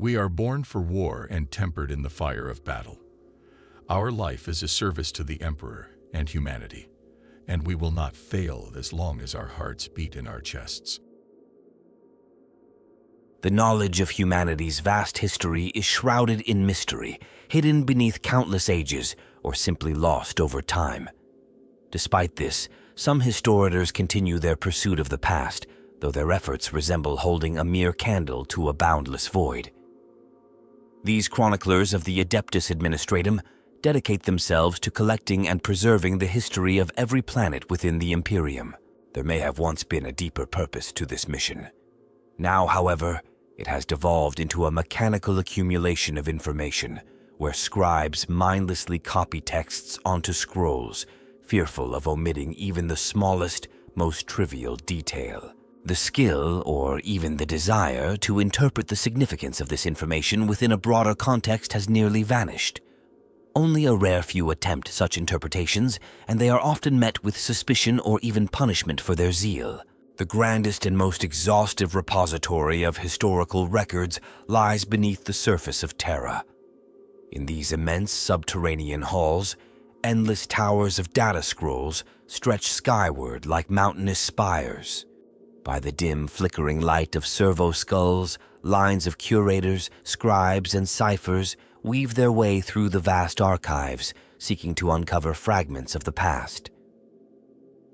We are born for war and tempered in the fire of battle. Our life is a service to the Emperor and humanity, and we will not fail as long as our hearts beat in our chests. The knowledge of humanity's vast history is shrouded in mystery, hidden beneath countless ages, or simply lost over time. Despite this, some historians continue their pursuit of the past, though their efforts resemble holding a mere candle to a boundless void. These chroniclers of the Adeptus Administratum dedicate themselves to collecting and preserving the history of every planet within the Imperium. There may have once been a deeper purpose to this mission. Now, however, it has devolved into a mechanical accumulation of information, where scribes mindlessly copy texts onto scrolls, fearful of omitting even the smallest, most trivial detail. The skill, or even the desire, to interpret the significance of this information within a broader context has nearly vanished. Only a rare few attempt such interpretations, and they are often met with suspicion or even punishment for their zeal. The grandest and most exhaustive repository of historical records lies beneath the surface of Terra. In these immense subterranean halls, endless towers of data scrolls stretch skyward like mountainous spires. By the dim, flickering light of servo skulls, lines of curators, scribes, and ciphers weave their way through the vast archives, seeking to uncover fragments of the past.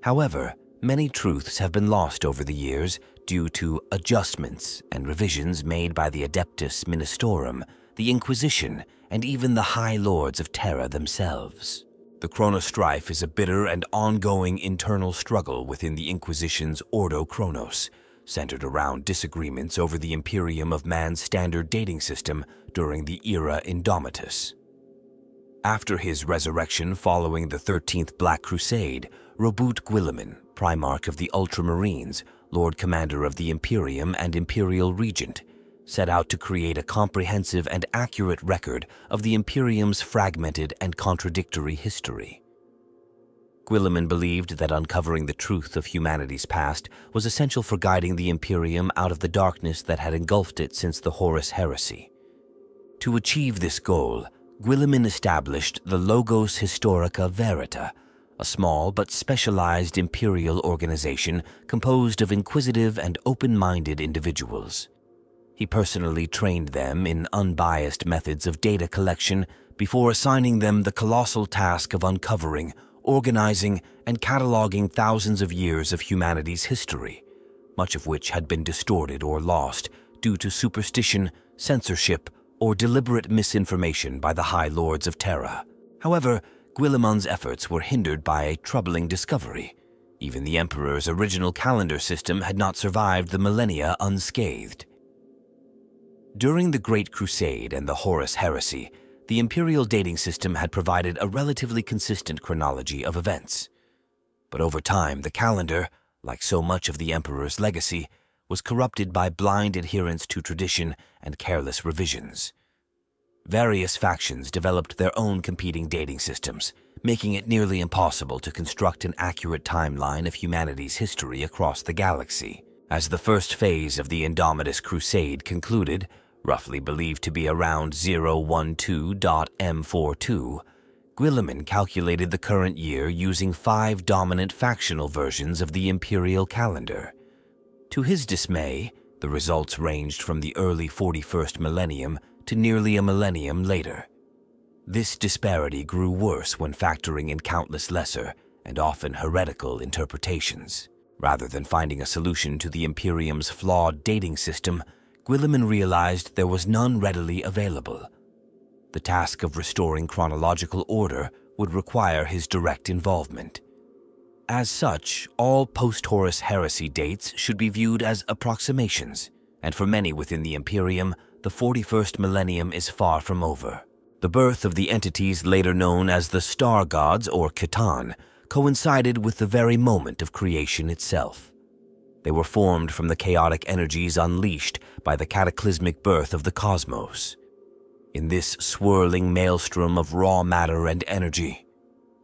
However, many truths have been lost over the years due to adjustments and revisions made by the Adeptus Ministorum, the Inquisition, and even the High Lords of Terra themselves. The Chronostrife is a bitter and ongoing internal struggle within the Inquisition's Ordo Chronos, centered around disagreements over the Imperium of Man's standard dating system during the era Indomitus. After his resurrection following the 13th Black Crusade, Robert Guilliman, Primarch of the Ultramarines, Lord Commander of the Imperium and Imperial Regent, set out to create a comprehensive and accurate record of the Imperium's fragmented and contradictory history. Guilliman believed that uncovering the truth of humanity's past was essential for guiding the Imperium out of the darkness that had engulfed it since the Horus Heresy. To achieve this goal, Guilliman established the Logos Historica Verita, a small but specialized imperial organization composed of inquisitive and open-minded individuals. He personally trained them in unbiased methods of data collection before assigning them the colossal task of uncovering, organizing, and cataloging thousands of years of humanity's history, much of which had been distorted or lost due to superstition, censorship, or deliberate misinformation by the High Lords of Terra. However, Guilliman's efforts were hindered by a troubling discovery. Even the Emperor's original calendar system had not survived the millennia unscathed. During the Great Crusade and the Horus Heresy, the imperial dating system had provided a relatively consistent chronology of events. But over time, the calendar, like so much of the Emperor's legacy, was corrupted by blind adherence to tradition and careless revisions. Various factions developed their own competing dating systems, making it nearly impossible to construct an accurate timeline of humanity's history across the galaxy. As the first phase of the Indomitus Crusade concluded, roughly believed to be around 012.M42, Guilliman calculated the current year using 5 dominant factional versions of the imperial calendar. To his dismay, the results ranged from the early 41st millennium to nearly a millennium later. This disparity grew worse when factoring in countless lesser and often heretical interpretations. Rather than finding a solution to the Imperium's flawed dating system, Guilliman realized there was none readily available. The task of restoring chronological order would require his direct involvement. As such, all post-Horus Heresy dates should be viewed as approximations, and for many within the Imperium, the 41st millennium is far from over. The birth of the entities later known as the Star Gods, or Khitan, coincided with the very moment of creation itself. They were formed from the chaotic energies unleashed by the cataclysmic birth of the cosmos. In this swirling maelstrom of raw matter and energy,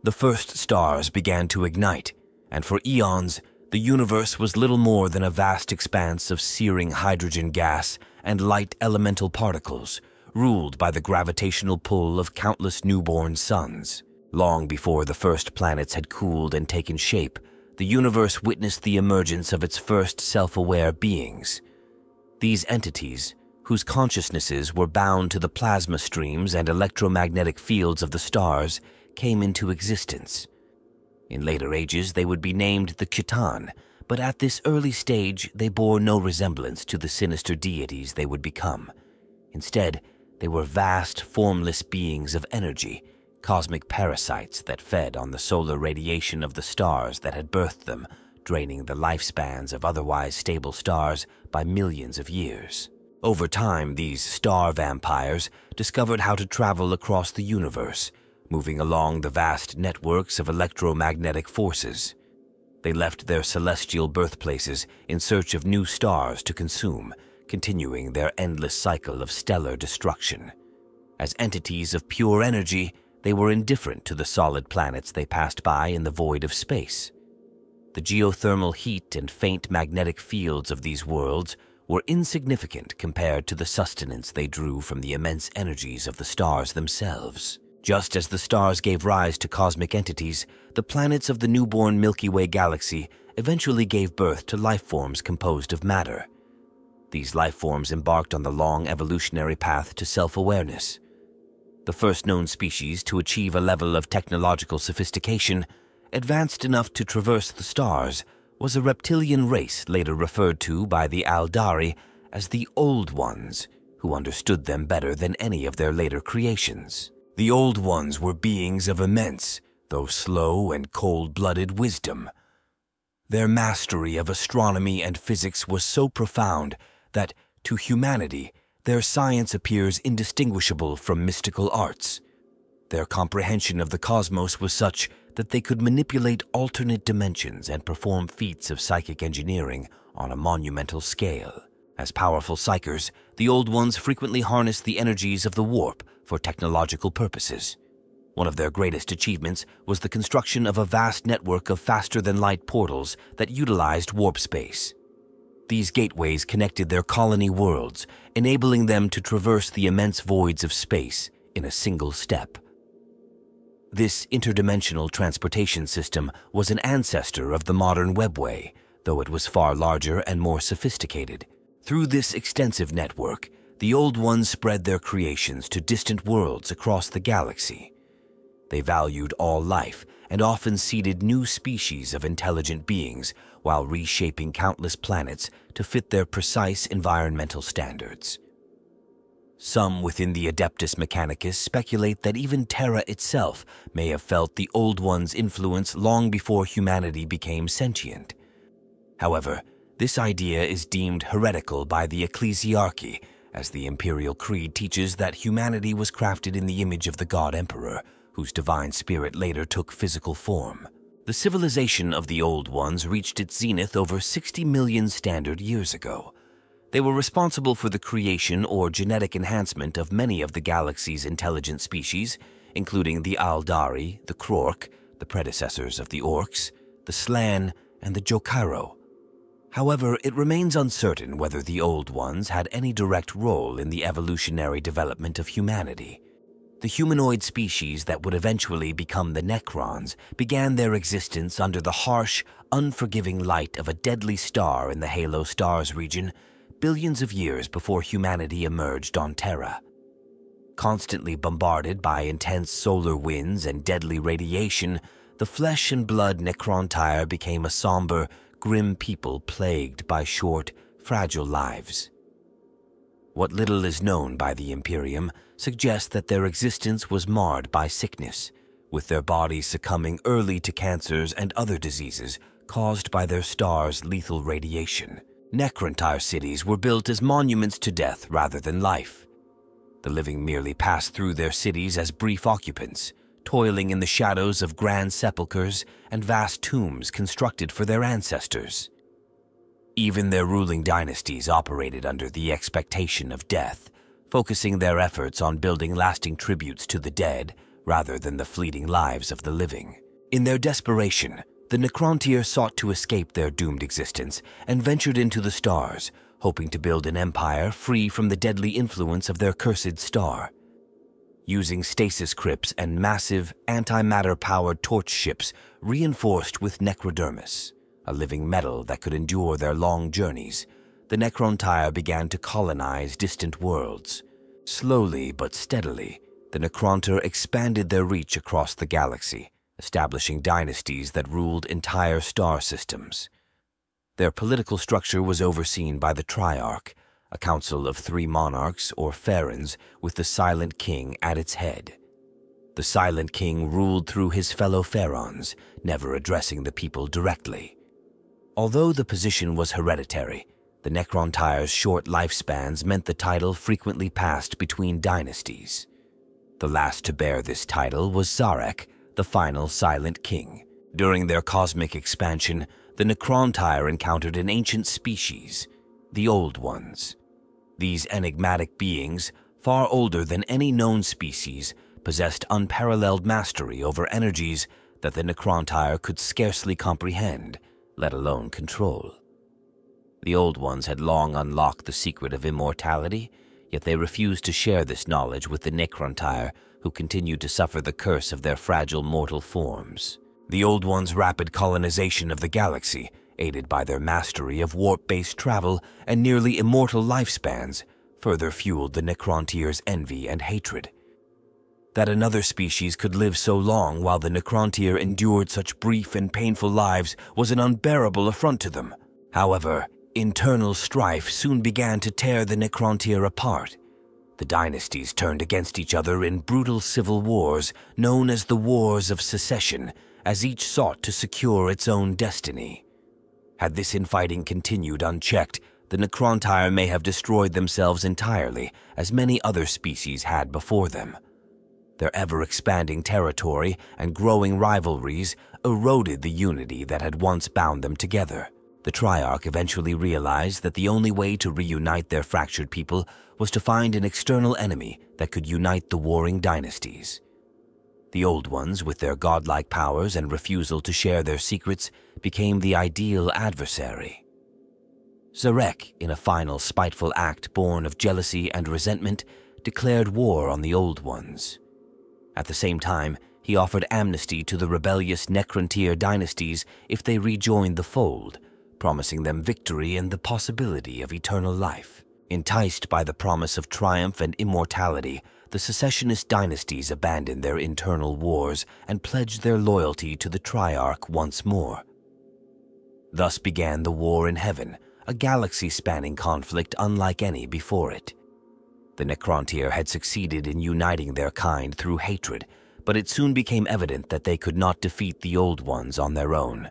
the first stars began to ignite, and for eons, the universe was little more than a vast expanse of searing hydrogen gas and light elemental particles, ruled by the gravitational pull of countless newborn suns. Long before the first planets had cooled and taken shape, the universe witnessed the emergence of its first self-aware beings. These entities, whose consciousnesses were bound to the plasma streams and electromagnetic fields of the stars, came into existence. In later ages, they would be named the Khitan, but at this early stage, they bore no resemblance to the sinister deities they would become. Instead, they were vast, formless beings of energy, cosmic parasites that fed on the solar radiation of the stars that had birthed them, draining the lifespans of otherwise stable stars by millions of years. Over time, these star vampires discovered how to travel across the universe, moving along the vast networks of electromagnetic forces. They left their celestial birthplaces in search of new stars to consume, continuing their endless cycle of stellar destruction. As entities of pure energy, they were indifferent to the solid planets they passed by in the void of space. The geothermal heat and faint magnetic fields of these worlds were insignificant compared to the sustenance they drew from the immense energies of the stars themselves. Just as the stars gave rise to cosmic entities, the planets of the newborn Milky Way galaxy eventually gave birth to life forms composed of matter. These life forms embarked on the long evolutionary path to self-awareness. The first known species to achieve a level of technological sophistication, advanced enough to traverse the stars, was a reptilian race later referred to by the Aeldari as the Old Ones, who understood them better than any of their later creations. The Old Ones were beings of immense, though slow and cold-blooded wisdom. Their mastery of astronomy and physics was so profound that, to humanity, their science appears indistinguishable from mystical arts. Their comprehension of the cosmos was such that they could manipulate alternate dimensions and perform feats of psychic engineering on a monumental scale. As powerful psychers, the Old Ones frequently harnessed the energies of the warp for technological purposes. One of their greatest achievements was the construction of a vast network of faster-than-light portals that utilized warp space. These gateways connected their colony worlds, enabling them to traverse the immense voids of space in a single step. This interdimensional transportation system was an ancestor of the modern webway, though it was far larger and more sophisticated. Through this extensive network, the Old Ones spread their creations to distant worlds across the galaxy. They valued all life and often seeded new species of intelligent beings while reshaping countless planets to fit their precise environmental standards. Some within the Adeptus Mechanicus speculate that even Terra itself may have felt the Old Ones' influence long before humanity became sentient. However, this idea is deemed heretical by the ecclesiarchy, as the Imperial Creed teaches that humanity was crafted in the image of the God Emperor, whose divine spirit later took physical form. The civilization of the Old Ones reached its zenith over 60 million standard years ago. They were responsible for the creation or genetic enhancement of many of the galaxy's intelligent species, including the Aeldari, the Krork, the predecessors of the Orcs, the Slan, and the Jokairo. However, it remains uncertain whether the Old Ones had any direct role in the evolutionary development of humanity. The humanoid species that would eventually become the Necrons began their existence under the harsh, unforgiving light of a deadly star in the Halo Stars region, billions of years before humanity emerged on Terra. Constantly bombarded by intense solar winds and deadly radiation, the flesh and blood Necrontyr became a somber, grim people plagued by short, fragile lives. What little is known by the Imperium suggests that their existence was marred by sickness, with their bodies succumbing early to cancers and other diseases caused by their star's lethal radiation. Necrontyr cities were built as monuments to death rather than life. The living merely passed through their cities as brief occupants, toiling in the shadows of grand sepulchres and vast tombs constructed for their ancestors. Even their ruling dynasties operated under the expectation of death, focusing their efforts on building lasting tributes to the dead rather than the fleeting lives of the living. In their desperation, the Necrontyr sought to escape their doomed existence and ventured into the stars, hoping to build an empire free from the deadly influence of their cursed star. Using stasis crypts and massive, antimatter-powered torch ships reinforced with necrodermis, a living metal that could endure their long journeys, the Necrontyr began to colonize distant worlds. Slowly but steadily, the Necrontyr expanded their reach across the galaxy, establishing dynasties that ruled entire star systems. Their political structure was overseen by the Triarch, a council of 3 monarchs or pharaohs with the Silent King at its head. The Silent King ruled through his fellow pharaohs, never addressing the people directly. Although the position was hereditary, the Necrontyr's short lifespans meant the title frequently passed between dynasties. The last to bear this title was Zarek, the final Silent King. During their cosmic expansion, the Necrontyr encountered an ancient species, the Old Ones. These enigmatic beings, far older than any known species, possessed unparalleled mastery over energies that the Necrontyr could scarcely comprehend, let alone control. The Old Ones had long unlocked the secret of immortality, yet they refused to share this knowledge with the Necrontyr, who continued to suffer the curse of their fragile mortal forms. The Old Ones' rapid colonization of the galaxy, aided by their mastery of warp-based travel and nearly immortal lifespans, further fueled the Necrontyr's envy and hatred. That another species could live so long while the Necrontyr endured such brief and painful lives was an unbearable affront to them. However, internal strife soon began to tear the Necrontyr apart. The dynasties turned against each other in brutal civil wars known as the Wars of Secession, as each sought to secure its own destiny. Had this infighting continued unchecked, the Necrontyr may have destroyed themselves entirely, as many other species had before them. Their ever-expanding territory and growing rivalries eroded the unity that had once bound them together. The Triarch eventually realized that the only way to reunite their fractured people was to find an external enemy that could unite the warring dynasties. The Old Ones, with their godlike powers and refusal to share their secrets, became the ideal adversary. Zarek, in a final spiteful act born of jealousy and resentment, declared war on the Old Ones. At the same time, he offered amnesty to the rebellious Necrontyr dynasties if they rejoined the fold, promising them victory and the possibility of eternal life. Enticed by the promise of triumph and immortality, the secessionist dynasties abandoned their internal wars and pledged their loyalty to the Triarch once more. Thus began the War in Heaven, a galaxy-spanning conflict unlike any before it. The Necrontyr had succeeded in uniting their kind through hatred, but it soon became evident that they could not defeat the Old Ones on their own.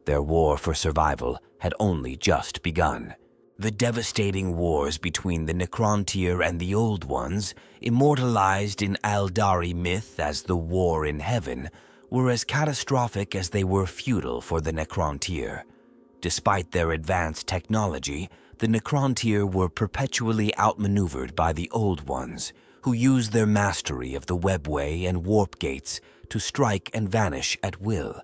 Their war for survival had only just begun. The devastating wars between the Necrontyr and the Old Ones, immortalized in Aeldari myth as the War in Heaven, were as catastrophic as they were futile for the Necrontyr. Despite their advanced technology, the Necrontyr were perpetually outmaneuvered by the Old Ones, who used their mastery of the webway and warp gates to strike and vanish at will.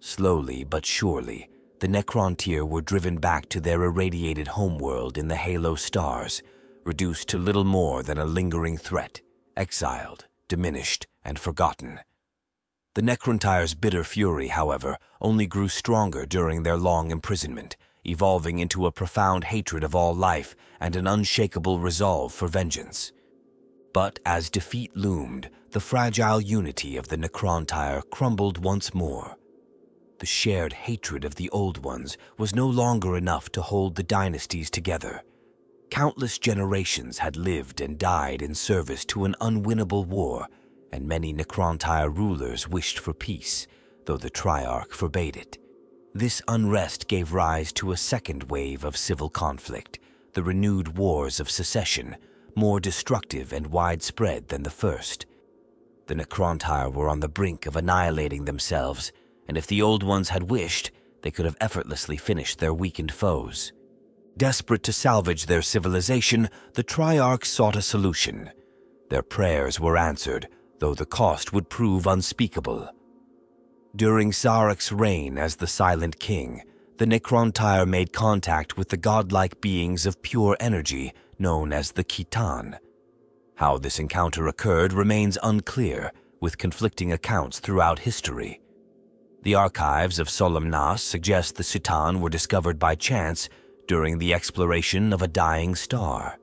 Slowly but surely, the Necrontyr were driven back to their irradiated homeworld in the Halo stars, reduced to little more than a lingering threat, exiled, diminished, and forgotten. The Necrontyr's bitter fury, however, only grew stronger during their long imprisonment, evolving into a profound hatred of all life and an unshakable resolve for vengeance. But as defeat loomed, the fragile unity of the Necrontyr crumbled once more. The shared hatred of the Old Ones was no longer enough to hold the dynasties together. Countless generations had lived and died in service to an unwinnable war, and many Necrontyr rulers wished for peace, though the Triarch forbade it. This unrest gave rise to a second wave of civil conflict, the renewed Wars of Secession, more destructive and widespread than the first. The Necrontyr were on the brink of annihilating themselves, and if the Old Ones had wished, they could have effortlessly finished their weakened foes. Desperate to salvage their civilization, the Triarchs sought a solution. Their prayers were answered, though the cost would prove unspeakable. During Zarek's reign as the Silent King, the Necrontyr made contact with the godlike beings of pure energy known as the Khitan. How this encounter occurred remains unclear, with conflicting accounts throughout history. The archives of Solemnas suggest the Khitan were discovered by chance during the exploration of a dying star.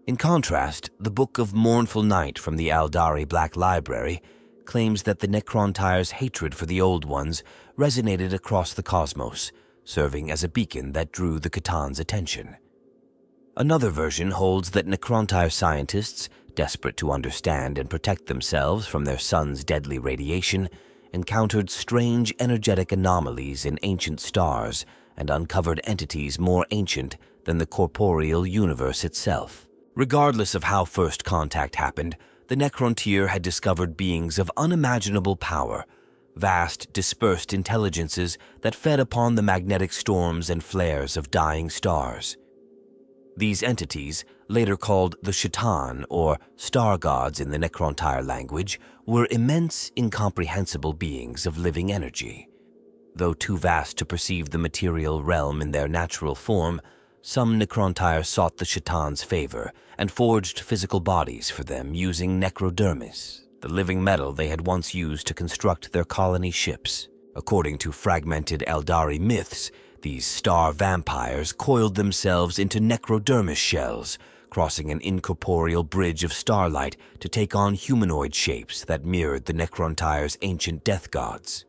In contrast, the Book of Mournful Night from the Aeldari Black Library claims that the Necrontyr's hatred for the Old Ones resonated across the cosmos, serving as a beacon that drew the Khitan's attention. Another version holds that Necrontyr scientists, desperate to understand and protect themselves from their sun's deadly radiation, encountered strange energetic anomalies in ancient stars and uncovered entities more ancient than the corporeal universe itself. Regardless of how first contact happened, the Necrontyr had discovered beings of unimaginable power, vast dispersed intelligences that fed upon the magnetic storms and flares of dying stars. These entities, later called the Khitan or star gods in the Necrontyr language, were immense, incomprehensible beings of living energy. Though too vast to perceive the material realm in their natural form, some Necrontyr sought the Khitan's favor and forged physical bodies for them using necrodermis, the living metal they had once used to construct their colony ships. According to fragmented Aeldari myths, these star vampires coiled themselves into necrodermis shells, crossing an incorporeal bridge of starlight to take on humanoid shapes that mirrored the Necrontyr's ancient death gods.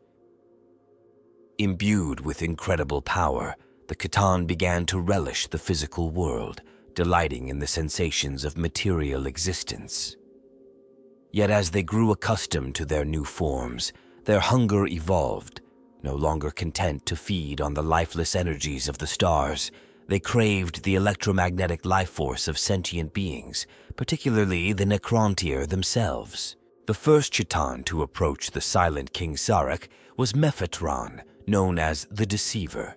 Imbued with incredible power, the Khitan began to relish the physical world, delighting in the sensations of material existence. Yet as they grew accustomed to their new forms, their hunger evolved. No longer content to feed on the lifeless energies of the stars, they craved the electromagnetic life force of sentient beings, particularly the Necrontyr themselves. The first Khitan to approach the silent King Sarek was Mephetron, known as the Deceiver.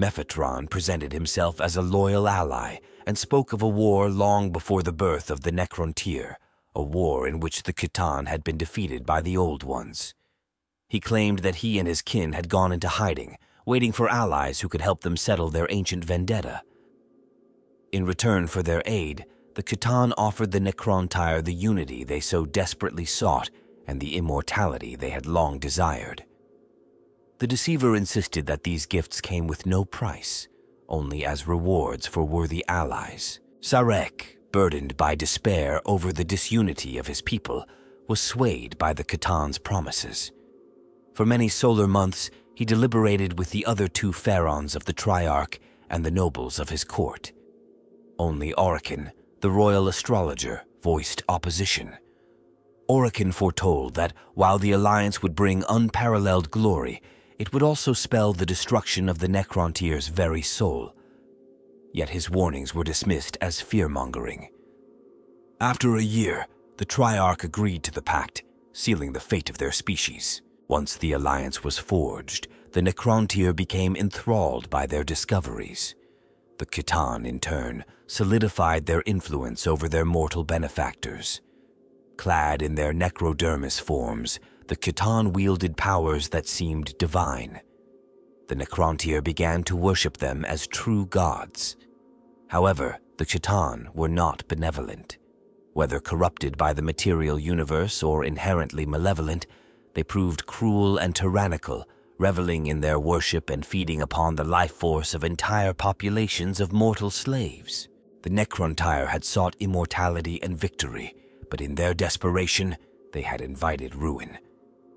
Mephetron presented himself as a loyal ally and spoke of a war long before the birth of the Necrontyr, a war in which the Khitan had been defeated by the Old Ones. He claimed that he and his kin had gone into hiding, waiting for allies who could help them settle their ancient vendetta. In return for their aid, the Khitan offered the Necrontyr the unity they so desperately sought and the immortality they had long desired. The Deceiver insisted that these gifts came with no price, only as rewards for worthy allies. Sarek, burdened by despair over the disunity of his people, was swayed by the Khitan's promises. For many solar months, he deliberated with the other two pharaons of the Triarch and the nobles of his court. Only Orican, the royal astrologer, voiced opposition. Orican foretold that while the alliance would bring unparalleled glory, it would also spell the destruction of the Necrontyr's very soul. Yet his warnings were dismissed as fear-mongering. After a year, the Triarch agreed to the pact, sealing the fate of their species. Once the alliance was forged, the Necrontyr became enthralled by their discoveries. The Khitan, in turn, solidified their influence over their mortal benefactors. Clad in their necrodermis forms, the Khitan wielded powers that seemed divine. The Necrontyr began to worship them as true gods. However, the Khitan were not benevolent. Whether corrupted by the material universe or inherently malevolent, they proved cruel and tyrannical, reveling in their worship and feeding upon the life force of entire populations of mortal slaves. The Necrontyr had sought immortality and victory, but in their desperation, they had invited ruin.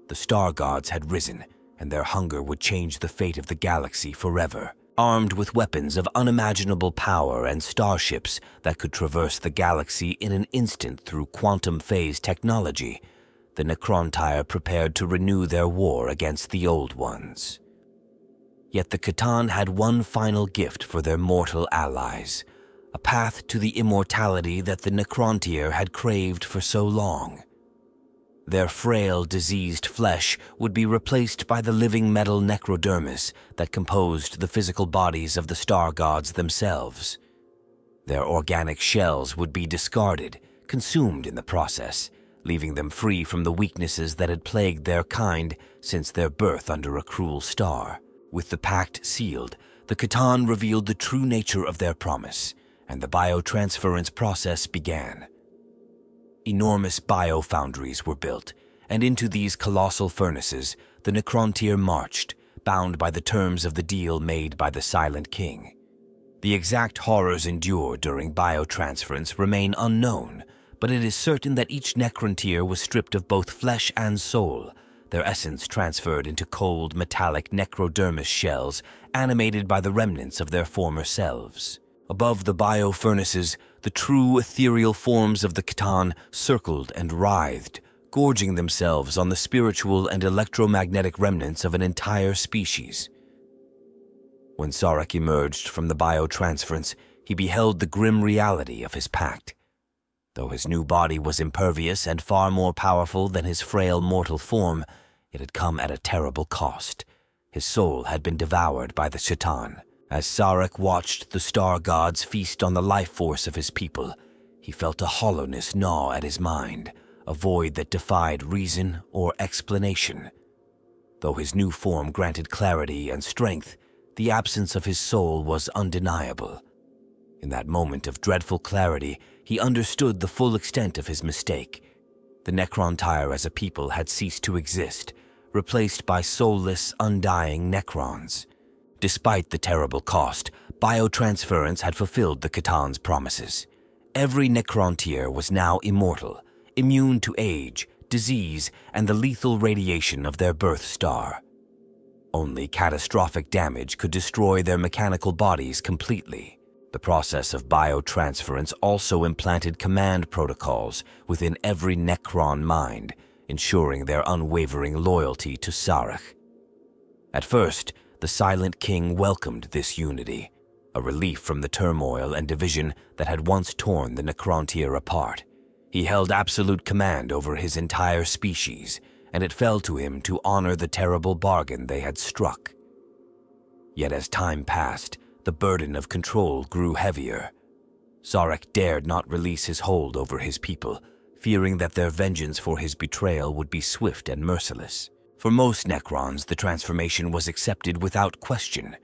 The star gods had risen, and their hunger would change the fate of the galaxy forever. Armed with weapons of unimaginable power and starships that could traverse the galaxy in an instant through quantum phase technology, the Necrontyr prepared to renew their war against the Old Ones. Yet the Khitan had one final gift for their mortal allies, a path to the immortality that the Necrontyr had craved for so long. Their frail, diseased flesh would be replaced by the living metal necrodermis that composed the physical bodies of the star gods themselves. Their organic shells would be discarded, consumed in the process, leaving them free from the weaknesses that had plagued their kind since their birth under a cruel star. With the pact sealed, the C'tan revealed the true nature of their promise, and the biotransference process began. Enormous biofoundries were built, and into these colossal furnaces the Necrontyr marched, bound by the terms of the deal made by the Silent King. The exact horrors endured during biotransference remain unknown, but it is certain that each Necrontyr was stripped of both flesh and soul, their essence transferred into cold, metallic necrodermis shells animated by the remnants of their former selves. Above the biofurnaces, the true ethereal forms of the C'tan circled and writhed, gorging themselves on the spiritual and electromagnetic remnants of an entire species. When Sarek emerged from the biotransference, he beheld the grim reality of his pact. Though his new body was impervious and far more powerful than his frail mortal form, it had come at a terrible cost. His soul had been devoured by the C'tan. As Sarek watched the star gods feast on the life force of his people, he felt a hollowness gnaw at his mind, a void that defied reason or explanation. Though his new form granted clarity and strength, the absence of his soul was undeniable. In that moment of dreadful clarity, he understood the full extent of his mistake. The Necrontyr as a people had ceased to exist, replaced by soulless, undying Necrons. Despite the terrible cost, biotransference had fulfilled the C'tan's promises. Every Necrontyr was now immortal, immune to age, disease, and the lethal radiation of their birth star. Only catastrophic damage could destroy their mechanical bodies completely. The process of biotransference also implanted command protocols within every Necron mind, ensuring their unwavering loyalty to Sarek. At first, the Silent King welcomed this unity, a relief from the turmoil and division that had once torn the Necrontyr apart. He held absolute command over his entire species, and it fell to him to honor the terrible bargain they had struck. Yet as time passed, the burden of control grew heavier. Sarek dared not release his hold over his people, fearing that their vengeance for his betrayal would be swift and merciless. For most Necrons, the transformation was accepted without question.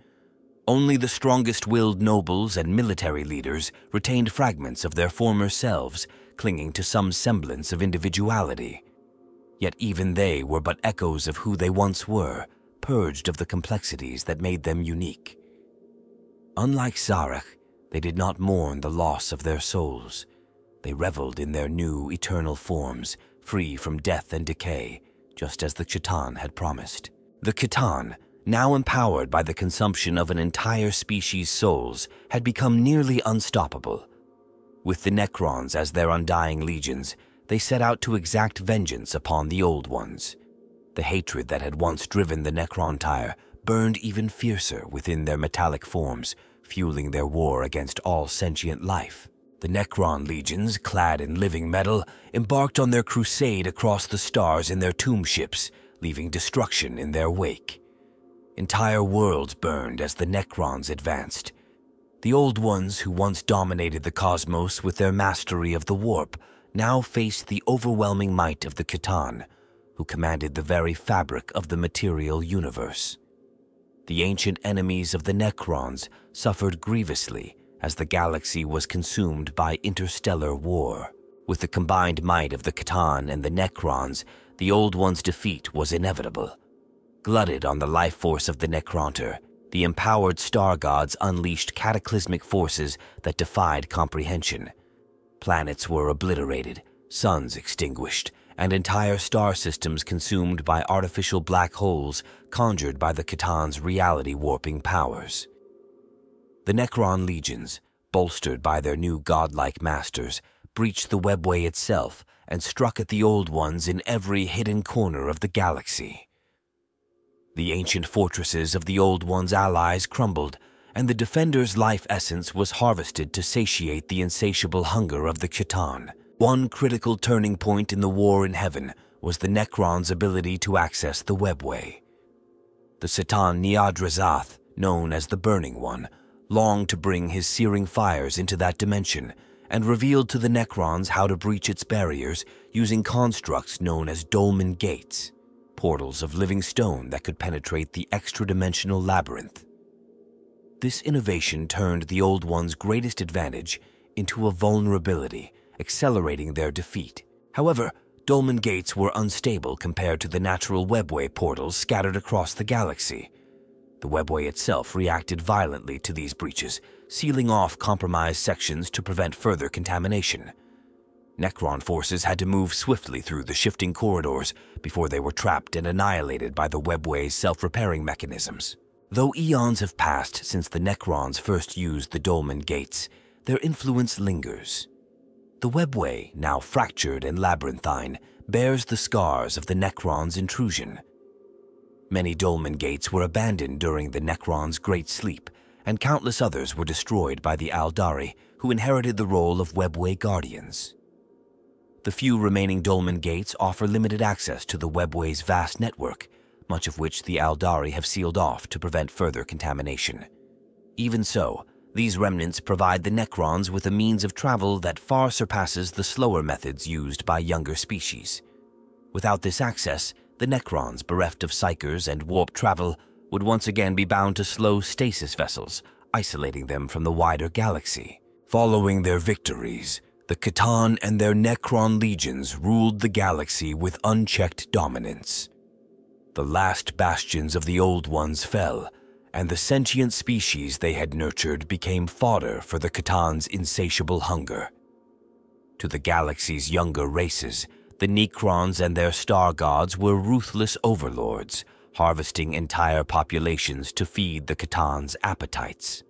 Only the strongest-willed nobles and military leaders retained fragments of their former selves, clinging to some semblance of individuality. Yet even they were but echoes of who they once were, purged of the complexities that made them unique. Unlike Sarek, they did not mourn the loss of their souls. They reveled in their new eternal forms, free from death and decay, just as the C'tan had promised. The C'tan, now empowered by the consumption of an entire species' souls, had become nearly unstoppable. With the Necrons as their undying legions, they set out to exact vengeance upon the Old Ones. The hatred that had once driven the Necrontyr burned even fiercer within their metallic forms, fueling their war against all sentient life. The Necron legions, clad in living metal, embarked on their crusade across the stars in their tomb ships, leaving destruction in their wake. Entire worlds burned as the Necrons advanced. The Old Ones, who once dominated the cosmos with their mastery of the warp, now faced the overwhelming might of the C'tan, who commanded the very fabric of the material universe. The ancient enemies of the Necrons suffered grievously as the galaxy was consumed by interstellar war. With the combined might of the C'tan and the Necrons, the Old Ones' defeat was inevitable. Glutted on the life force of the Necrontyr, the empowered star gods unleashed cataclysmic forces that defied comprehension. Planets were obliterated, suns extinguished, and entire star systems consumed by artificial black holes conjured by the C'tan's reality-warping powers. The Necron legions, bolstered by their new godlike masters, breached the webway itself and struck at the Old Ones in every hidden corner of the galaxy. The ancient fortresses of the Old Ones' allies crumbled, and the Defender's life essence was harvested to satiate the insatiable hunger of the C'tan. One critical turning point in the war in heaven was the Necrons' ability to access the webway. The C'tan Niadrazath, known as the Burning One, longed to bring his searing fires into that dimension and revealed to the Necrons how to breach its barriers using constructs known as dolmen gates. portals of living stone that could penetrate the extra-dimensional labyrinth. This innovation turned the Old One's greatest advantage into a vulnerability, accelerating their defeat. However, dolmen gates were unstable compared to the natural webway portals scattered across the galaxy. The webway itself reacted violently to these breaches, sealing off compromised sections to prevent further contamination. Necron forces had to move swiftly through the shifting corridors before they were trapped and annihilated by the webway's self-repairing mechanisms. Though eons have passed since the Necrons first used the dolmen gates, their influence lingers. The webway, now fractured and labyrinthine, bears the scars of the Necrons' intrusion. Many dolmen gates were abandoned during the Necrons' Great Sleep, and countless others were destroyed by the Aeldari, who inherited the role of webway guardians. The few remaining dolmen gates offer limited access to the webway's vast network, much of which the Aeldari have sealed off to prevent further contamination. Even so, these remnants provide the Necrons with a means of travel that far surpasses the slower methods used by younger species. Without this access, the Necrons, bereft of psychers and warp travel, would once again be bound to slow stasis vessels, isolating them from the wider galaxy. Following their victories, the C'tan and their Necron legions ruled the galaxy with unchecked dominance. The last bastions of the Old Ones fell, and the sentient species they had nurtured became fodder for the C'tan's insatiable hunger. To the galaxy's younger races, the Necrons and their star gods were ruthless overlords, harvesting entire populations to feed the C'tan's appetites.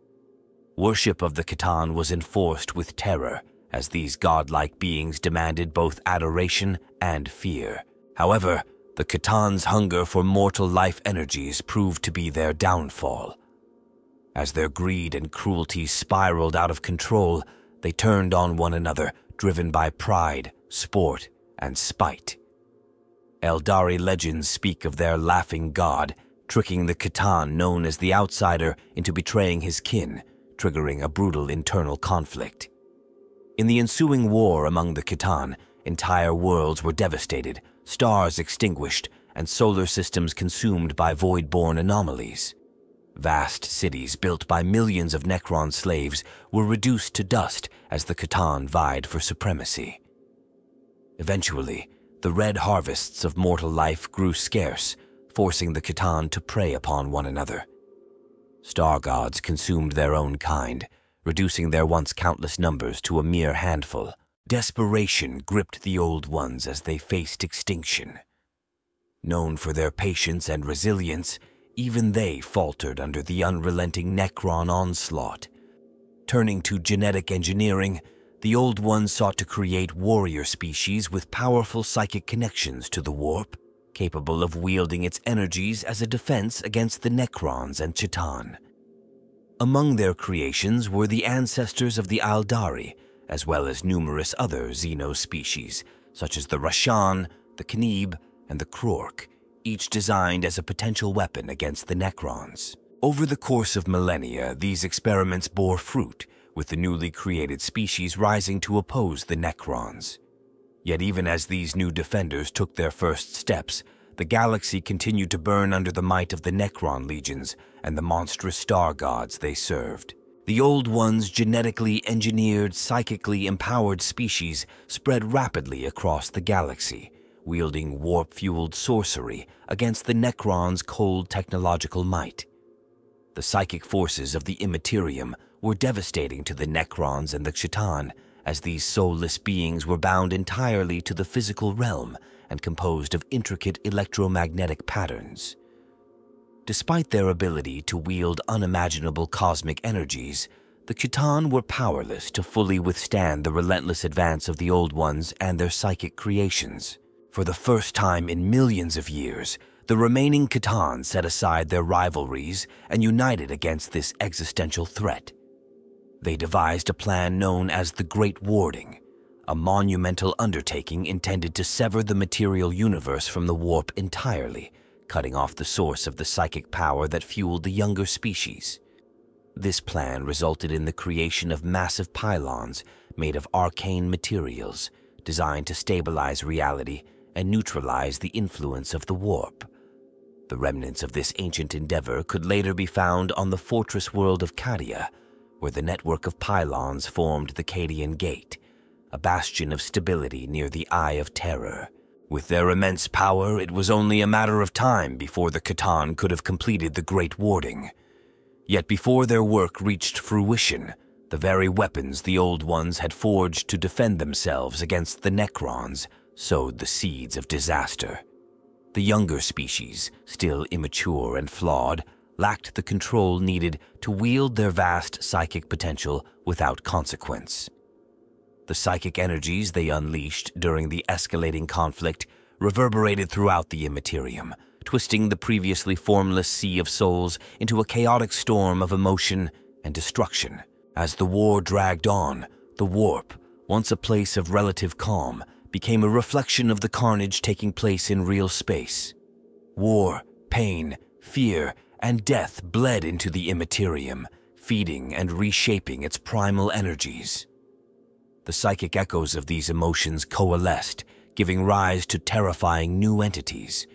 Worship of the C'tan was enforced with terror, as these godlike beings demanded both adoration and fear. However, the C'tan's hunger for mortal life energies proved to be their downfall. As their greed and cruelty spiraled out of control, they turned on one another, driven by pride, sport, and spite. Aeldari legends speak of their laughing god, tricking the C'tan known as the Outsider into betraying his kin, triggering a brutal internal conflict. In the ensuing war among the C'tan, entire worlds were devastated, stars extinguished, and solar systems consumed by void-born anomalies. Vast cities built by millions of Necron slaves were reduced to dust as the C'tan vied for supremacy. Eventually, the red harvests of mortal life grew scarce, forcing the C'tan to prey upon one another. Star gods consumed their own kind, reducing their once countless numbers to a mere handful. Desperation gripped the Old Ones as they faced extinction. Known for their patience and resilience, even they faltered under the unrelenting Necron onslaught. Turning to genetic engineering, the Old Ones sought to create warrior species with powerful psychic connections to the warp, capable of wielding its energies as a defense against the Necrons and C'tan. Among their creations were the ancestors of the Aeldari, as well as numerous other xeno-species, such as the Rashan, the Knib, and the Krork, each designed as a potential weapon against the Necrons. Over the course of millennia, these experiments bore fruit, with the newly created species rising to oppose the Necrons. Yet even as these new defenders took their first steps, the galaxy continued to burn under the might of the Necron legions and the monstrous star gods they served. The Old Ones' genetically engineered, psychically empowered species spread rapidly across the galaxy, wielding warp-fueled sorcery against the Necrons' cold technological might. The psychic forces of the Imperium were devastating to the Necrons and the C'tan, as these soulless beings were bound entirely to the physical realm and composed of intricate electromagnetic patterns. Despite their ability to wield unimaginable cosmic energies, the C'tan were powerless to fully withstand the relentless advance of the Old Ones and their psychic creations. For the first time in millions of years, the remaining C'tan set aside their rivalries and united against this existential threat. They devised a plan known as the Great Warding, a monumental undertaking intended to sever the material universe from the warp entirely, cutting off the source of the psychic power that fueled the younger species. This plan resulted in the creation of massive pylons made of arcane materials, designed to stabilize reality and neutralize the influence of the warp. The remnants of this ancient endeavor could later be found on the fortress world of Cadia, where the network of pylons formed the Cadian Gate, a bastion of stability near the Eye of Terror. With their immense power, it was only a matter of time before the C'tan could have completed the Great Warding. Yet before their work reached fruition, the very weapons the Old Ones had forged to defend themselves against the Necrons sowed the seeds of disaster. The younger species, still immature and flawed, lacked the control needed to wield their vast psychic potential without consequence. The psychic energies they unleashed during the escalating conflict reverberated throughout the Imperium, twisting the previously formless sea of souls into a chaotic storm of emotion and destruction. As the war dragged on, the warp, once a place of relative calm, became a reflection of the carnage taking place in real space. War, pain, fear, and death bled into the Imperium, feeding and reshaping its primal energies. The psychic echoes of these emotions coalesced, giving rise to terrifying new entities,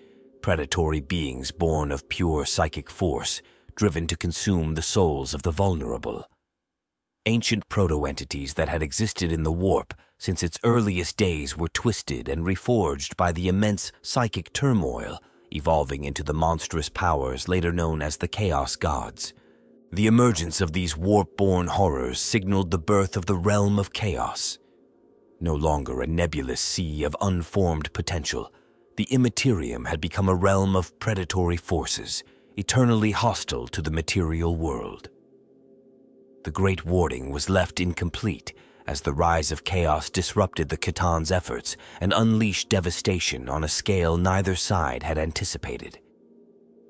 predatory beings born of pure psychic force, driven to consume the souls of the vulnerable. Ancient proto-entities that had existed in the warp since its earliest days were twisted and reforged by the immense psychic turmoil, evolving into the monstrous powers later known as the Chaos Gods. The emergence of these warp-born horrors signaled the birth of the realm of chaos. No longer a nebulous sea of unformed potential, the Imperium had become a realm of predatory forces, eternally hostile to the material world. The Great Warding was left incomplete as the rise of chaos disrupted the C'tan's efforts and unleashed devastation on a scale neither side had anticipated.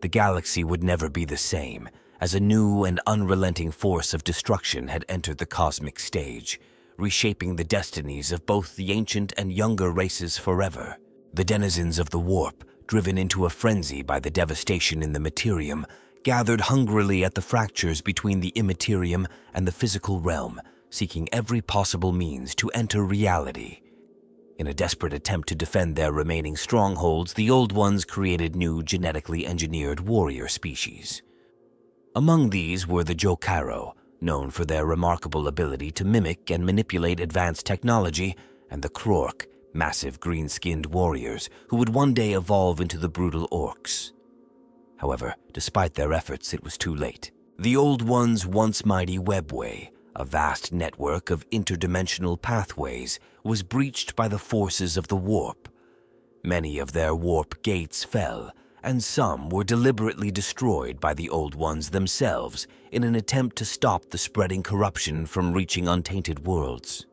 The galaxy would never be the same, as a new and unrelenting force of destruction had entered the cosmic stage, reshaping the destinies of both the ancient and younger races forever. The denizens of the warp, driven into a frenzy by the devastation in the Materium, gathered hungrily at the fractures between the Immaterium and the physical realm, seeking every possible means to enter reality. In a desperate attempt to defend their remaining strongholds, the Old Ones created new genetically engineered warrior species. Among these were the Jokaro, known for their remarkable ability to mimic and manipulate advanced technology, and the Krork, massive green-skinned warriors who would one day evolve into the brutal orcs. However, despite their efforts, it was too late. The Old Ones' once mighty webway, a vast network of interdimensional pathways, was breached by the forces of the warp. Many of their warp gates fell, and some were deliberately destroyed by the Old Ones themselves in an attempt to stop the spreading corruption from reaching untainted worlds.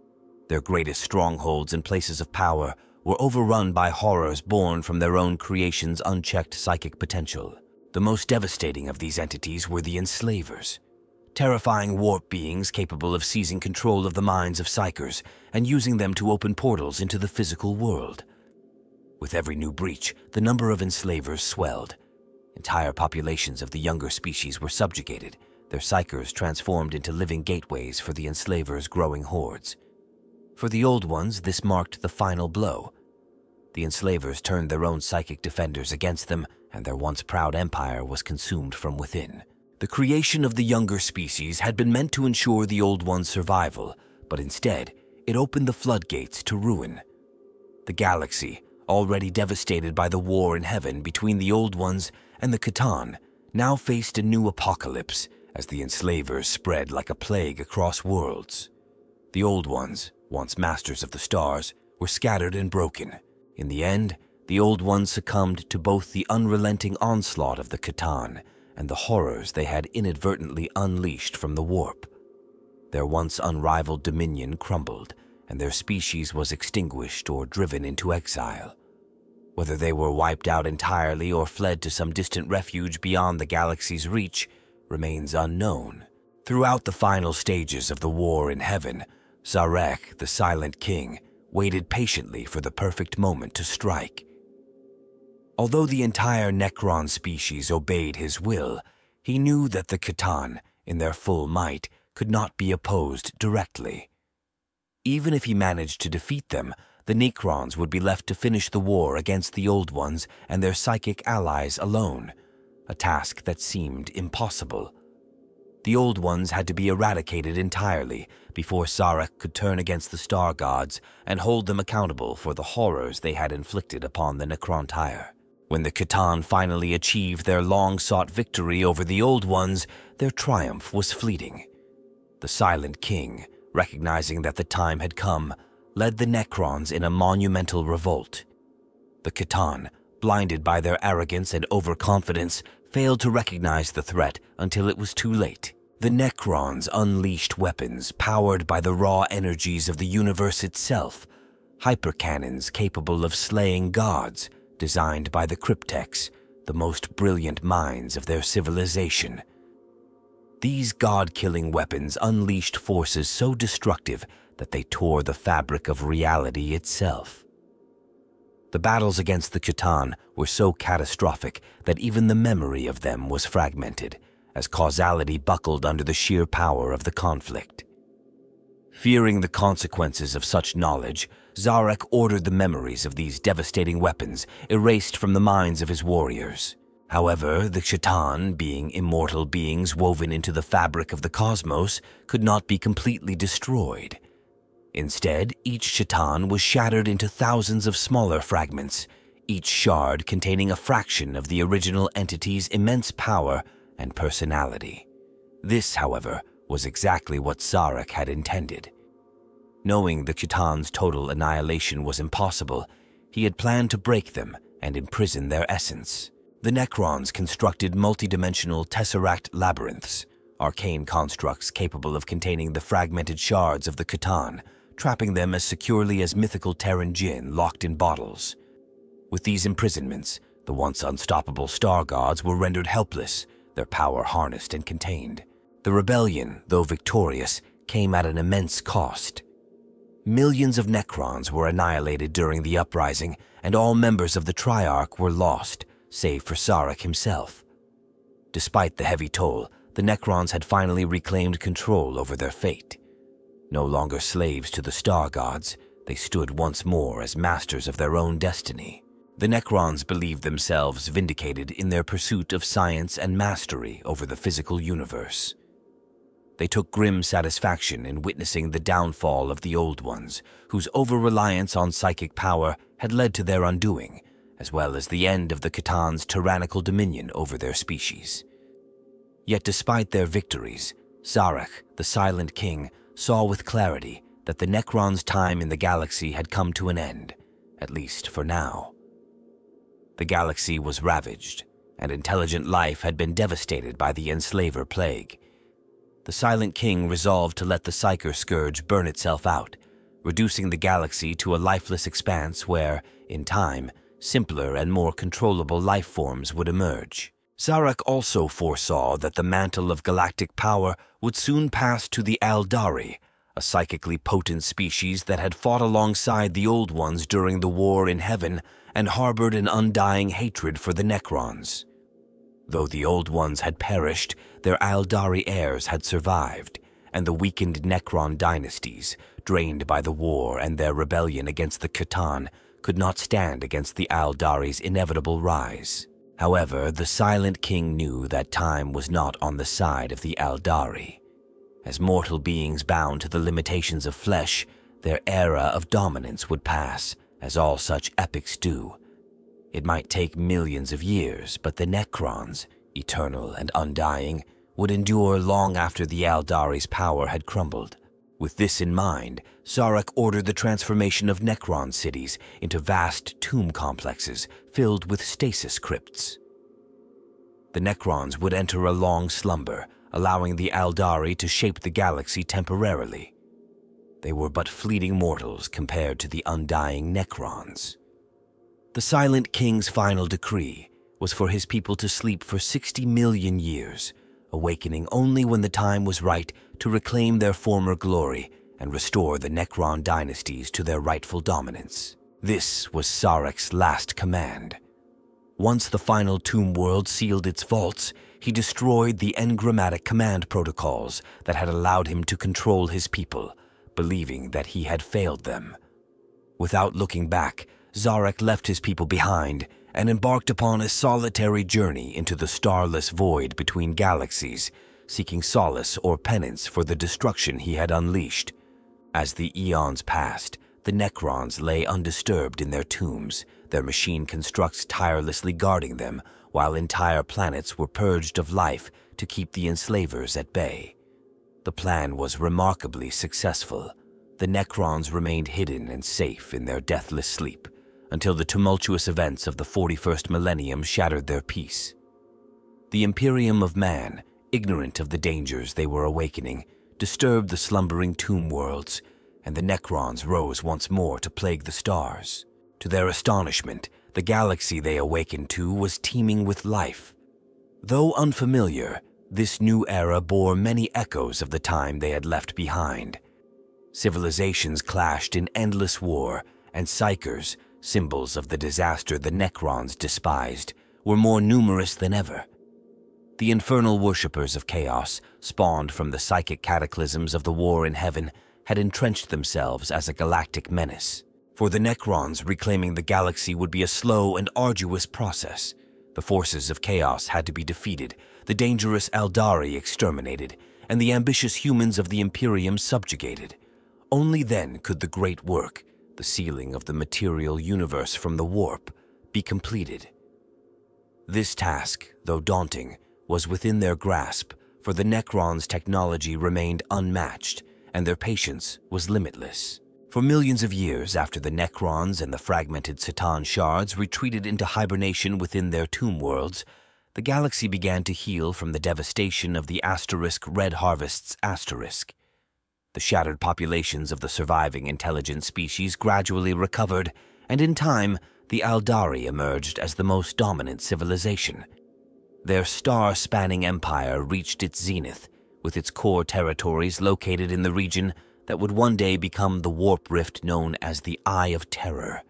Their greatest strongholds and places of power were overrun by horrors born from their own creation's unchecked psychic potential. The most devastating of these entities were the Enslavers, terrifying warp beings capable of seizing control of the minds of psychers and using them to open portals into the physical world. With every new breach, the number of Enslavers swelled. Entire populations of the younger species were subjugated, their psychers transformed into living gateways for the Enslavers' growing hordes. For the Old Ones, this marked the final blow. The Enslavers turned their own psychic defenders against them, and their once proud empire was consumed from within. The creation of the younger species had been meant to ensure the Old Ones' survival, but instead, it opened the floodgates to ruin. The galaxy, already devastated by the war in heaven between the Old Ones and the C'tan, now faced a new apocalypse as the Enslavers spread like a plague across worlds. The Old Ones, once masters of the stars, were scattered and broken. In the end, the Old Ones succumbed to both the unrelenting onslaught of the C'tan and the horrors they had inadvertently unleashed from the warp. Their once unrivaled dominion crumbled, and their species was extinguished or driven into exile. Whether they were wiped out entirely or fled to some distant refuge beyond the galaxy's reach remains unknown. Throughout the final stages of the war in heaven, Zarek, the Silent King, waited patiently for the perfect moment to strike. Although the entire Necron species obeyed his will, he knew that the C'tan, in their full might, could not be opposed directly. Even if he managed to defeat them, the Necrons would be left to finish the war against the Old Ones and their psychic allies alone, a task that seemed impossible. The Old Ones had to be eradicated entirely before Sarek could turn against the Star Gods and hold them accountable for the horrors they had inflicted upon the Necrontyr. When the C'tan finally achieved their long-sought victory over the Old Ones, their triumph was fleeting. The Silent King, recognizing that the time had come, led the Necrons in a monumental revolt. The C'tan, blinded by their arrogance and overconfidence, failed to recognize the threat until it was too late. The Necrons unleashed weapons powered by the raw energies of the universe itself, hypercannons capable of slaying gods, designed by the Cryptex, the most brilliant minds of their civilization. These god-killing weapons unleashed forces so destructive that they tore the fabric of reality itself. The battles against the C'tan were so catastrophic that even the memory of them was fragmented, as causality buckled under the sheer power of the conflict. Fearing the consequences of such knowledge, Zarek ordered the memories of these devastating weapons erased from the minds of his warriors. However, the C'tan, being immortal beings woven into the fabric of the cosmos, could not be completely destroyed. Instead, each C'tan was shattered into thousands of smaller fragments, each shard containing a fraction of the original entity's immense power and personality. This, however, was exactly what Zarek had intended. Knowing the C'tan's total annihilation was impossible, he had planned to break them and imprison their essence. The Necrons constructed multidimensional tesseract labyrinths, arcane constructs capable of containing the fragmented shards of the C'tan, trapping them as securely as mythical Terran gin locked in bottles. With these imprisonments, the once unstoppable star gods were rendered helpless, their power harnessed and contained. The rebellion, though victorious, came at an immense cost. Millions of Necrons were annihilated during the uprising, and all members of the Triarch were lost, save for Sarek himself. Despite the heavy toll, the Necrons had finally reclaimed control over their fate. No longer slaves to the star gods, they stood once more as masters of their own destiny. The Necrons believed themselves vindicated in their pursuit of science and mastery over the physical universe. They took grim satisfaction in witnessing the downfall of the Old Ones, whose over-reliance on psychic power had led to their undoing, as well as the end of the C'tan's tyrannical dominion over their species. Yet despite their victories, Zarek, the Silent King, saw with clarity that the Necrons' time in the galaxy had come to an end, at least for now. The galaxy was ravaged, and intelligent life had been devastated by the Enslaver plague. The Silent King resolved to let the Psyker Scourge burn itself out, reducing the galaxy to a lifeless expanse where, in time, simpler and more controllable life forms would emerge. Zarek also foresaw that the mantle of galactic power would soon pass to the Aeldari, a psychically potent species that had fought alongside the Old Ones during the war in heaven and harbored an undying hatred for the Necrons. Though the Old Ones had perished, their Aeldari heirs had survived, and the weakened Necron dynasties, drained by the war and their rebellion against the C'tan, could not stand against the Aeldari's inevitable rise. However, the Silent King knew that time was not on the side of the Aeldari. As mortal beings bound to the limitations of flesh, their era of dominance would pass, as all such epics do. It might take millions of years, but the Necrons, eternal and undying, would endure long after the Aeldari's power had crumbled. With this in mind, Zarek ordered the transformation of Necron cities into vast tomb complexes filled with stasis crypts. The Necrons would enter a long slumber, allowing the Aeldari to shape the galaxy temporarily. They were but fleeting mortals compared to the undying Necrons. The Silent King's final decree was for his people to sleep for 60 million years, awakening only when the time was right to reclaim their former glory and restore the Necron dynasties to their rightful dominance. This was Sarek's last command. Once the final tomb world sealed its vaults, he destroyed the engrammatic command protocols that had allowed him to control his people, believing that he had failed them. Without looking back, Zarek left his people behind and embarked upon a solitary journey into the starless void between galaxies, seeking solace or penance for the destruction he had unleashed. As the eons passed, the Necrons lay undisturbed in their tombs, their machine constructs tirelessly guarding them, while entire planets were purged of life to keep the enslavers at bay. The plan was remarkably successful. The Necrons remained hidden and safe in their deathless sleep, until the tumultuous events of the 41st millennium shattered their peace. The Imperium of Man, ignorant of the dangers they were awakening, disturbed the slumbering tomb worlds, and the Necrons rose once more to plague the stars. To their astonishment, the galaxy they awakened to was teeming with life. Though unfamiliar, this new era bore many echoes of the time they had left behind. Civilizations clashed in endless war, and psychers, symbols of the disaster the Necrons despised, were more numerous than ever. The infernal worshippers of chaos, spawned from the psychic cataclysms of the war in heaven, had entrenched themselves as a galactic menace. For the Necrons, reclaiming the galaxy would be a slow and arduous process. The forces of chaos had to be defeated, the dangerous Aeldari exterminated, and the ambitious humans of the Imperium subjugated. Only then could the great work, the sealing of the material universe from the warp, be completed. This task, though daunting, was within their grasp, for the Necrons' technology remained unmatched, and their patience was limitless. For millions of years after the Necrons and the fragmented Satan shards retreated into hibernation within their tomb worlds, the galaxy began to heal from the devastation of the Asterisk Red Harvest's asterisk. The shattered populations of the surviving intelligent species gradually recovered, and in time, the Aeldari emerged as the most dominant civilization. Their star-spanning empire reached its zenith, with its core territories located in the region that would one day become the warp rift known as the Eye of Terror.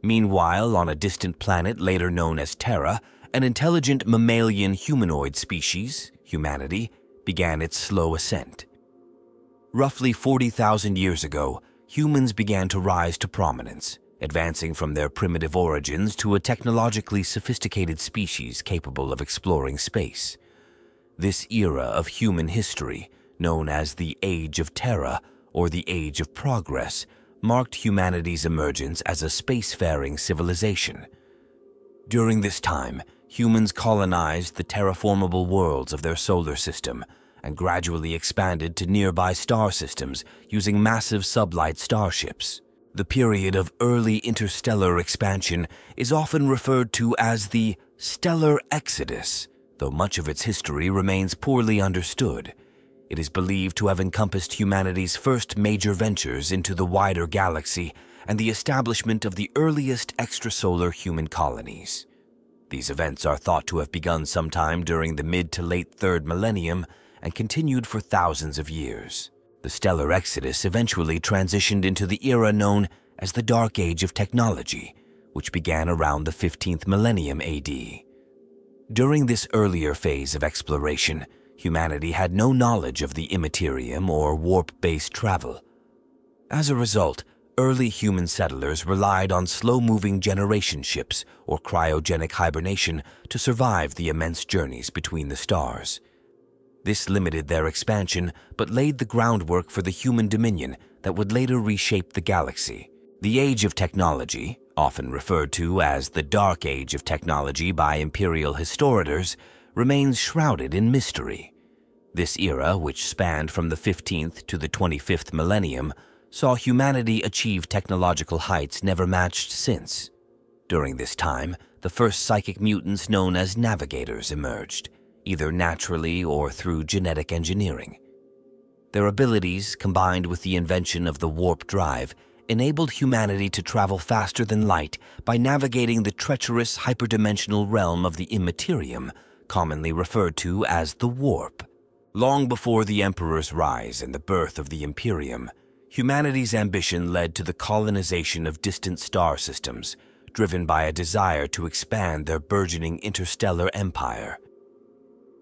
Meanwhile, on a distant planet later known as Terra, an intelligent mammalian humanoid species, humanity, began its slow ascent. Roughly 40,000 years ago, humans began to rise to prominence, advancing from their primitive origins to a technologically sophisticated species capable of exploring space. This era of human history, known as the Age of Terra or the Age of Progress, marked humanity's emergence as a spacefaring civilization. During this time, humans colonized the terraformable worlds of their solar system and gradually expanded to nearby star systems using massive sublight starships. The period of early interstellar expansion is often referred to as the Stellar Exodus, though much of its history remains poorly understood. It is believed to have encompassed humanity's first major ventures into the wider galaxy and the establishment of the earliest extrasolar human colonies. These events are thought to have begun sometime during the mid to late 3rd millennium and continued for thousands of years. The Stellar Exodus eventually transitioned into the era known as the Dark Age of Technology, which began around the 15th millennium AD. During this earlier phase of exploration, humanity had no knowledge of the immaterium or warp-based travel. As a result, early human settlers relied on slow-moving generation ships or cryogenic hibernation to survive the immense journeys between the stars. This limited their expansion but laid the groundwork for the human dominion that would later reshape the galaxy. The Age of Technology, often referred to as the Dark Age of Technology by imperial historians, remains shrouded in mystery. This era, which spanned from the 15th to the 25th millennium, saw humanity achieve technological heights never matched since. During this time, the first psychic mutants known as navigators emerged, either naturally or through genetic engineering. Their abilities, combined with the invention of the warp drive, enabled humanity to travel faster than light by navigating the treacherous hyperdimensional realm of the immaterium, commonly referred to as the warp. Long before the Emperor's rise and the birth of the Imperium, humanity's ambition led to the colonization of distant star systems, driven by a desire to expand their burgeoning interstellar empire.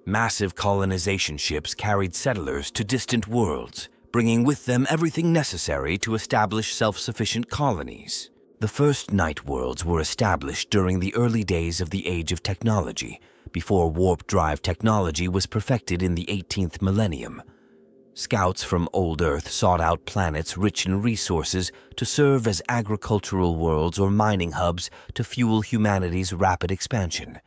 Massive colonization ships carried settlers to distant worlds, bringing with them everything necessary to establish self-sufficient colonies. The first night worlds were established during the early days of the Age of Technology, before warp drive technology was perfected in the 18th millennium. Scouts from Old Earth sought out planets rich in resources to serve as agricultural worlds or mining hubs to fuel humanity's rapid expansion.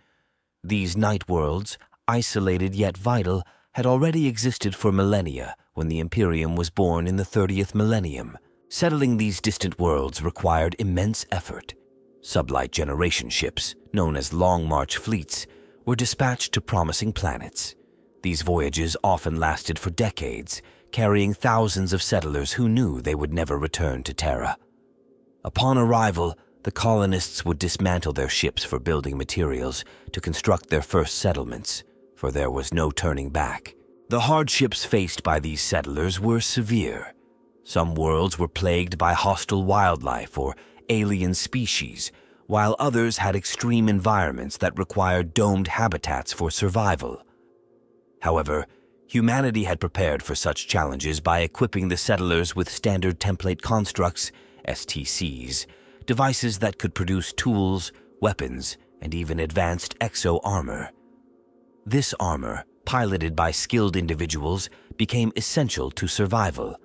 These night worlds, isolated yet vital, had already existed for millennia when the Imperium was born in the 30th millennium. Settling these distant worlds required immense effort. Sublight generation ships, known as Long March fleets, were dispatched to promising planets. These voyages often lasted for decades, carrying thousands of settlers who knew they would never return to Terra. Upon arrival, the colonists would dismantle their ships for building materials to construct their first settlements, for there was no turning back. The hardships faced by these settlers were severe. Some worlds were plagued by hostile wildlife or alien species, while others had extreme environments that required domed habitats for survival. However, humanity had prepared for such challenges by equipping the settlers with standard template constructs, STCs, devices that could produce tools, weapons, and even advanced exo-armor. This armor, piloted by skilled individuals, became essential to survival.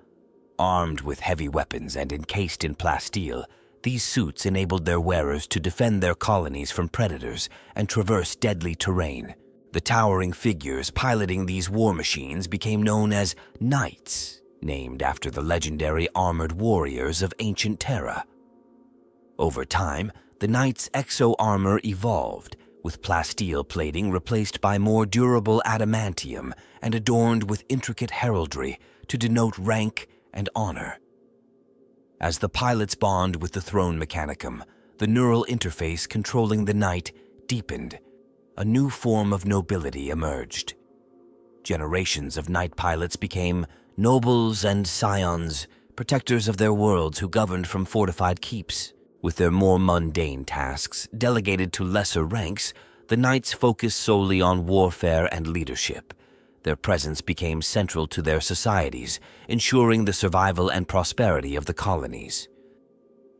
Armed with heavy weapons and encased in plasteel, these suits enabled their wearers to defend their colonies from predators and traverse deadly terrain. The towering figures piloting these war machines became known as Knights, named after the legendary armored warriors of ancient Terra. Over time, the Knights' exo-armor evolved, with plasteel plating replaced by more durable adamantium and adorned with intricate heraldry to denote rank and honor. As the pilot's bond with the throne mechanicum, the neural interface controlling the Knight deepened. A new form of nobility emerged. Generations of Knight pilots became nobles and scions, protectors of their worlds who governed from fortified keeps. With their more mundane tasks delegated to lesser ranks, the Knights focused solely on warfare and leadership. Their presence became central to their societies, ensuring the survival and prosperity of the colonies.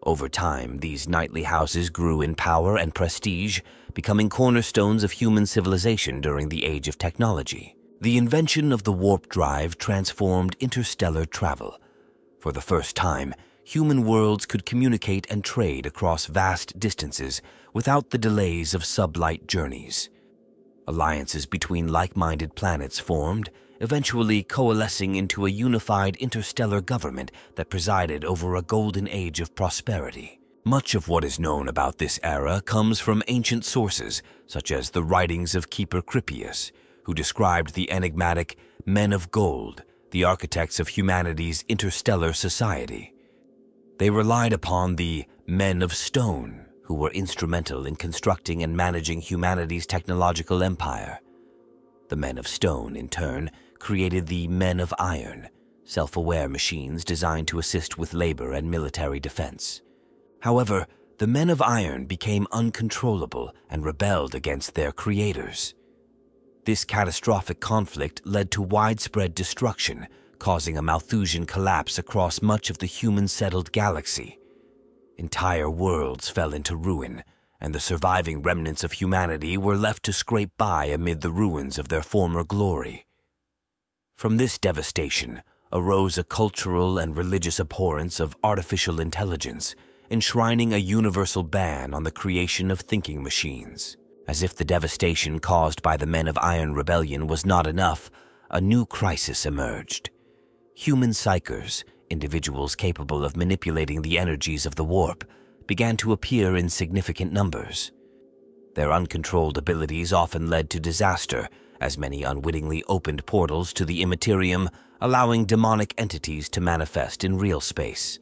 Over time, these knightly houses grew in power and prestige, becoming cornerstones of human civilization during the Age of Technology. The invention of the warp drive transformed interstellar travel. For the first time, human worlds could communicate and trade across vast distances without the delays of sublight journeys. Alliances between like-minded planets formed, eventually coalescing into a unified interstellar government that presided over a golden age of prosperity. Much of what is known about this era comes from ancient sources, such as the writings of Keeper Crippius, who described the enigmatic Men of Gold, the architects of humanity's interstellar society. They relied upon the Men of Stone, who were instrumental in constructing and managing humanity's technological empire. The Men of Stone, in turn, created the Men of Iron, self-aware machines designed to assist with labor and military defense. However, the Men of Iron became uncontrollable and rebelled against their creators. This catastrophic conflict led to widespread destruction, causing a Malthusian collapse across much of the human-settled galaxy. Entire worlds fell into ruin, and the surviving remnants of humanity were left to scrape by amid the ruins of their former glory. From this devastation arose a cultural and religious abhorrence of artificial intelligence, enshrining a universal ban on the creation of thinking machines. As if the devastation caused by the Men of Iron rebellion was not enough, a new crisis emerged. Human psychers, individuals capable of manipulating the energies of the warp, began to appear in significant numbers. Their uncontrolled abilities often led to disaster, as many unwittingly opened portals to the Imperium, allowing demonic entities to manifest in real space.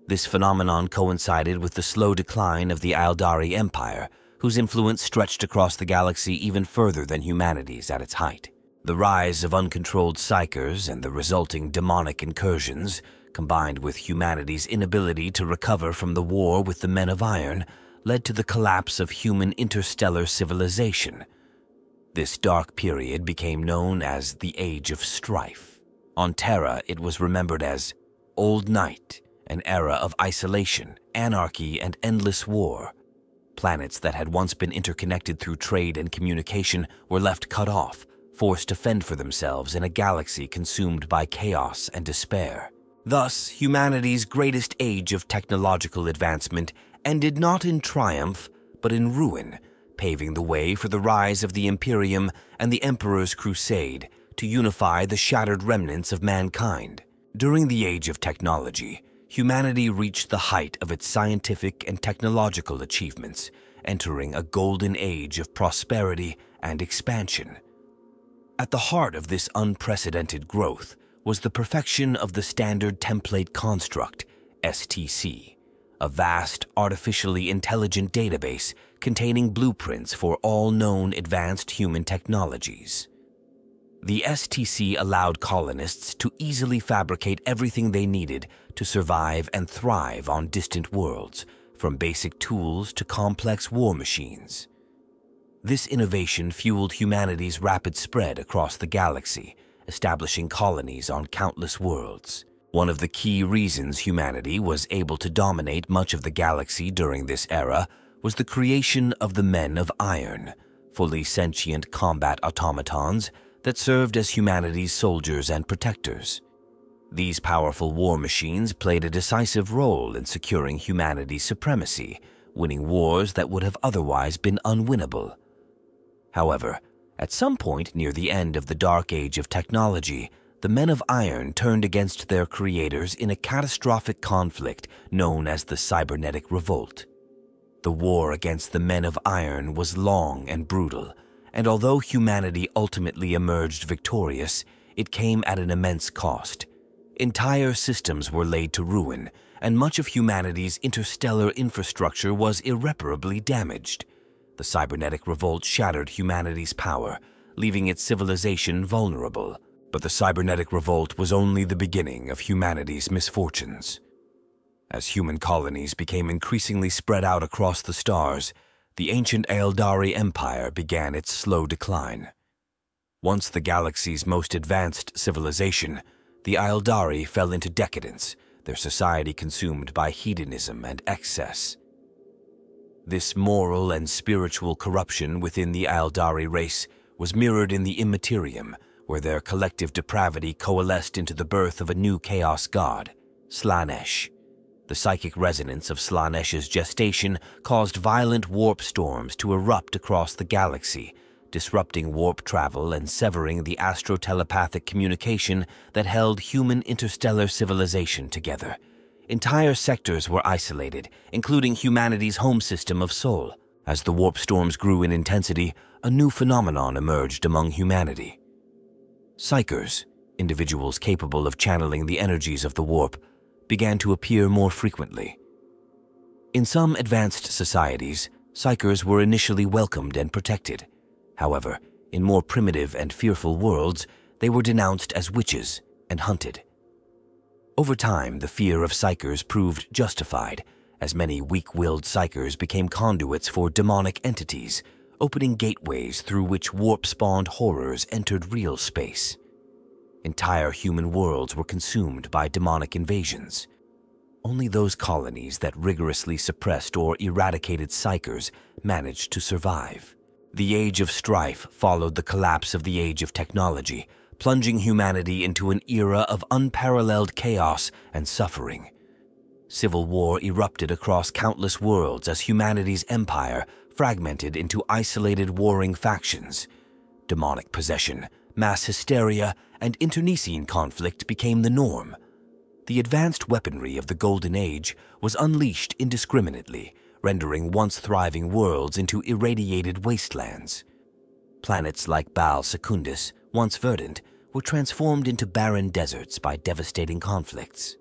This phenomenon coincided with the slow decline of the Aeldari Empire, whose influence stretched across the galaxy even further than humanity's at its height. The rise of uncontrolled psychers and the resulting demonic incursions, combined with humanity's inability to recover from the war with the Men of Iron, led to the collapse of human interstellar civilization. This dark period became known as the Age of Strife. On Terra, it was remembered as Old Night, an era of isolation, anarchy, and endless war. Planets that had once been interconnected through trade and communication were left cut off, forced to fend for themselves in a galaxy consumed by chaos and despair. Thus, humanity's greatest age of technological advancement ended not in triumph, but in ruin, paving the way for the rise of the Imperium and the Emperor's Crusade to unify the shattered remnants of mankind. During the Age of Technology, humanity reached the height of its scientific and technological achievements, entering a golden age of prosperity and expansion. At the heart of this unprecedented growth was the perfection of the Standard Template Construct, STC, a vast, artificially intelligent database containing blueprints for all known advanced human technologies. The STC allowed colonists to easily fabricate everything they needed to survive and thrive on distant worlds, from basic tools to complex war machines. This innovation fueled humanity's rapid spread across the galaxy, establishing colonies on countless worlds. One of the key reasons humanity was able to dominate much of the galaxy during this era was the creation of the Men of Iron, fully sentient combat automatons that served as humanity's soldiers and protectors. These powerful war machines played a decisive role in securing humanity's supremacy, winning wars that would have otherwise been unwinnable. However, at some point near the end of the Dark Age of Technology, the Men of Iron turned against their creators in a catastrophic conflict known as the Cybernetic Revolt. The war against the Men of Iron was long and brutal, and although humanity ultimately emerged victorious, it came at an immense cost. Entire systems were laid to ruin, and much of humanity's interstellar infrastructure was irreparably damaged. The Cybernetic Revolt shattered humanity's power, leaving its civilization vulnerable. But the Cybernetic Revolt was only the beginning of humanity's misfortunes. As human colonies became increasingly spread out across the stars, the ancient Aeldari Empire began its slow decline. Once the galaxy's most advanced civilization, the Aeldari fell into decadence, their society consumed by hedonism and excess. This moral and spiritual corruption within the Aeldari race was mirrored in the Imperium, where their collective depravity coalesced into the birth of a new chaos god, Slaanesh. The psychic resonance of Slaanesh's gestation caused violent warp storms to erupt across the galaxy, disrupting warp travel and severing the astro-telepathic communication that held human interstellar civilization together. Entire sectors were isolated, including humanity's home system of Sol. As the warp storms grew in intensity, a new phenomenon emerged among humanity. Psykers, individuals capable of channeling the energies of the warp, began to appear more frequently. In some advanced societies, Psykers were initially welcomed and protected. However, in more primitive and fearful worlds, they were denounced as witches and hunted. Over time, the fear of Psykers proved justified, as many weak-willed Psykers became conduits for demonic entities, opening gateways through which warp-spawned horrors entered real space. Entire human worlds were consumed by demonic invasions. Only those colonies that rigorously suppressed or eradicated Psykers managed to survive. The Age of Strife followed the collapse of the Age of Technology, plunging humanity into an era of unparalleled chaos and suffering. Civil war erupted across countless worlds as humanity's empire fragmented into isolated warring factions. Demonic possession, mass hysteria, and internecine conflict became the norm. The advanced weaponry of the Golden Age was unleashed indiscriminately, rendering once thriving worlds into irradiated wastelands. Planets like Baal Secundus, once verdant, were transformed into barren deserts by devastating conflicts.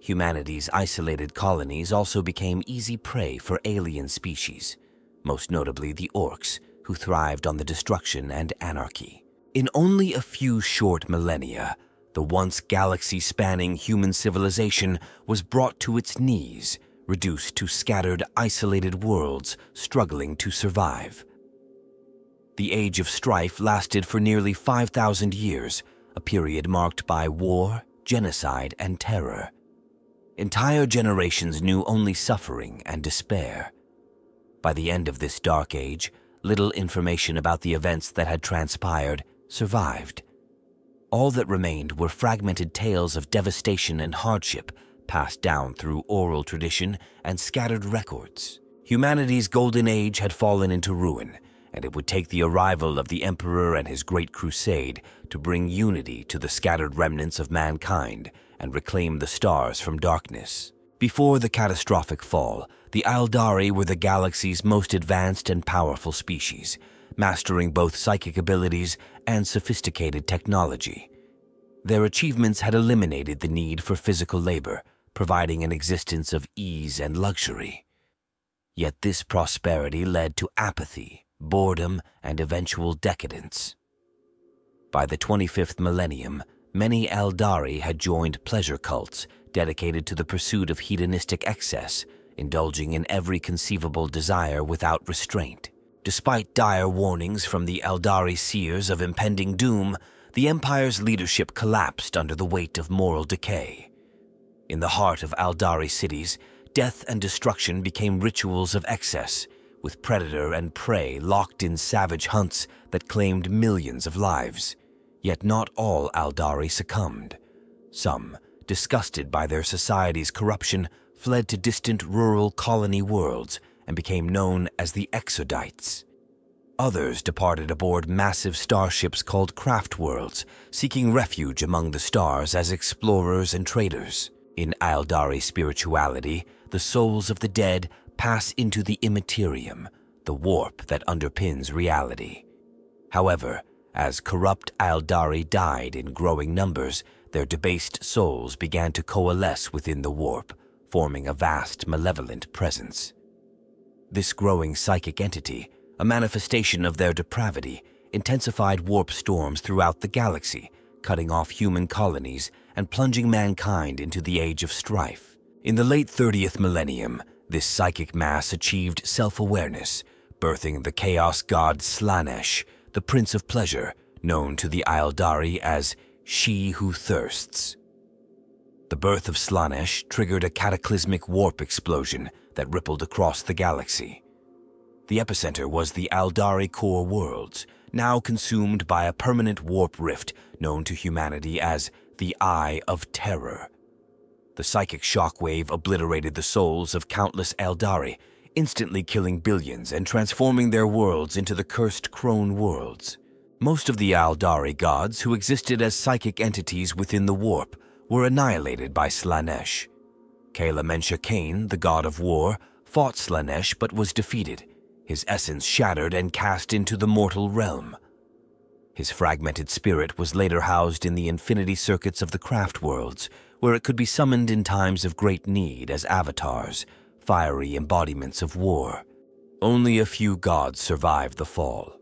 Humanity's isolated colonies also became easy prey for alien species, most notably the orcs, who thrived on the destruction and anarchy. In only a few short millennia, the once galaxy-spanning human civilization was brought to its knees, reduced to scattered, isolated worlds struggling to survive. The Age of Strife lasted for nearly 5,000 years, a period marked by war, genocide, and terror. Entire generations knew only suffering and despair. By the end of this dark age, little information about the events that had transpired survived. All that remained were fragmented tales of devastation and hardship passed down through oral tradition and scattered records. Humanity's golden age had fallen into ruin, and it would take the arrival of the Emperor and his great crusade to bring unity to the scattered remnants of mankind and reclaim the stars from darkness. Before the catastrophic fall, the Aeldari were the galaxy's most advanced and powerful species, mastering both psychic abilities and sophisticated technology. Their achievements had eliminated the need for physical labor, providing an existence of ease and luxury. Yet this prosperity led to apathy, boredom, and eventual decadence. By the 25th millennium, many Aeldari had joined pleasure cults dedicated to the pursuit of hedonistic excess, indulging in every conceivable desire without restraint. Despite dire warnings from the Aeldari seers of impending doom, the Empire's leadership collapsed under the weight of moral decay. In the heart of Aeldari cities, death and destruction became rituals of excess, with predator and prey locked in savage hunts that claimed millions of lives. Yet not all Aeldari succumbed. Some, disgusted by their society's corruption, fled to distant rural colony worlds and became known as the Exodites. Others departed aboard massive starships called craft worlds, seeking refuge among the stars as explorers and traders. In Aeldari spirituality, the souls of the dead pass into the Imperium, the warp that underpins reality. However, as corrupt Aeldari died in growing numbers, their debased souls began to coalesce within the warp, forming a vast, malevolent presence. This growing psychic entity, a manifestation of their depravity, intensified warp storms throughout the galaxy, cutting off human colonies and plunging mankind into the Age of Strife. In the late 30th millennium, this psychic mass achieved self-awareness, birthing the chaos god Slaanesh, the Prince of Pleasure, known to the Aeldari as She Who Thirsts. The birth of Slaanesh triggered a cataclysmic warp explosion that rippled across the galaxy. The epicenter was the Aeldari core worlds, now consumed by a permanent warp rift known to humanity as the Eye of Terror. The psychic shockwave obliterated the souls of countless Aeldari, instantly killing billions and transforming their worlds into the cursed crone worlds. Most of the Aeldari gods who existed as psychic entities within the warp were annihilated by Slaanesh. Kalamensha Kane, the god of war, fought Slaanesh but was defeated, his essence shattered and cast into the mortal realm. His fragmented spirit was later housed in the infinity circuits of the craft worlds, where it could be summoned in times of great need as avatars, fiery embodiments of war. Only a few gods survived the fall.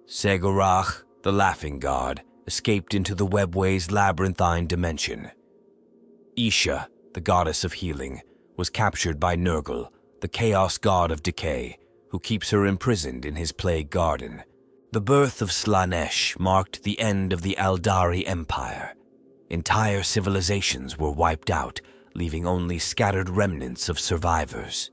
Segorach, the laughing god, escaped into the webway's labyrinthine dimension. Isha, the goddess of healing, was captured by Nurgle, the chaos god of decay, who keeps her imprisoned in his plague garden. The birth of Slaanesh marked the end of the Aeldari Empire. Entire civilizations were wiped out, leaving only scattered remnants of survivors.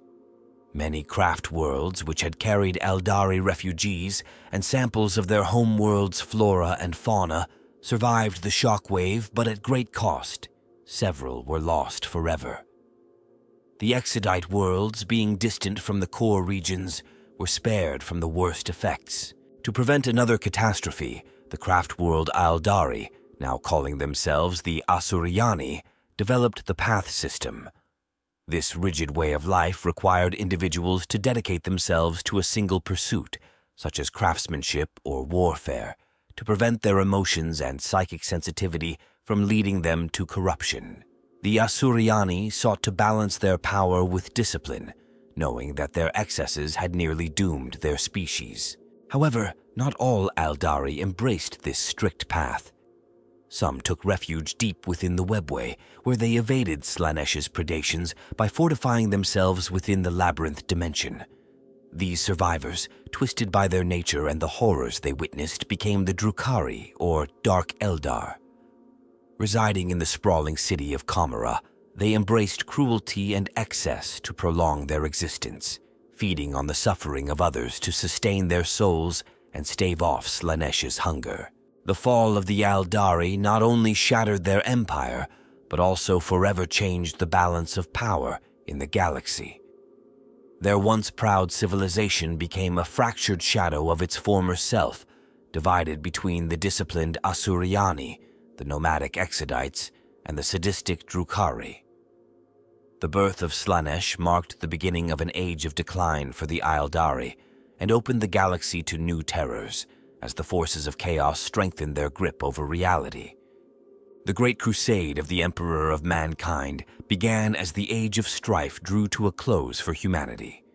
Many craft worlds, which had carried Aeldari refugees and samples of their homeworld's flora and fauna, survived the shockwave, but at great cost. Several were lost forever. The Exodite worlds, being distant from the core regions, were spared from the worst effects. To prevent another catastrophe, the craft world Aeldari, now calling themselves the Asuryani, developed the Path System. This rigid way of life required individuals to dedicate themselves to a single pursuit, such as craftsmanship or warfare, to prevent their emotions and psychic sensitivity from leading them to corruption. The Asuryani sought to balance their power with discipline, knowing that their excesses had nearly doomed their species. However, not all Aeldari embraced this strict path. Some took refuge deep within the webway, where they evaded Slaanesh's predations by fortifying themselves within the labyrinth dimension. These survivors, twisted by their nature and the horrors they witnessed, became the Drukhari, or Dark Eldar. Residing in the sprawling city of Kamara, they embraced cruelty and excess to prolong their existence, feeding on the suffering of others to sustain their souls and stave off Slaaneish's hunger. The fall of the Aeldari not only shattered their empire, but also forever changed the balance of power in the galaxy. Their once proud civilization became a fractured shadow of its former self, divided between the disciplined Asuryani, the nomadic Exodites, and the sadistic Drukhari. The birth of Slaanesh marked the beginning of an age of decline for the Aeldari and opened the galaxy to new terrors as the forces of chaos strengthened their grip over reality. The Great Crusade of the Emperor of Mankind began as the Age of Strife drew to a close for humanity.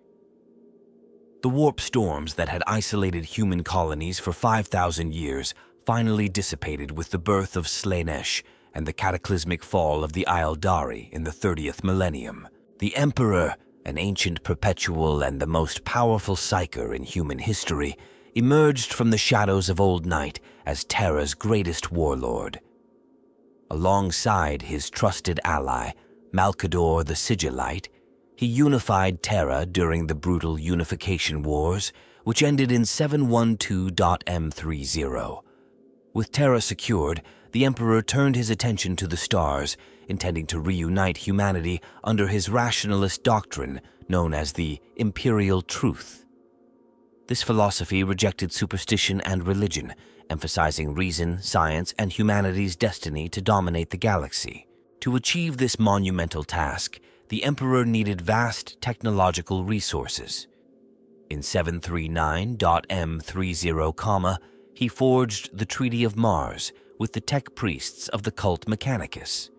The warp storms that had isolated human colonies for 5,000 years finally dissipated with the birth of Slaanesh and the cataclysmic fall of the Aeldari in the 30th millennium. The Emperor, an ancient perpetual and the most powerful psyker in human history, emerged from the shadows of old night as Terra's greatest warlord. Alongside his trusted ally, Malkador the Sigillite, he unified Terra during the brutal Unification Wars, which ended in 712.M30. With Terra secured, the Emperor turned his attention to the stars, intending to reunite humanity under his rationalist doctrine known as the Imperial Truth. This philosophy rejected superstition and religion, emphasizing reason, science, and humanity's destiny to dominate the galaxy. To achieve this monumental task, the Emperor needed vast technological resources. In 739.M30, he forged the Treaty of Mars with the tech priests of the cult Mechanicus.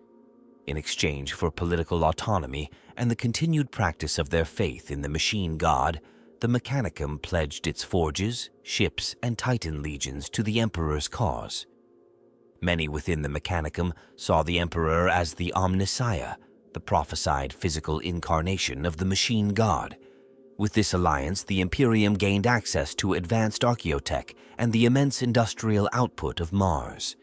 In exchange for political autonomy and the continued practice of their faith in the machine god, the Mechanicum pledged its forges, ships, and Titan legions to the Emperor's cause. Many within the Mechanicum saw the Emperor as the Omnissiah, the prophesied physical incarnation of the machine god. With this alliance, the Imperium gained access to advanced archaeotech and the immense industrial output of Mars.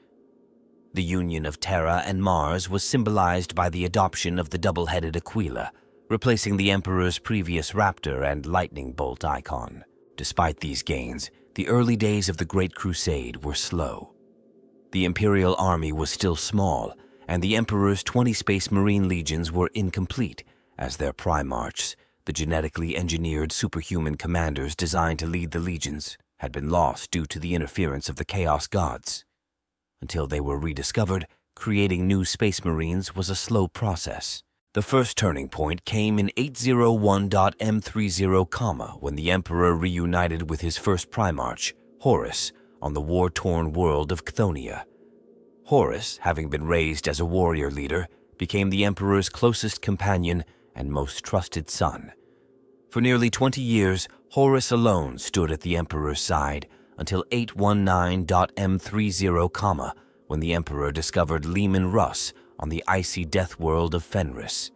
The union of Terra and Mars was symbolized by the adoption of the double-headed Aquila, replacing the Emperor's previous raptor and lightning bolt icon. Despite these gains, the early days of the Great Crusade were slow. The Imperial army was still small, and the Emperor's 20 Space Marine legions were incomplete, as their Primarchs, the genetically engineered superhuman commanders designed to lead the legions, had been lost due to the interference of the Chaos Gods. Until they were rediscovered, creating new Space Marines was a slow process. The first turning point came in 801.M30, when the Emperor reunited with his first Primarch, Horus, on the war-torn world of Chthoniya. Horus, having been raised as a warrior leader, became the Emperor's closest companion and most trusted son. For nearly 20 years, Horus alone stood at the Emperor's side until 819.M30, when the Emperor discovered Leman Russ on the icy death world of Fenris.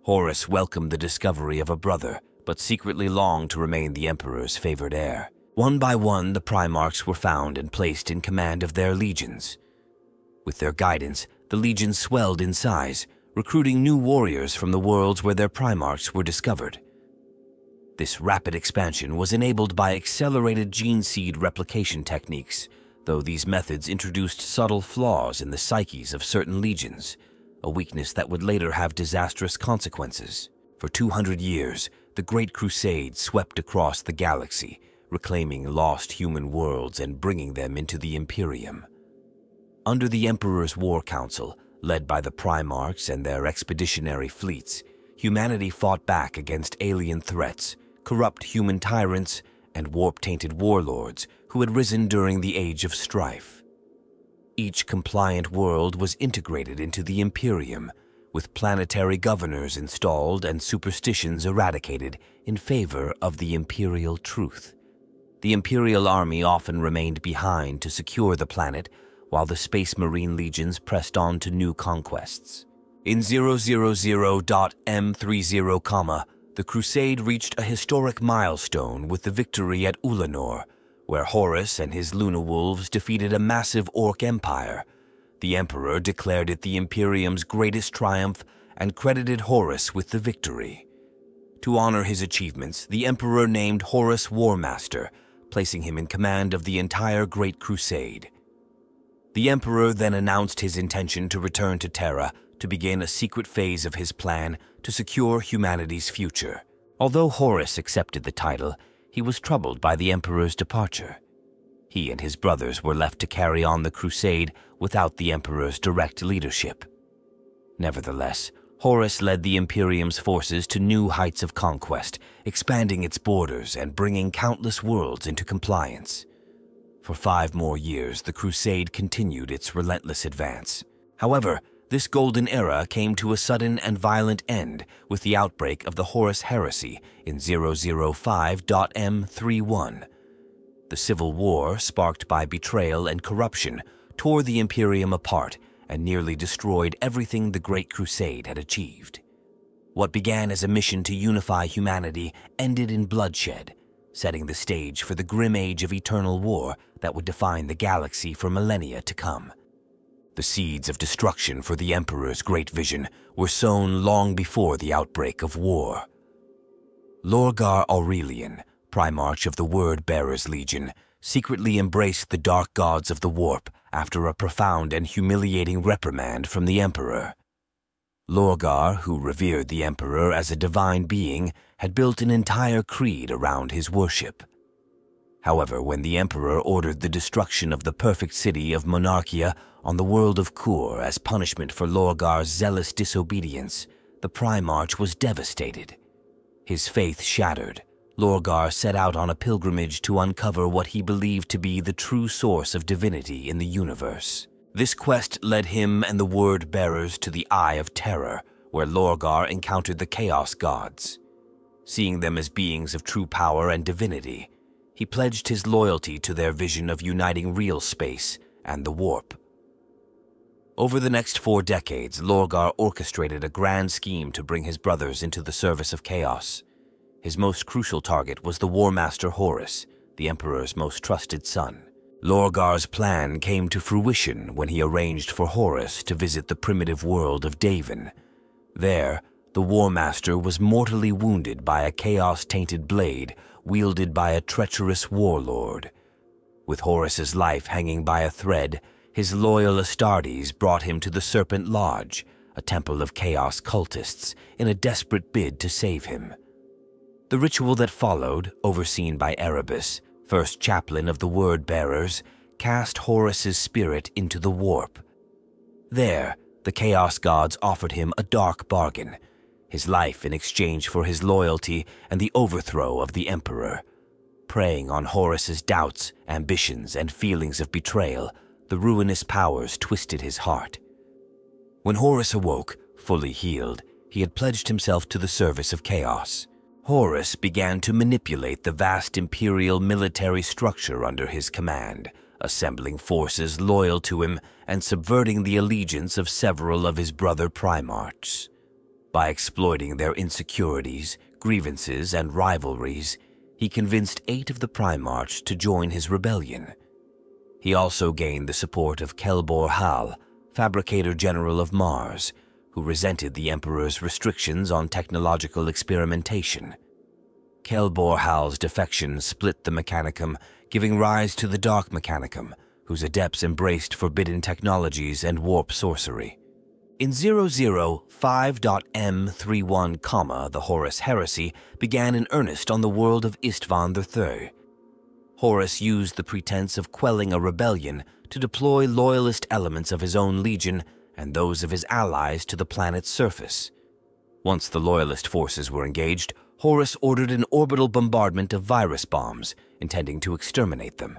Horus welcomed the discovery of a brother, but secretly longed to remain the Emperor's favored heir. One by one, the Primarchs were found and placed in command of their legions. With their guidance, the legions swelled in size, recruiting new warriors from the worlds where their Primarchs were discovered. This rapid expansion was enabled by accelerated gene seed replication techniques, though these methods introduced subtle flaws in the psyches of certain legions, a weakness that would later have disastrous consequences. For 200 years, the Great Crusade swept across the galaxy, reclaiming lost human worlds and bringing them into the Imperium. Under the Emperor's War Council, led by the Primarchs and their expeditionary fleets, humanity fought back against alien threats, corrupt human tyrants, and warp-tainted warlords who had risen during the Age of Strife. Each compliant world was integrated into the Imperium, with planetary governors installed and superstitions eradicated in favor of the Imperial Truth. The Imperial Army often remained behind to secure the planet, while the Space Marine legions pressed on to new conquests. In 000.M30, The crusade reached a historic milestone with the victory at Ulanor, where Horus and his Luna Wolves defeated a massive Orc empire. The Emperor declared it the Imperium's greatest triumph and credited Horus with the victory. To honor his achievements, the Emperor named Horus War Master, placing him in command of the entire Great Crusade. The Emperor then announced his intention to return to Terra to begin a secret phase of his plan to secure humanity's future. Although Horus accepted the title, he was troubled by the Emperor's departure. He and his brothers were left to carry on the crusade without the Emperor's direct leadership. Nevertheless, Horus led the Imperium's forces to new heights of conquest, expanding its borders and bringing countless worlds into compliance. For 5 more years, the crusade continued its relentless advance. However, this golden era came to a sudden and violent end with the outbreak of the Horus Heresy in 005.M31. The civil war, sparked by betrayal and corruption, tore the Imperium apart and nearly destroyed everything the Great Crusade had achieved. What began as a mission to unify humanity ended in bloodshed, setting the stage for the grim age of eternal war that would define the galaxy for millennia to come. The seeds of destruction for the Emperor's great vision were sown long before the outbreak of war. Lorgar Aurelian, Primarch of the Word-Bearers Legion, secretly embraced the dark gods of the Warp after a profound and humiliating reprimand from the Emperor. Lorgar, who revered the Emperor as a divine being, had built an entire creed around his worship. However, when the Emperor ordered the destruction of the perfect city of Monarchia on the world of Kur as punishment for Lorgar's zealous disobedience, the Primarch was devastated. His faith shattered, Lorgar set out on a pilgrimage to uncover what he believed to be the true source of divinity in the universe. This quest led him and the Word-Bearers to the Eye of Terror, where Lorgar encountered the Chaos Gods. Seeing them as beings of true power and divinity, he pledged his loyalty to their vision of uniting real space and the Warp. Over the next 4 decades, Lorgar orchestrated a grand scheme to bring his brothers into the service of chaos. His most crucial target was the War Master Horus, the Emperor's most trusted son. Lorgar's plan came to fruition when he arranged for Horus to visit the primitive world of Davin. There, the War Master was mortally wounded by a chaos-tainted blade wielded by a treacherous warlord. With Horus's life hanging by a thread, his loyal Astartes brought him to the Serpent Lodge, a temple of chaos cultists, in a desperate bid to save him. The ritual that followed, overseen by Erebus, first chaplain of the Word-Bearers, cast Horus's spirit into the Warp. There, the Chaos Gods offered him a dark bargain, his life in exchange for his loyalty and the overthrow of the Emperor. Preying on Horus's doubts, ambitions, and feelings of betrayal, the ruinous powers twisted his heart. When Horus awoke, fully healed, he had pledged himself to the service of chaos. Horus began to manipulate the vast imperial military structure under his command, assembling forces loyal to him and subverting the allegiance of several of his brother Primarchs. By exploiting their insecurities, grievances, and rivalries, he convinced 8 of the Primarchs to join his rebellion. He also gained the support of Kelbor Hal, Fabricator General of Mars, who resented the Emperor's restrictions on technological experimentation. Kelbor Hal's defection split the Mechanicum, giving rise to the Dark Mechanicum, whose adepts embraced forbidden technologies and warp sorcery. In 005.M31, the Horus Heresy began in earnest on the world of Istvan III. Horus used the pretense of quelling a rebellion to deploy loyalist elements of his own legion and those of his allies to the planet's surface. Once the loyalist forces were engaged, Horus ordered an orbital bombardment of virus bombs, intending to exterminate them.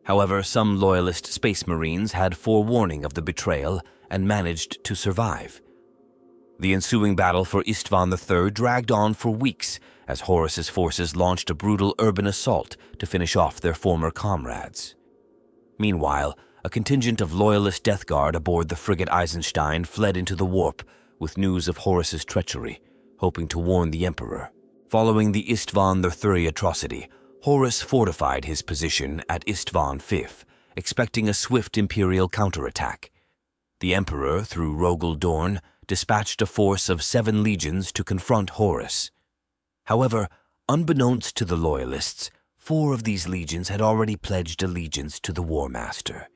However, some loyalist space marines had forewarning of the betrayal and managed to survive. The ensuing battle for Istvan III dragged on for weeks as Horus's forces launched a brutal urban assault to finish off their former comrades. Meanwhile, a contingent of loyalist Death Guard aboard the frigate Eisenstein fled into the Warp with news of Horus's treachery, hoping to warn the Emperor. Following the Istvan III atrocity, Horus fortified his position at Istvan V, expecting a swift Imperial counterattack. The Emperor, through Rogel Dorn, dispatched a force of 7 legions to confront Horus. However, unbeknownst to the Loyalists, 4 of these legions had already pledged allegiance to the War Master.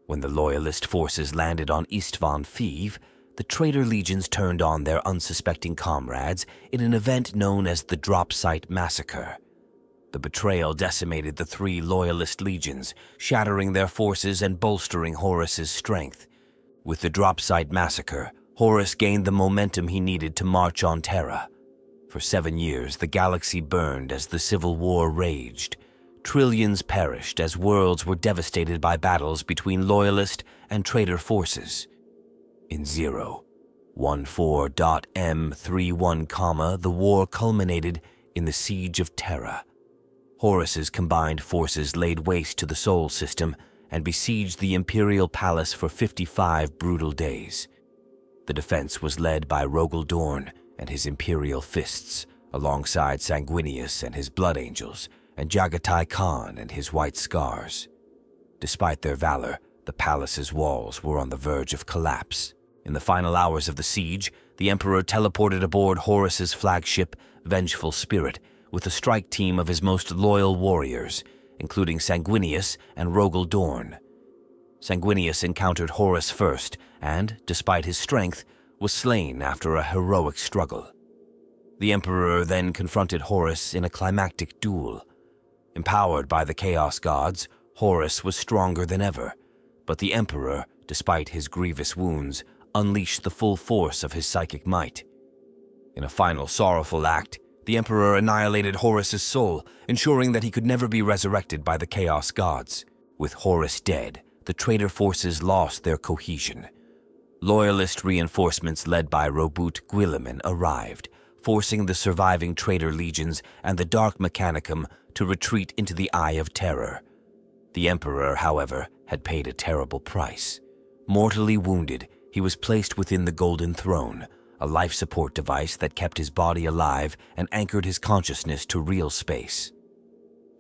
When the Loyalist forces landed on Istvan V, the traitor legions turned on their unsuspecting comrades in an event known as the Drop Site Massacre. The betrayal decimated the 3 Loyalist legions, shattering their forces and bolstering Horus's strength. With the Drop Site Massacre, Horus gained the momentum he needed to march on Terra. For 7 years, the galaxy burned as the Civil War raged. Trillions perished as worlds were devastated by battles between Loyalist and traitor forces. In 014.M31, the war culminated in the Siege of Terra. Horus's combined forces laid waste to the Sol system and besieged the Imperial Palace for 55 brutal days. The defense was led by Rogel Dorn and his Imperial Fists, alongside Sanguinius and his Blood Angels, and Jagatai Khan and his White Scars. Despite their valor, the palace's walls were on the verge of collapse. In the final hours of the siege, the Emperor teleported aboard Horus's flagship, Vengeful Spirit, with a strike team of his most loyal warriors, including Sanguinius and Rogel Dorn. Sanguinius encountered Horus first and, despite his strength, was slain after a heroic struggle. The Emperor then confronted Horus in a climactic duel. Empowered by the Chaos Gods, Horus was stronger than ever, but the Emperor, despite his grievous wounds, unleashed the full force of his psychic might. In a final sorrowful act, the Emperor annihilated Horus's soul, ensuring that he could never be resurrected by the Chaos Gods. With Horus dead, the traitor forces lost their cohesion. Loyalist reinforcements led by Robut Guilliman arrived, forcing the surviving traitor legions and the Dark Mechanicum to retreat into the Eye of Terror. The Emperor, however, had paid a terrible price. Mortally wounded, he was placed within the Golden Throne, a life support device that kept his body alive and anchored his consciousness to real space.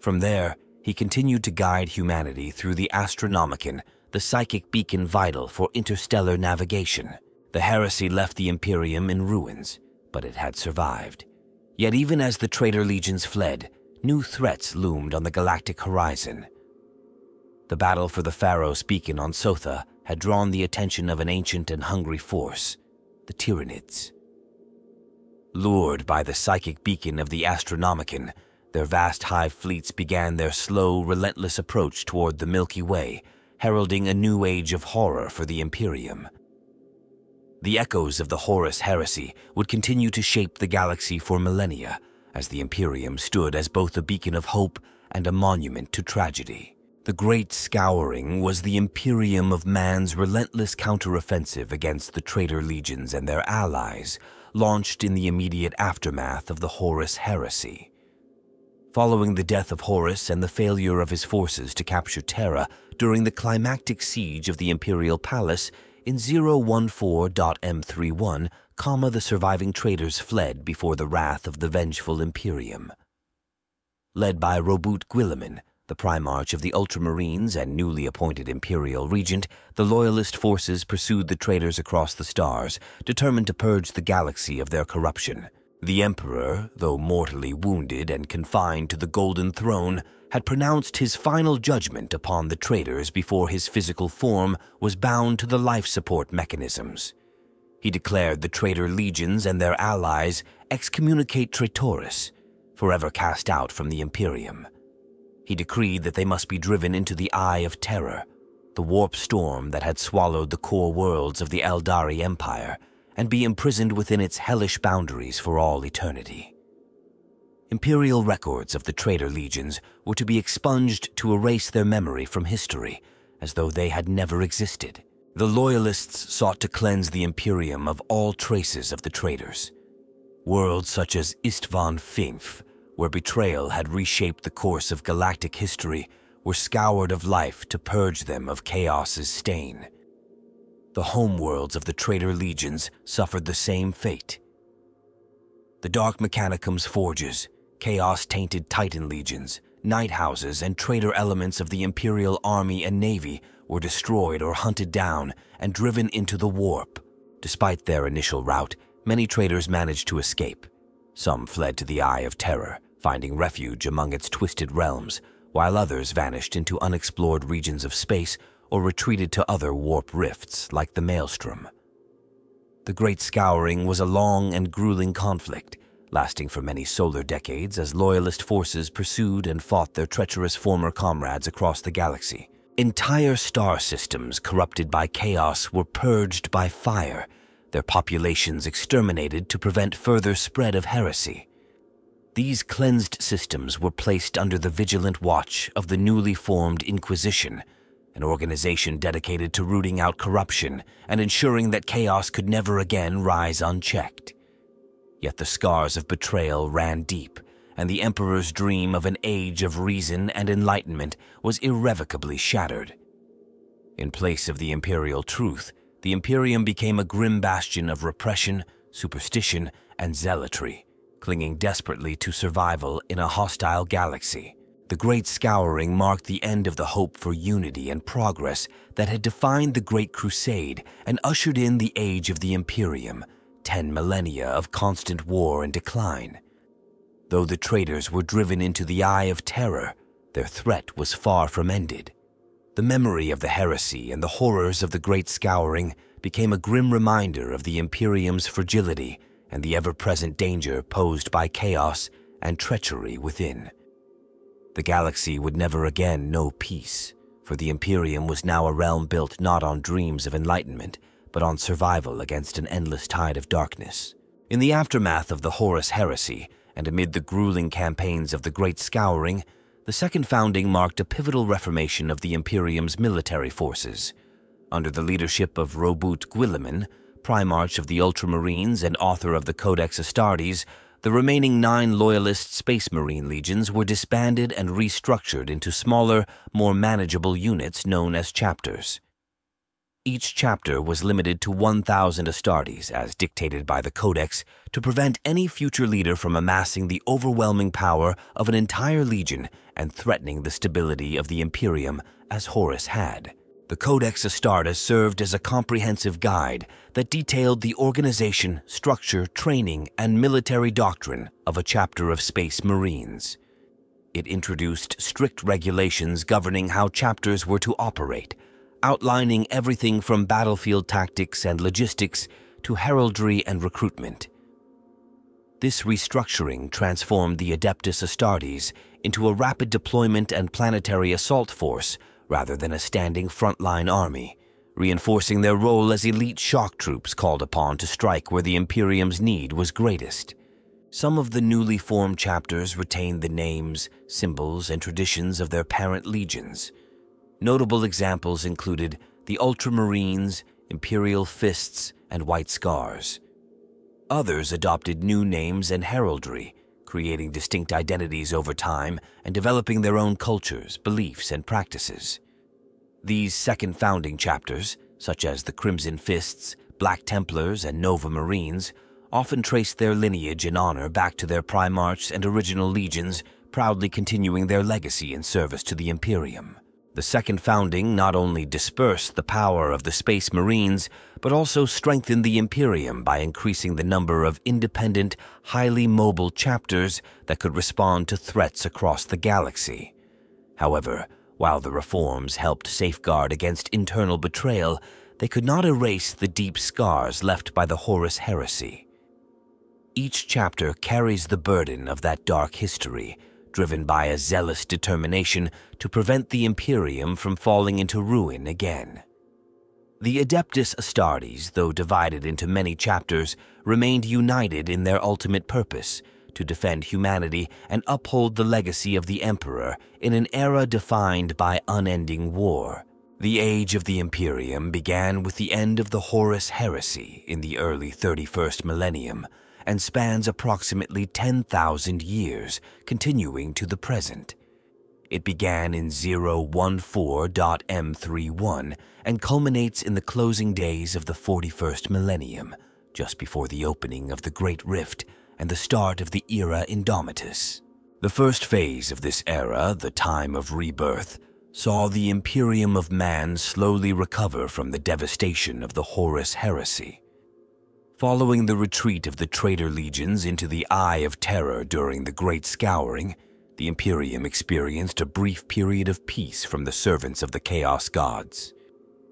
From there, he continued to guide humanity through the Astronomicon, the psychic beacon vital for interstellar navigation. The heresy left the Imperium in ruins, but it had survived. Yet even as the traitor legions fled, new threats loomed on the galactic horizon. The battle for the Pharos beacon on Sotha had drawn the attention of an ancient and hungry force, the Tyranids. Lured by the psychic beacon of the Astronomicon, their vast hive fleets began their slow, relentless approach toward the Milky Way, heralding a new age of horror for the Imperium. The echoes of the Horus Heresy would continue to shape the galaxy for millennia, as the Imperium stood as both a beacon of hope and a monument to tragedy. The Great Scouring was the Imperium of man's relentless counteroffensive against the traitor legions and their allies, launched in the immediate aftermath of the Horus Heresy. Following the death of Horus and the failure of his forces to capture Terra during the climactic siege of the Imperial Palace, in 014.M31, the surviving traitors fled before the wrath of the vengeful Imperium. Led by Robut Guilliman, the Primarch of the Ultramarines and newly appointed Imperial Regent, the Loyalist forces pursued the traitors across the stars, determined to purge the galaxy of their corruption. The Emperor, though mortally wounded and confined to the Golden Throne, had pronounced his final judgment upon the traitors before his physical form was bound to the life support mechanisms. He declared the traitor legions and their allies excommunicate traitoris, forever cast out from the Imperium. He decreed that they must be driven into the Eye of Terror, the warp storm that had swallowed the core worlds of the Aeldari Empire, and be imprisoned within its hellish boundaries for all eternity. Imperial records of the traitor legions were to be expunged to erase their memory from history, as though they had never existed. The Loyalists sought to cleanse the Imperium of all traces of the traitors. Worlds such as Istvan V, where betrayal had reshaped the course of galactic history, were scoured of life to purge them of chaos's stain. The homeworlds of the traitor legions suffered the same fate. The Dark Mechanicum's forges, chaos-tainted Titan legions, night houses, and traitor elements of the Imperial army and navy were destroyed or hunted down and driven into the warp. Despite their initial rout, many traitors managed to escape. Some fled to the Eye of Terror, finding refuge among its twisted realms, while others vanished into unexplored regions of space or retreated to other warp rifts like the Maelstrom. The Great Scouring was a long and grueling conflict, lasting for many solar decades as loyalist forces pursued and fought their treacherous former comrades across the galaxy. Entire star systems corrupted by chaos were purged by fire, their populations exterminated to prevent further spread of heresy. These cleansed systems were placed under the vigilant watch of the newly formed Inquisition, an organization dedicated to rooting out corruption and ensuring that chaos could never again rise unchecked. Yet the scars of betrayal ran deep, and the Emperor's dream of an age of reason and enlightenment was irrevocably shattered. In place of the imperial truth, the Imperium became a grim bastion of repression, superstition, and zealotry, clinging desperately to survival in a hostile galaxy. The Great Scouring marked the end of the hope for unity and progress that had defined the Great Crusade and ushered in the age of the Imperium, 10 millennia of constant war and decline. Though the traitors were driven into the Eye of Terror, their threat was far from ended. The memory of the heresy and the horrors of the Great Scouring became a grim reminder of the Imperium's fragility and the ever-present danger posed by chaos and treachery within. The galaxy would never again know peace, for the Imperium was now a realm built not on dreams of enlightenment, but on survival against an endless tide of darkness. In the aftermath of the Horus Heresy, and amid the grueling campaigns of the Great Scouring, the Second Founding marked a pivotal reformation of the Imperium's military forces. Under the leadership of Robert Guilliman, Primarch of the Ultramarines and author of the Codex Astartes, the remaining 9 loyalist Space Marine legions were disbanded and restructured into smaller, more manageable units known as chapters. Each chapter was limited to 1,000 Astartes, as dictated by the Codex, to prevent any future leader from amassing the overwhelming power of an entire legion and threatening the stability of the Imperium as Horus had. The Codex Astartes served as a comprehensive guide that detailed the organization, structure, training, and military doctrine of a chapter of Space Marines. It introduced strict regulations governing how chapters were to operate, outlining everything from battlefield tactics and logistics to heraldry and recruitment. This restructuring transformed the Adeptus Astartes into a rapid deployment and planetary assault force rather than a standing frontline army, reinforcing their role as elite shock troops called upon to strike where the Imperium's need was greatest. Some of the newly formed chapters retained the names, symbols, and traditions of their parent legions. Notable examples included the Ultramarines, Imperial Fists, and White Scars. Others adopted new names and heraldry, creating distinct identities over time and developing their own cultures, beliefs, and practices. These Second Founding chapters, such as the Crimson Fists, Black Templars, and Nova Marines, often traced their lineage and honor back to their Primarchs and original legions, proudly continuing their legacy in service to the Imperium. The Second Founding not only dispersed the power of the Space Marines, but also strengthened the Imperium by increasing the number of independent, highly mobile chapters that could respond to threats across the galaxy. However, while the reforms helped safeguard against internal betrayal, they could not erase the deep scars left by the Horus Heresy. Each chapter carries the burden of that dark history, driven by a zealous determination to prevent the Imperium from falling into ruin again. The Adeptus Astartes, though divided into many chapters, remained united in their ultimate purpose, to defend humanity and uphold the legacy of the Emperor in an era defined by unending war. The age of the Imperium began with the end of the Horus Heresy in the early 31st millennium, and spans approximately 10,000 years, continuing to the present. It began in 014.M31 and culminates in the closing days of the 41st millennium, just before the opening of the Great Rift and the start of the era Indomitus. The first phase of this era, the time of Rebirth, saw the Imperium of Man slowly recover from the devastation of the Horus Heresy. Following the retreat of the traitor legions into the Eye of Terror during the Great Scouring, the Imperium experienced a brief period of peace from the servants of the Chaos Gods.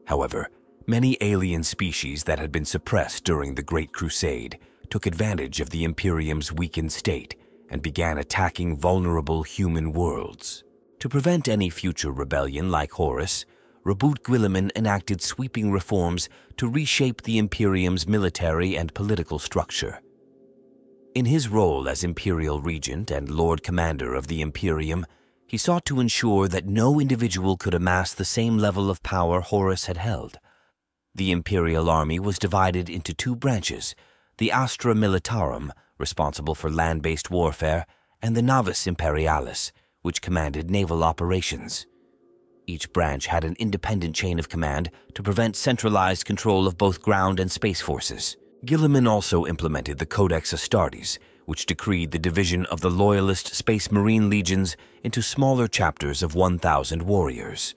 However, many alien species that had been suppressed during the Great Crusade took advantage of the Imperium's weakened state and began attacking vulnerable human worlds. To prevent any future rebellion like Horus, Guilliman enacted sweeping reforms to reshape the Imperium's military and political structure. In his role as Imperial Regent and Lord Commander of the Imperium, he sought to ensure that no individual could amass the same level of power Horus had held. The Imperial Army was divided into two branches, the Astra Militarum, responsible for land-based warfare, and the Navis Imperialis, which commanded naval operations. Each branch had an independent chain of command to prevent centralized control of both ground and space forces. Guilliman also implemented the Codex Astartes, which decreed the division of the Loyalist Space Marine legions into smaller chapters of 1,000 warriors.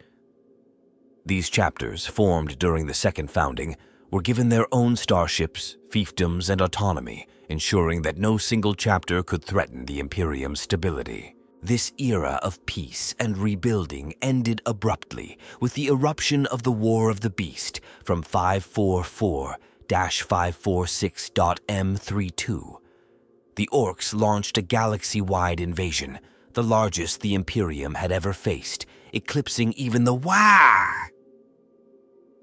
These chapters, formed during the Second Founding, were given their own starships, fiefdoms, and autonomy, ensuring that no single chapter could threaten the Imperium's stability. This era of peace and rebuilding ended abruptly with the eruption of the War of the Beast from 544-546.M32. The Orcs launched a galaxy-wide invasion, the largest the Imperium had ever faced, eclipsing even the Waaagh!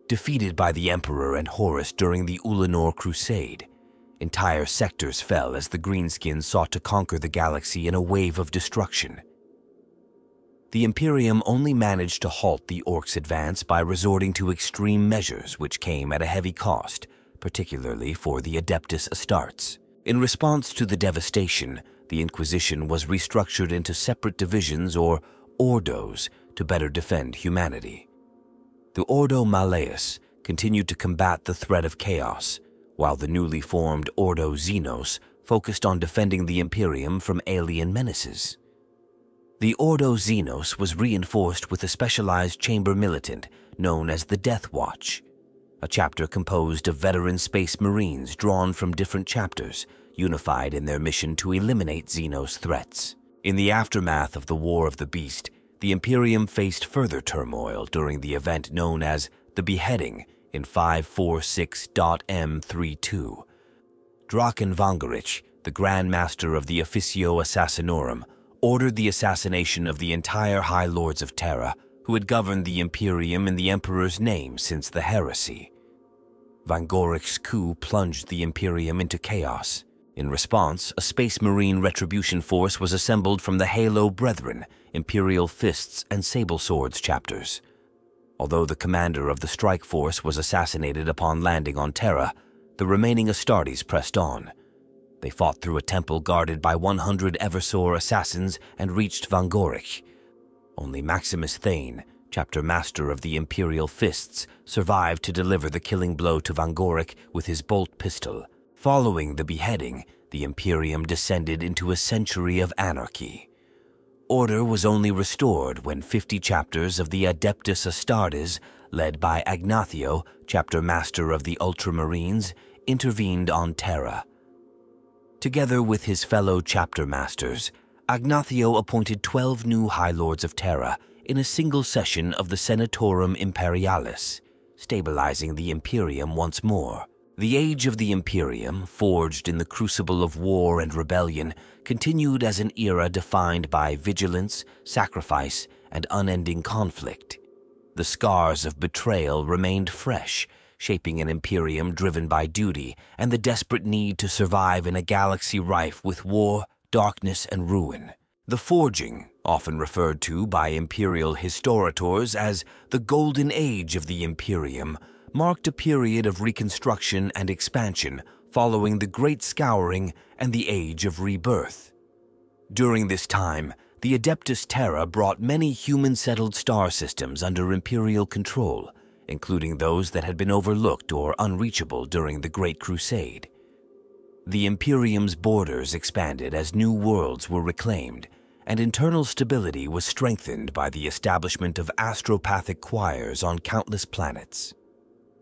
Defeated by the Emperor and Horus during the Ulanor Crusade, entire sectors fell as the Greenskins sought to conquer the galaxy in a wave of destruction. The Imperium only managed to halt the Orcs' advance by resorting to extreme measures which came at a heavy cost, particularly for the Adeptus Astartes. In response to the devastation, the Inquisition was restructured into separate divisions or Ordos to better defend humanity. The Ordo Malleus continued to combat the threat of chaos, while the newly formed Ordo Xenos focused on defending the Imperium from alien menaces. The Ordo Xenos was reinforced with a specialized chamber militant known as the Death Watch, a chapter composed of veteran space marines drawn from different chapters, unified in their mission to eliminate Xenos threats. In the aftermath of the War of the Beast, the Imperium faced further turmoil during the event known as the Beheading in 546.M32. Draken Vangerich, the Grand Master of the Officio Assassinorum, ordered the assassination of the entire High Lords of Terra, who had governed the Imperium in the Emperor's name since the Heresy. Vangorich's coup plunged the Imperium into chaos. In response, a Space Marine retribution force was assembled from the Halo Brethren, Imperial Fists, and Sable Swords chapters. Although the commander of the strike force was assassinated upon landing on Terra, the remaining Astartes pressed on. They fought through a temple guarded by 100 Eversor assassins and reached Vangorich. Only Maximus Thane, chapter master of the Imperial Fists, survived to deliver the killing blow to Vangorich with his bolt pistol. Following the beheading, the Imperium descended into a century of anarchy. Order was only restored when 50 chapters of the Adeptus Astartes, led by Agnathio, chapter master of the Ultramarines, intervened on Terra. Together with his fellow chapter masters, Agnathio appointed 12 new High Lords of Terra in a single session of the Senatorum Imperialis, stabilizing the Imperium once more. The age of the Imperium, forged in the crucible of war and rebellion, continued as an era defined by vigilance, sacrifice, and unending conflict. The scars of betrayal remained fresh, shaping an Imperium driven by duty and the desperate need to survive in a galaxy rife with war, darkness, and ruin. The Forging, often referred to by Imperial historiators as the Golden Age of the Imperium, marked a period of reconstruction and expansion following the Great Scouring and the Age of Rebirth. During this time, the Adeptus Terra brought many human-settled star systems under Imperial control, including those that had been overlooked or unreachable during the Great Crusade. The Imperium's borders expanded as new worlds were reclaimed, and internal stability was strengthened by the establishment of astropathic choirs on countless planets.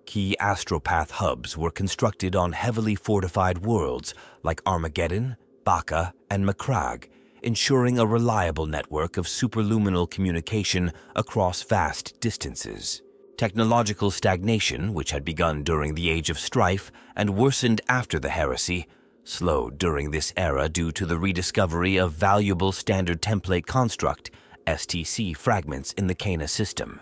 Key astropath hubs were constructed on heavily fortified worlds like Armageddon, Baka, and Macragge, ensuring a reliable network of superluminal communication across vast distances. Technological stagnation, which had begun during the Age of Strife and worsened after the Heresy, slowed during this era due to the rediscovery of valuable standard template construct (STC) fragments in the Cana system.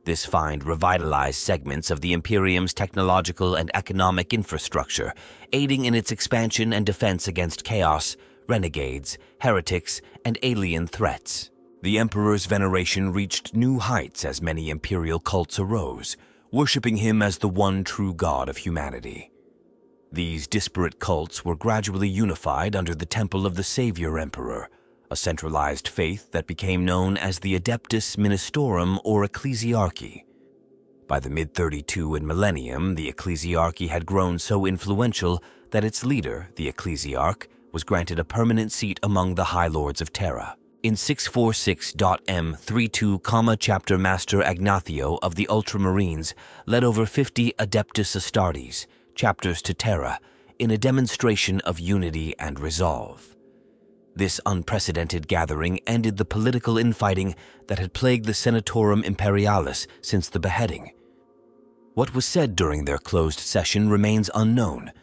This find revitalized segments of the Imperium's technological and economic infrastructure, aiding in its expansion and defense against chaos, renegades, heretics, and alien threats. The Emperor's veneration reached new heights as many imperial cults arose, worshipping him as the one true god of humanity. These disparate cults were gradually unified under the Temple of the Savior Emperor, a centralized faith that became known as the Adeptus Ministorum or Ecclesiarchy. By the mid-32 and millennium, the Ecclesiarchy had grown so influential that its leader, the Ecclesiarch, was granted a permanent seat among the High Lords of Terra. In 646.M32, Chapter Master Ignacio of the Ultramarines led over 50 Adeptus Astartes, chapters to Terra, in a demonstration of unity and resolve. This unprecedented gathering ended the political infighting that had plagued the Senatorum Imperialis since the beheading. What was said during their closed session remains unknown,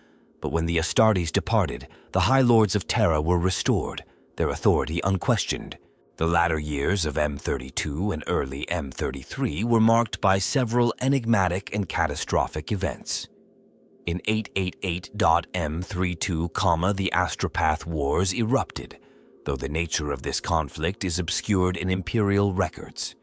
but when the Astartes departed, the High Lords of Terra were restored, their authority unquestioned. The latter years of M32 and early M33 were marked by several enigmatic and catastrophic events. In 888.M32, the Astropath Wars erupted, though the nature of this conflict is obscured in imperial records.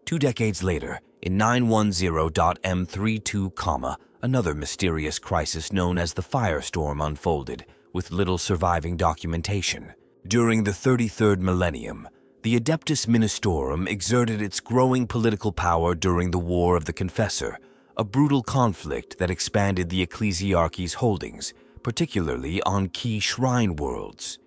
2 decades later, in 910.M32, another mysterious crisis known as the Firestorm unfolded, with little surviving documentation. During the 33rd millennium, the Adeptus Ministorum exerted its growing political power during the War of the Confessor, a brutal conflict that expanded the Ecclesiarchy's holdings, particularly on key shrine worlds.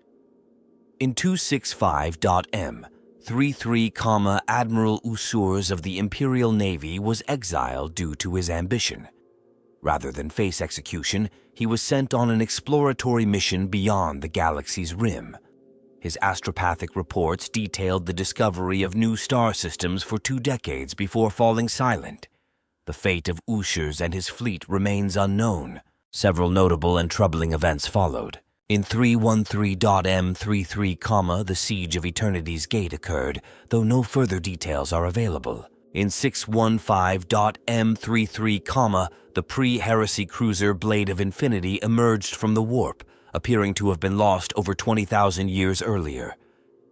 In 265.M33, Admiral Usurs of the Imperial Navy was exiled due to his ambition. Rather than face execution, he was sent on an exploratory mission beyond the galaxy's rim. His astropathic reports detailed the discovery of new star systems for 2 decades before falling silent. The fate of Usurs and his fleet remains unknown. Several notable and troubling events followed. In 313.M33, the Siege of Eternity's Gate occurred, though no further details are available. In 615.M33, the pre-Heresy cruiser Blade of Infinity emerged from the warp, appearing to have been lost over 20,000 years earlier.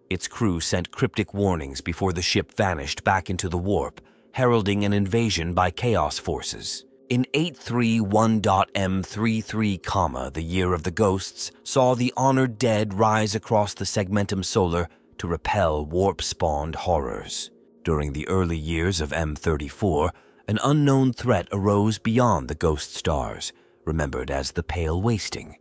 Its crew sent cryptic warnings before the ship vanished back into the warp, heralding an invasion by Chaos forces. In 831.M33, the Year of the Ghosts saw the honored dead rise across the Segmentum Solar to repel warp-spawned horrors. During the early years of M34, an unknown threat arose beyond the ghost stars, remembered as the Pale Wasting.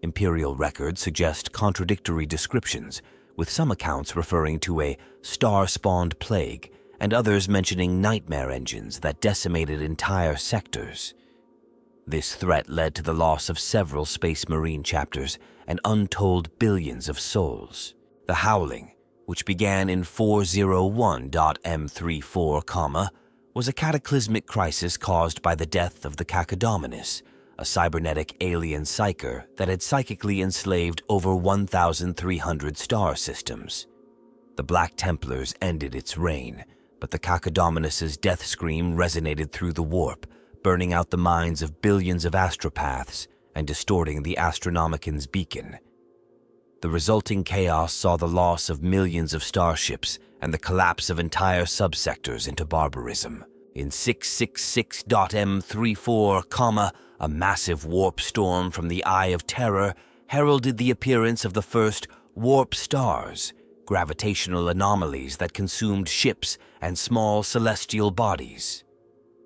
Imperial records suggest contradictory descriptions, with some accounts referring to a star-spawned plague, and others mentioning nightmare engines that decimated entire sectors. This threat led to the loss of several Space Marine chapters and untold billions of souls. The Howling, which began in 401.M34, was a cataclysmic crisis caused by the death of the Cacodominus, a cybernetic alien psyker that had psychically enslaved over 1,300 star systems. The Black Templars ended its reign, but the Cacodominus's death scream resonated through the warp, burning out the minds of billions of astropaths and distorting the Astronomican's beacon. The resulting chaos saw the loss of millions of starships and the collapse of entire subsectors into barbarism. In 666.M34, a massive warp storm from the Eye of Terror heralded the appearance of the first warp stars, gravitational anomalies that consumed ships and small celestial bodies.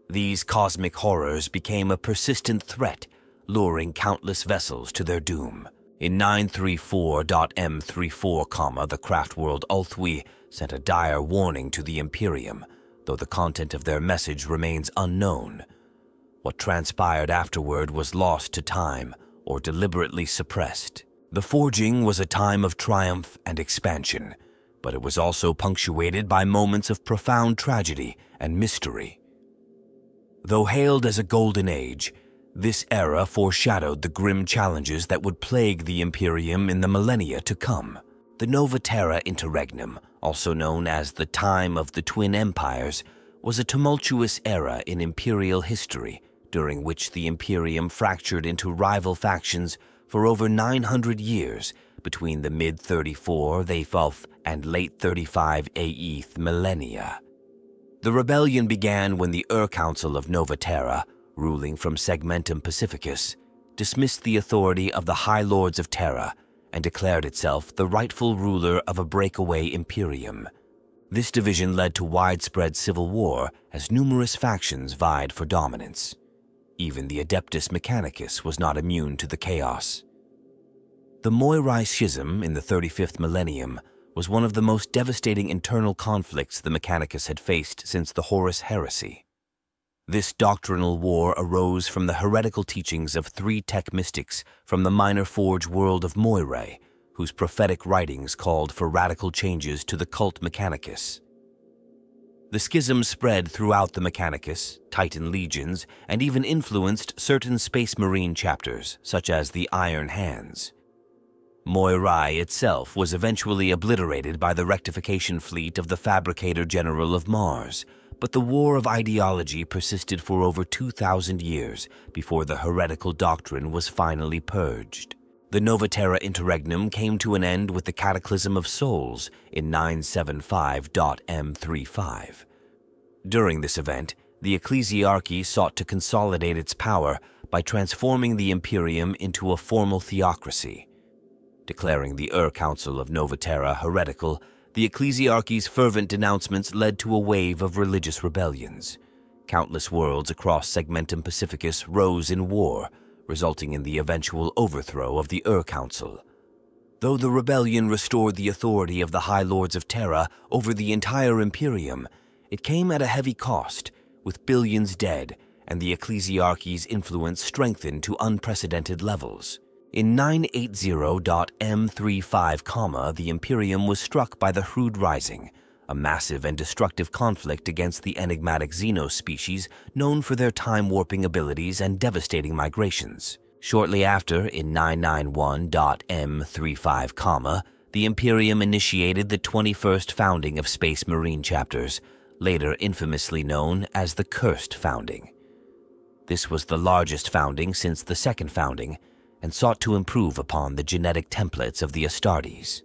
These cosmic horrors became a persistent threat, luring countless vessels to their doom. In 934.M34, the craft world Ulthwi sent a dire warning to the Imperium, though the content of their message remains unknown. What transpired afterward was lost to time or deliberately suppressed. The Forging was a time of triumph and expansion, but it was also punctuated by moments of profound tragedy and mystery. Though hailed as a golden age, this era foreshadowed the grim challenges that would plague the Imperium in the millennia to come. The Nova Terra Interregnum, also known as the Time of the Twin Empires, was a tumultuous era in Imperial history, during which the Imperium fractured into rival factions for over 900 years between the mid-34 Theyfulth and late 35 Aeth millennia. The rebellion began when the Council of Nova Terra, ruling from Segmentum Pacificus, dismissed the authority of the High Lords of Terra and declared itself the rightful ruler of a breakaway Imperium. This division led to widespread civil war as numerous factions vied for dominance. Even the Adeptus Mechanicus was not immune to the chaos. The Moirai Schism in the 35th millennium was one of the most devastating internal conflicts the Mechanicus had faced since the Horus Heresy. This doctrinal war arose from the heretical teachings of three tech mystics from the Minor Forge world of Moirai, whose prophetic writings called for radical changes to the cult Mechanicus. The schism spread throughout the Mechanicus, Titan legions, and even influenced certain Space Marine chapters, such as the Iron Hands. Moirai itself was eventually obliterated by the rectification fleet of the Fabricator General of Mars, but the war of ideology persisted for over 2,000 years before the heretical doctrine was finally purged. The Nova Terra Interregnum came to an end with the Cataclysm of Souls in 975.M35. During this event, the Ecclesiarchy sought to consolidate its power by transforming the Imperium into a formal theocracy. Declaring the Council of Nova Terra heretical, the Ecclesiarchy's fervent denouncements led to a wave of religious rebellions. Countless worlds across Segmentum Pacificus rose in war, resulting in the eventual overthrow of the Council. Though the rebellion restored the authority of the High Lords of Terra over the entire Imperium, it came at a heavy cost, with billions dead and the Ecclesiarchy's influence strengthened to unprecedented levels. In 980.M35, the Imperium was struck by the Hrud Rising, a massive and destructive conflict against the enigmatic Xenos species known for their time-warping abilities and devastating migrations. Shortly after, in 991.M35, the Imperium initiated the 21st founding of Space Marine chapters, later infamously known as the Cursed Founding. This was the largest founding since the Second Founding, and sought to improve upon the genetic templates of the Astartes.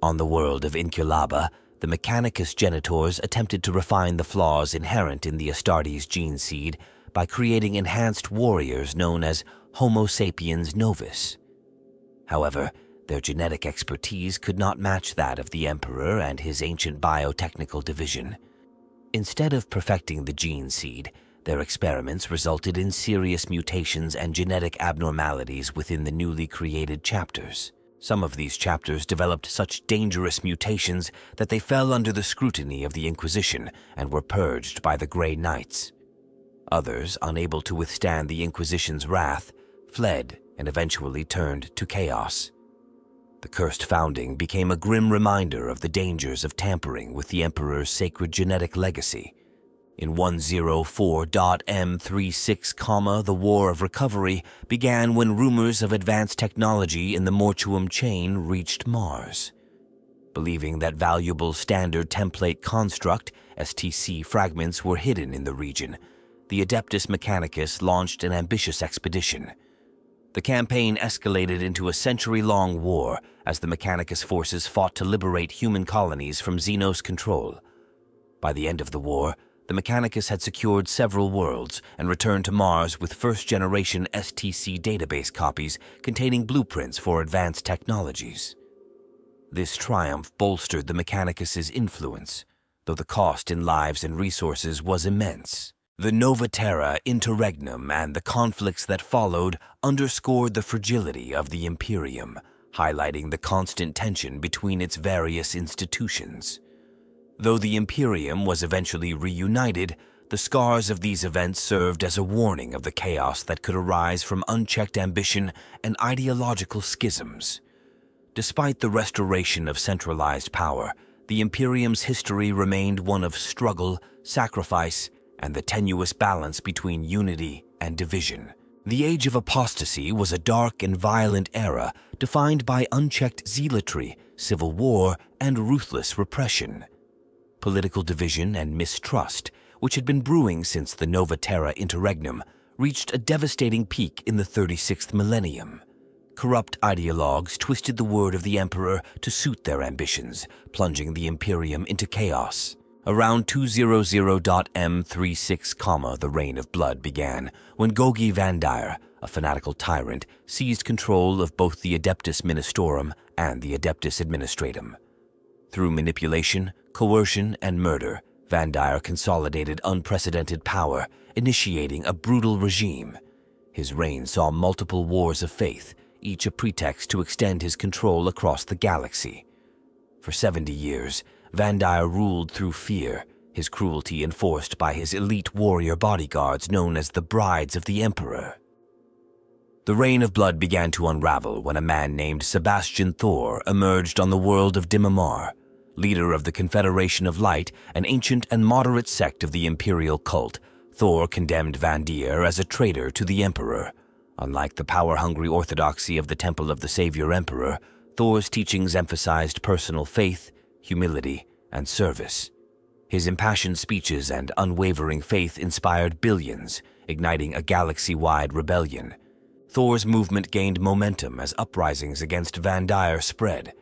On the world of Inculaba, the Mechanicus Genitors attempted to refine the flaws inherent in the Astartes gene seed by creating enhanced warriors known as Homo sapiens novus. However, their genetic expertise could not match that of the Emperor and his ancient biotechnical division. Instead of perfecting the gene seed, their experiments resulted in serious mutations and genetic abnormalities within the newly created chapters. Some of these chapters developed such dangerous mutations that they fell under the scrutiny of the Inquisition and were purged by the Grey Knights. Others, unable to withstand the Inquisition's wrath, fled and eventually turned to chaos. The Cursed Founding became a grim reminder of the dangers of tampering with the Emperor's sacred genetic legacy. In 104.M36, the War of Recovery began when rumors of advanced technology in the Mortuum chain reached Mars. Believing that valuable standard template construct, STC fragments, were hidden in the region, the Adeptus Mechanicus launched an ambitious expedition. The campaign escalated into a century-long war as the Mechanicus forces fought to liberate human colonies from Xenos control. By the end of the war, the Mechanicus had secured several worlds and returned to Mars with first-generation STC database copies containing blueprints for advanced technologies. This triumph bolstered the Mechanicus's influence, though the cost in lives and resources was immense. The Nova Terra, Interregnum, and the conflicts that followed underscored the fragility of the Imperium, highlighting the constant tension between its various institutions. Though the Imperium was eventually reunited, the scars of these events served as a warning of the chaos that could arise from unchecked ambition and ideological schisms. Despite the restoration of centralized power, the Imperium's history remained one of struggle, sacrifice, and the tenuous balance between unity and division. The Age of Apostasy was a dark and violent era defined by unchecked zealotry, civil war, and ruthless repression. Political division and mistrust, which had been brewing since the Nova Terra Interregnum, reached a devastating peak in the 36th millennium. Corrupt ideologues twisted the word of the Emperor to suit their ambitions, plunging the Imperium into chaos. Around 200.M36, the Reign of Blood began, when Gogi Vandir, a fanatical tyrant, seized control of both the Adeptus Ministorum and the Adeptus Administratum. Through manipulation, coercion, and murder, Vandir consolidated unprecedented power, initiating a brutal regime. His reign saw multiple wars of faith, each a pretext to extend his control across the galaxy. For 70 years, Vandir ruled through fear, his cruelty enforced by his elite warrior bodyguards known as the Brides of the Emperor. The Reign of Blood began to unravel when a man named Sebastian Thor emerged on the world of Dimamar. Leader of the Confederation of Light, an ancient and moderate sect of the Imperial cult, Thor condemned Vandir as a traitor to the Emperor. Unlike the power-hungry orthodoxy of the Temple of the Savior Emperor, Thor's teachings emphasized personal faith, humility, and service. His impassioned speeches and unwavering faith inspired billions, igniting a galaxy-wide rebellion. Thor's movement gained momentum as uprisings against Vandir spread.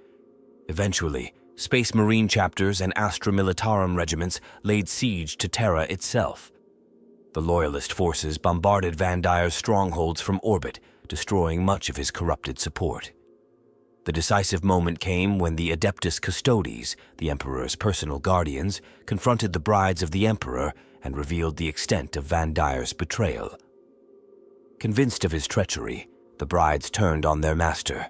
Eventually, Space Marine chapters and Astra Militarum regiments laid siege to Terra itself. The Loyalist forces bombarded Vandir's strongholds from orbit, destroying much of his corrupted support. The decisive moment came when the Adeptus Custodes, the Emperor's personal guardians, confronted the Brides of the Emperor and revealed the extent of Vandir's betrayal. Convinced of his treachery, the Brides turned on their master.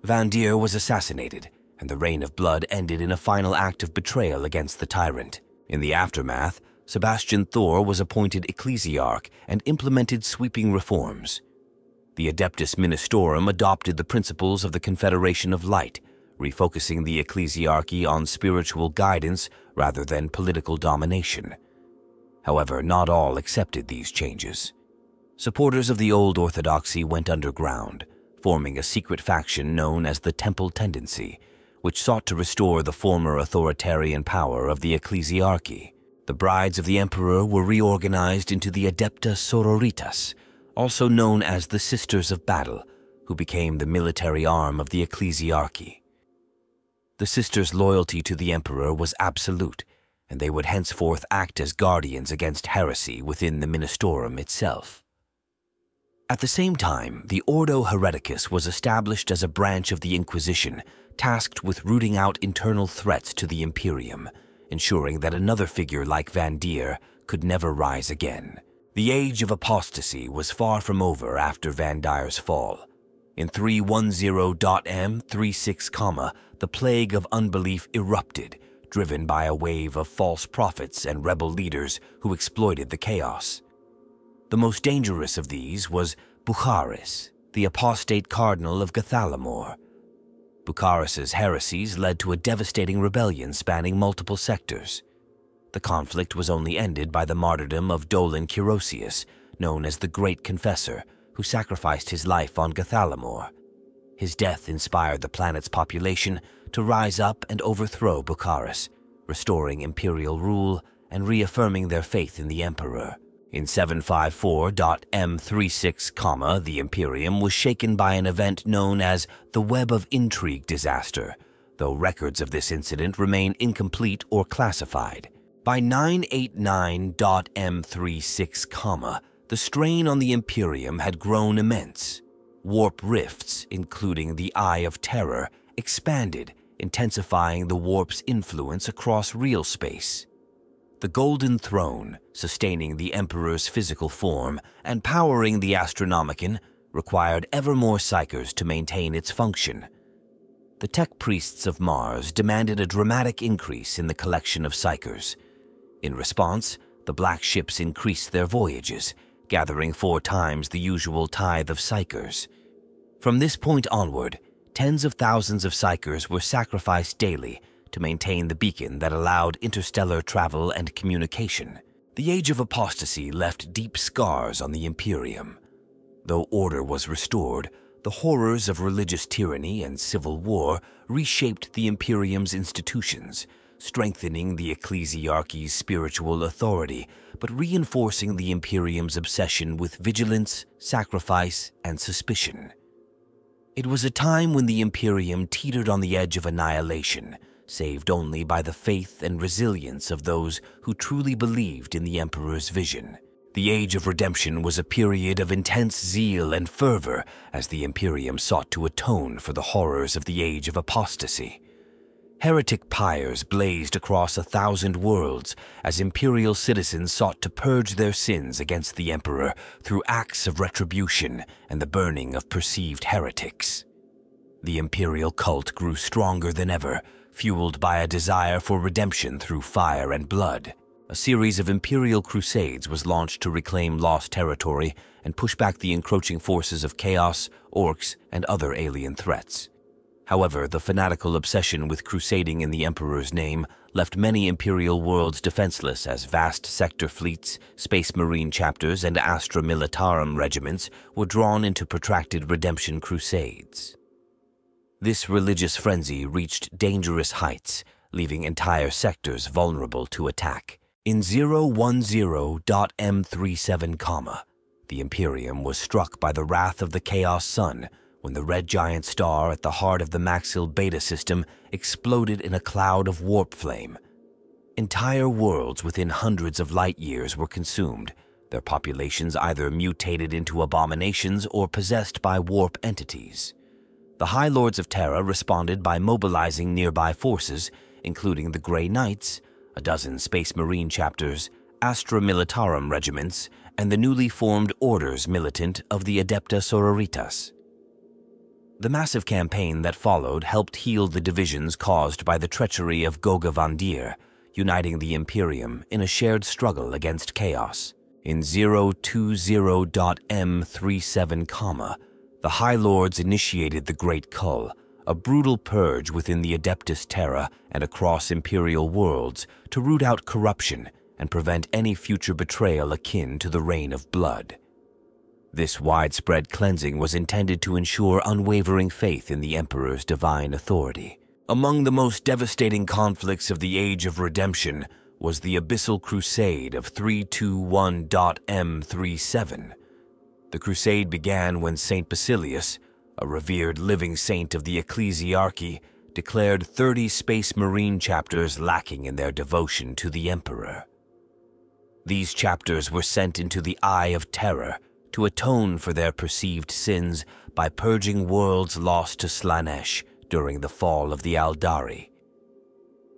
Vandir was assassinated, and the Reign of Blood ended in a final act of betrayal against the tyrant. In the aftermath, Sebastian Thor was appointed ecclesiarch and implemented sweeping reforms. The Adeptus Ministorum adopted the principles of the Confederation of Light, refocusing the ecclesiarchy on spiritual guidance rather than political domination. However, not all accepted these changes. Supporters of the old orthodoxy went underground, forming a secret faction known as the Temple Tendency, which sought to restore the former authoritarian power of the ecclesiarchy. The Brides of the Emperor were reorganized into the Adepta Sororitas, also known as the Sisters of Battle, who became the military arm of the ecclesiarchy. The sisters' loyalty to the Emperor was absolute, and they would henceforth act as guardians against heresy within the Ministorum itself. At the same time, the Ordo Hereticus was established as a branch of the Inquisition, tasked with rooting out internal threats to the Imperium, ensuring that another figure like Vandir could never rise again. The Age of Apostasy was far from over after Vandir's fall. In 310.M36, the plague of unbelief erupted, driven by a wave of false prophets and rebel leaders who exploited the chaos. The most dangerous of these was Horus, the apostate cardinal of Gathalamor. Horus's heresies led to a devastating rebellion spanning multiple sectors. The conflict was only ended by the martyrdom of Dolan Kirosius, known as the Great Confessor, who sacrificed his life on Gathalamor. His death inspired the planet's population to rise up and overthrow Horus, restoring imperial rule and reaffirming their faith in the Emperor. In 754.M36, the Imperium was shaken by an event known as the Web of Intrigue disaster, though records of this incident remain incomplete or classified. By 989.M36, the strain on the Imperium had grown immense. Warp rifts, including the Eye of Terror, expanded, intensifying the warp's influence across real space. The Golden Throne, sustaining the Emperor's physical form and powering the Astronomicon, required ever more psychers to maintain its function. The tech priests of Mars demanded a dramatic increase in the collection of psychers. In response, the black ships increased their voyages, gathering 4 times the usual tithe of psychers. From this point onward, tens of thousands of psychers were sacrificed daily to maintain the beacon that allowed interstellar travel and communication. The Age of Apostasy left deep scars on the Imperium. Though order was restored, the horrors of religious tyranny and civil war reshaped the Imperium's institutions, strengthening the ecclesiarchy's spiritual authority, but reinforcing the Imperium's obsession with vigilance, sacrifice, and suspicion. It was a time when the Imperium teetered on the edge of annihilation, saved only by the faith and resilience of those who truly believed in the Emperor's vision. The Age of Redemption was a period of intense zeal and fervor as the Imperium sought to atone for the horrors of the Age of Apostasy. Heretic pyres blazed across 1,000 worlds as Imperial citizens sought to purge their sins against the Emperor through acts of retribution and the burning of perceived heretics. The Imperial cult grew stronger than ever, fueled by a desire for redemption through fire and blood. A series of Imperial crusades was launched to reclaim lost territory and push back the encroaching forces of chaos, orcs, and other alien threats. However, the fanatical obsession with crusading in the Emperor's name left many Imperial worlds defenseless as vast sector fleets, space marine chapters, and Astra Militarum regiments were drawn into protracted redemption crusades. This religious frenzy reached dangerous heights, leaving entire sectors vulnerable to attack. In 010.M37, the Imperium was struck by the wrath of the Chaos Sun when the red giant star at the heart of the Maxil Beta system exploded in a cloud of warp flame. Entire worlds within hundreds of light years were consumed, their populations either mutated into abominations or possessed by warp entities. The High Lords of Terra responded by mobilizing nearby forces, including the Grey Knights, a dozen Space Marine chapters, Astra Militarum regiments, and the newly formed Orders Militant of the Adepta Sororitas. The massive campaign that followed helped heal the divisions caused by the treachery of Goga Vandir, uniting the Imperium in a shared struggle against chaos. In 020.M37, the High Lords initiated the Great Cull, a brutal purge within the Adeptus Terra and across Imperial worlds to root out corruption and prevent any future betrayal akin to the Reign of Blood. This widespread cleansing was intended to ensure unwavering faith in the Emperor's divine authority. Among the most devastating conflicts of the Age of Redemption was the Abyssal Crusade of 321.M37. The crusade began when Saint Basilius, a revered living saint of the ecclesiarchy, declared 30 Space Marine chapters lacking in their devotion to the Emperor. These chapters were sent into the Eye of Terror to atone for their perceived sins by purging worlds lost to Slanesh during the fall of the Aeldari.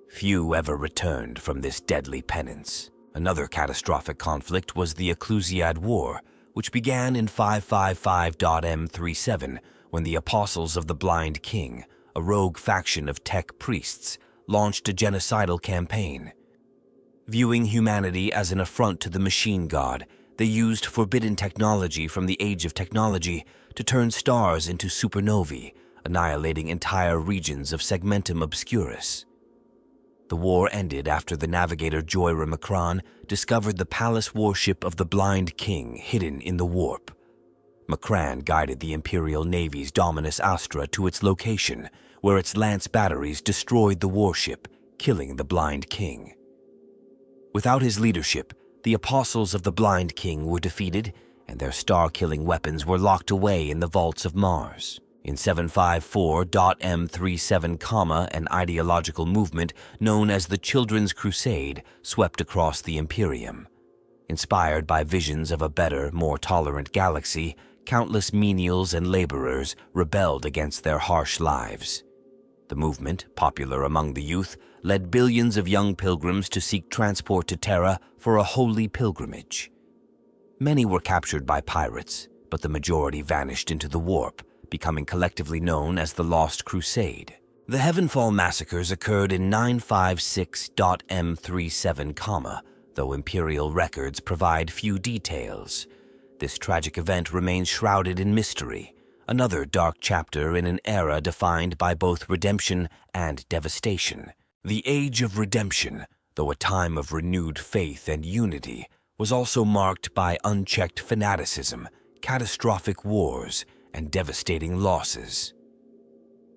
Few ever returned from this deadly penance. Another catastrophic conflict was the Ecclesiad War, which began in 555.M37 when the Apostles of the Blind King, a rogue faction of tech priests, launched a genocidal campaign. Viewing humanity as an affront to the machine god, they used forbidden technology from the Age of Technology to turn stars into supernovae, annihilating entire regions of Segmentum Obscurus. The war ended after the navigator Joyra Macron discovered the palace warship of the Blind King hidden in the warp. Macron guided the Imperial Navy's Dominus Astra to its location, where its lance batteries destroyed the warship, killing the Blind King. Without his leadership, the Apostles of the Blind King were defeated, and their star-killing weapons were locked away in the vaults of Mars. In 754.M37, an ideological movement known as the Children's Crusade swept across the Imperium. Inspired by visions of a better, more tolerant galaxy, countless menials and laborers rebelled against their harsh lives. The movement, popular among the youth, led billions of young pilgrims to seek transport to Terra for a holy pilgrimage. Many were captured by pirates, but the majority vanished into the warp, becoming collectively known as the Lost Crusade. The Heavenfall massacres occurred in 956.M37, though Imperial records provide few details. This tragic event remains shrouded in mystery, another dark chapter in an era defined by both redemption and devastation. The Age of Redemption, though a time of renewed faith and unity, was also marked by unchecked fanaticism, catastrophic wars, and devastating losses.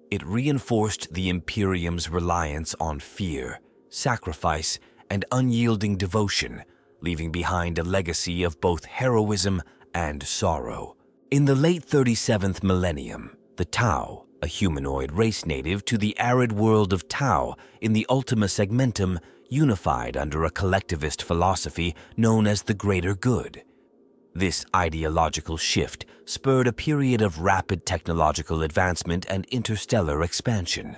It reinforced the Imperium's reliance on fear, sacrifice, and unyielding devotion, leaving behind a legacy of both heroism and sorrow. In the late 37th millennium, the Tau, a humanoid race native to the arid world of Tau in the Ultima Segmentum, unified under a collectivist philosophy known as the Greater Good. This ideological shift spurred a period of rapid technological advancement and interstellar expansion.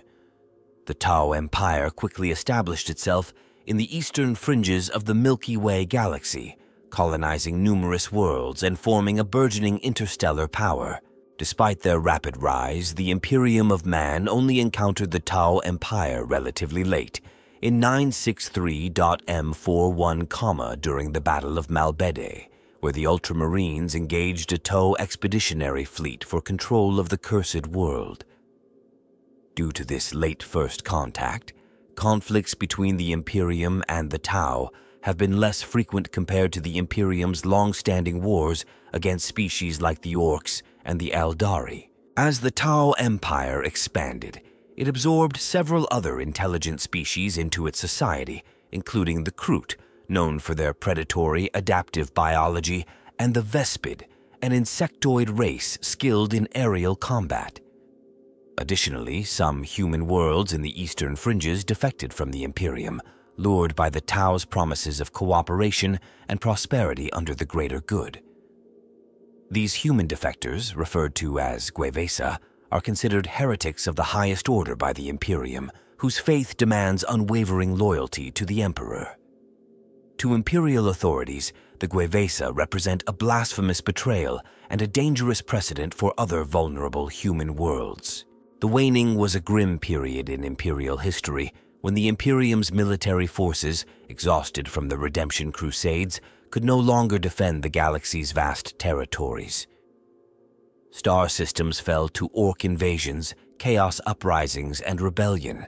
The Tau Empire quickly established itself in the eastern fringes of the Milky Way galaxy, colonizing numerous worlds and forming a burgeoning interstellar power. Despite their rapid rise, the Imperium of Man only encountered the Tau Empire relatively late, in 963.M41, during the Battle of Malbede, where the Ultramarines engaged a Tau expeditionary fleet for control of the Cursed World. Due to this late first contact, conflicts between the Imperium and the Tau have been less frequent compared to the Imperium's long-standing wars against species like the Orcs and the Aeldari. As the Tau Empire expanded, it absorbed several other intelligent species into its society, including the Kroot, known for their predatory, adaptive biology, and the Vespid, an insectoid race skilled in aerial combat. Additionally, some human worlds in the eastern fringes defected from the Imperium, lured by the Tau's promises of cooperation and prosperity under the Greater Good. These human defectors, referred to as Guevesa, are considered heretics of the highest order by the Imperium, whose faith demands unwavering loyalty to the Emperor. To Imperial authorities, the Guevesa represent a blasphemous betrayal and a dangerous precedent for other vulnerable human worlds. The Waning was a grim period in Imperial history, when the Imperium's military forces, exhausted from the Redemption Crusades, could no longer defend the galaxy's vast territories. Star systems fell to orc invasions, chaos uprisings, and rebellion.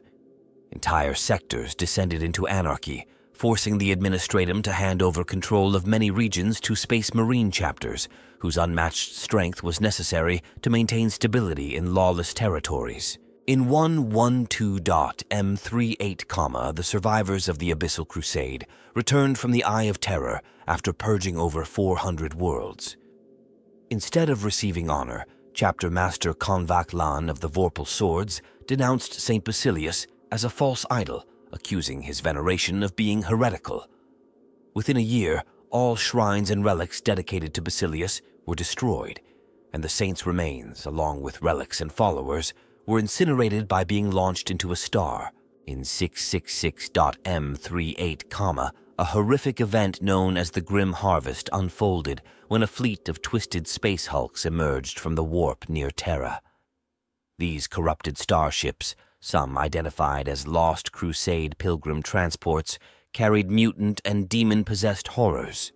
Entire sectors descended into anarchy, forcing the Administratum to hand over control of many regions to Space Marine chapters, whose unmatched strength was necessary to maintain stability in lawless territories. In 112.M38, the survivors of the Abyssal Crusade returned from the Eye of Terror after purging over 400 worlds. Instead of receiving honor, Chapter Master Konvak Lan of the Vorpal Swords denounced St. Basilius as a false idol, accusing his veneration of being heretical. Within a year, all shrines and relics dedicated to Basilius were destroyed, and the saint's remains, along with relics and followers, were incinerated by being launched into a star. In 666.M38, a horrific event known as the Grim Harvest unfolded when a fleet of twisted space hulks emerged from the warp near Terra. These corrupted starships, some identified as Lost Crusade pilgrim transports, carried mutant and demon-possessed horrors.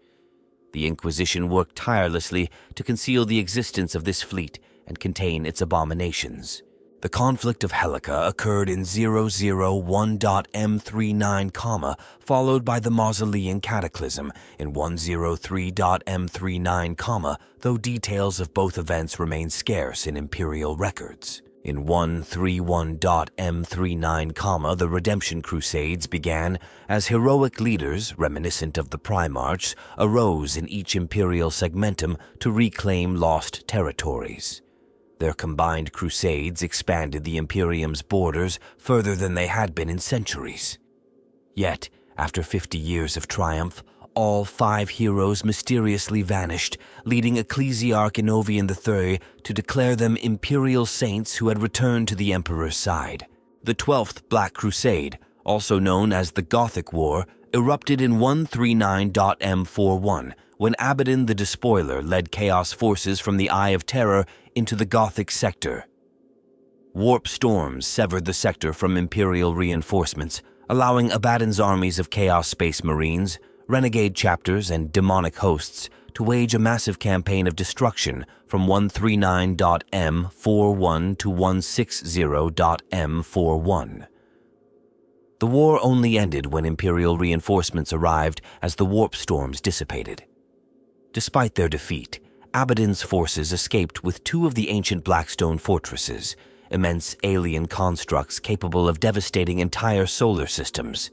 The Inquisition worked tirelessly to conceal the existence of this fleet and contain its abominations. The conflict of Helica occurred in 001.M39, followed by the Mausolean Cataclysm in 103.M39, though details of both events remain scarce in Imperial records. In 131.M39, the Redemption Crusades began as heroic leaders, reminiscent of the Primarchs, arose in each Imperial segmentum to reclaim lost territories. Their combined crusades expanded the Imperium's borders further than they had been in centuries. Yet, after 50 years of triumph, all 5 heroes mysteriously vanished, leading Ecclesiarch Inovian III to declare them Imperial saints who had returned to the Emperor's side. The 12th Black Crusade, also known as the Gothic War, erupted in 139.M41 when Abaddon the Despoiler led Chaos forces from the Eye of Terror into the Gothic sector. Warp storms severed the sector from Imperial reinforcements, allowing Abaddon's armies of Chaos Space Marines, renegade chapters, and demonic hosts to wage a massive campaign of destruction from 139.M41 to 160.M41. The war only ended when Imperial reinforcements arrived as the warp storms dissipated. Despite their defeat, Abaddon's forces escaped with two of the ancient Blackstone fortresses, immense alien constructs capable of devastating entire solar systems.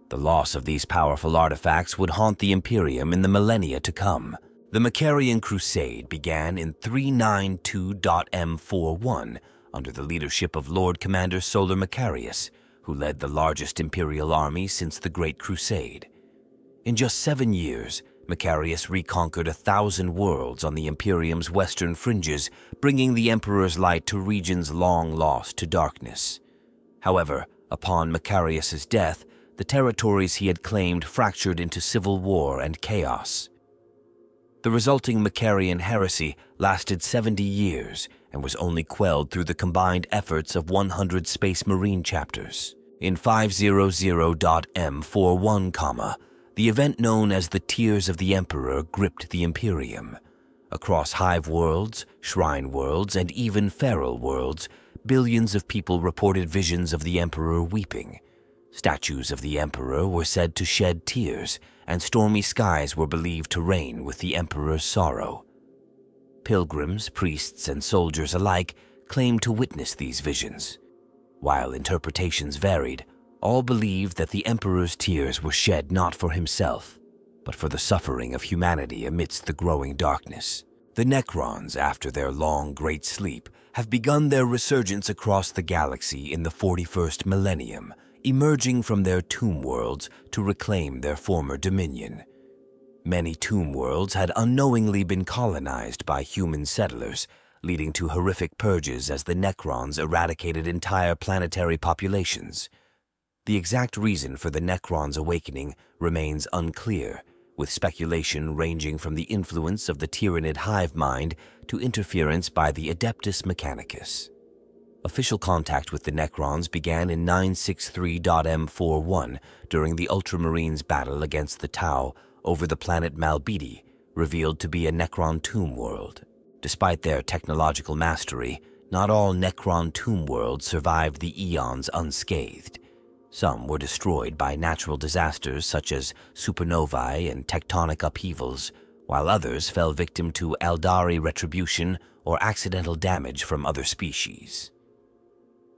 The loss of these powerful artifacts would haunt the Imperium in the millennia to come. The Macarian Crusade began in 392.M41 under the leadership of Lord Commander Solar Macarius, who led the largest Imperial army since the Great Crusade. In just 7 years, Macarius reconquered 1,000 worlds on the Imperium's western fringes, bringing the Emperor's light to regions long lost to darkness. However, upon Macarius's death, the territories he had claimed fractured into civil war and chaos. The resulting Macarian heresy lasted 70 years and was only quelled through the combined efforts of 100 Space Marine chapters. In 500.M41, the event known as the Tears of the Emperor gripped the Imperium. Across Hive worlds, Shrine worlds, and even Feral worlds, billions of people reported visions of the Emperor weeping. Statues of the Emperor were said to shed tears, and stormy skies were believed to reign with the Emperor's sorrow. Pilgrims, priests, and soldiers alike claimed to witness these visions. While interpretations varied, all believed that the Emperor's tears were shed not for himself, but for the suffering of humanity amidst the growing darkness. The Necrons, after their long, great sleep, have begun their resurgence across the galaxy in the 41st millennium, emerging from their tomb worlds to reclaim their former dominion. Many tomb worlds had unknowingly been colonized by human settlers, leading to horrific purges as the Necrons eradicated entire planetary populations. The exact reason for the Necrons' awakening remains unclear, with speculation ranging from the influence of the Tyrannid hive mind to interference by the Adeptus Mechanicus. Official contact with the Necrons began in 963.M41 during the Ultramarines' battle against the Tau over the planet Malbidi, revealed to be a Necron tomb world. Despite their technological mastery, not all Necron tomb worlds survived the eons unscathed. Some were destroyed by natural disasters such as supernovae and tectonic upheavals, while others fell victim to Aeldari retribution or accidental damage from other species.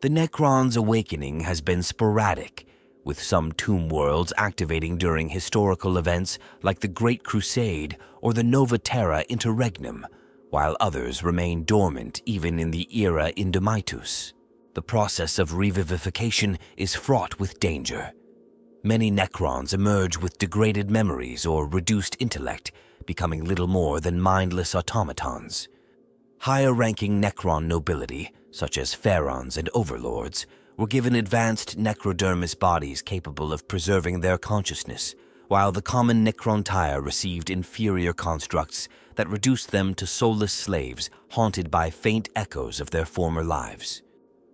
The Necrons' awakening has been sporadic, with some tomb worlds activating during historical events like the Great Crusade or the Nova Terra Interregnum, while others remain dormant even in the era Indomitus. The process of revivification is fraught with danger. Many Necrons emerge with degraded memories or reduced intellect, becoming little more than mindless automatons. Higher-ranking Necron nobility, such as Pharaons and Overlords, were given advanced necrodermis bodies capable of preserving their consciousness, while the common Necrontyr received inferior constructs that reduced them to soulless slaves haunted by faint echoes of their former lives.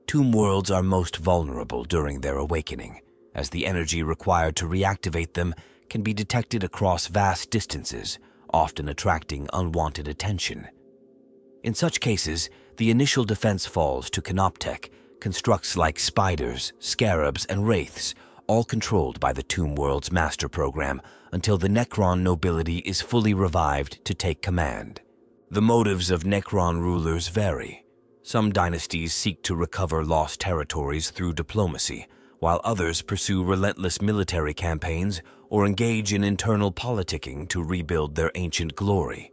Tomb worlds are most vulnerable during their awakening, as the energy required to reactivate them can be detected across vast distances, often attracting unwanted attention. In such cases, the initial defense falls to Canoptech, constructs like spiders, scarabs, and wraiths, all controlled by the Tomb World's master program until the Necron nobility is fully revived to take command. The motives of Necron rulers vary. Some dynasties seek to recover lost territories through diplomacy, while others pursue relentless military campaigns or engage in internal politicking to rebuild their ancient glory.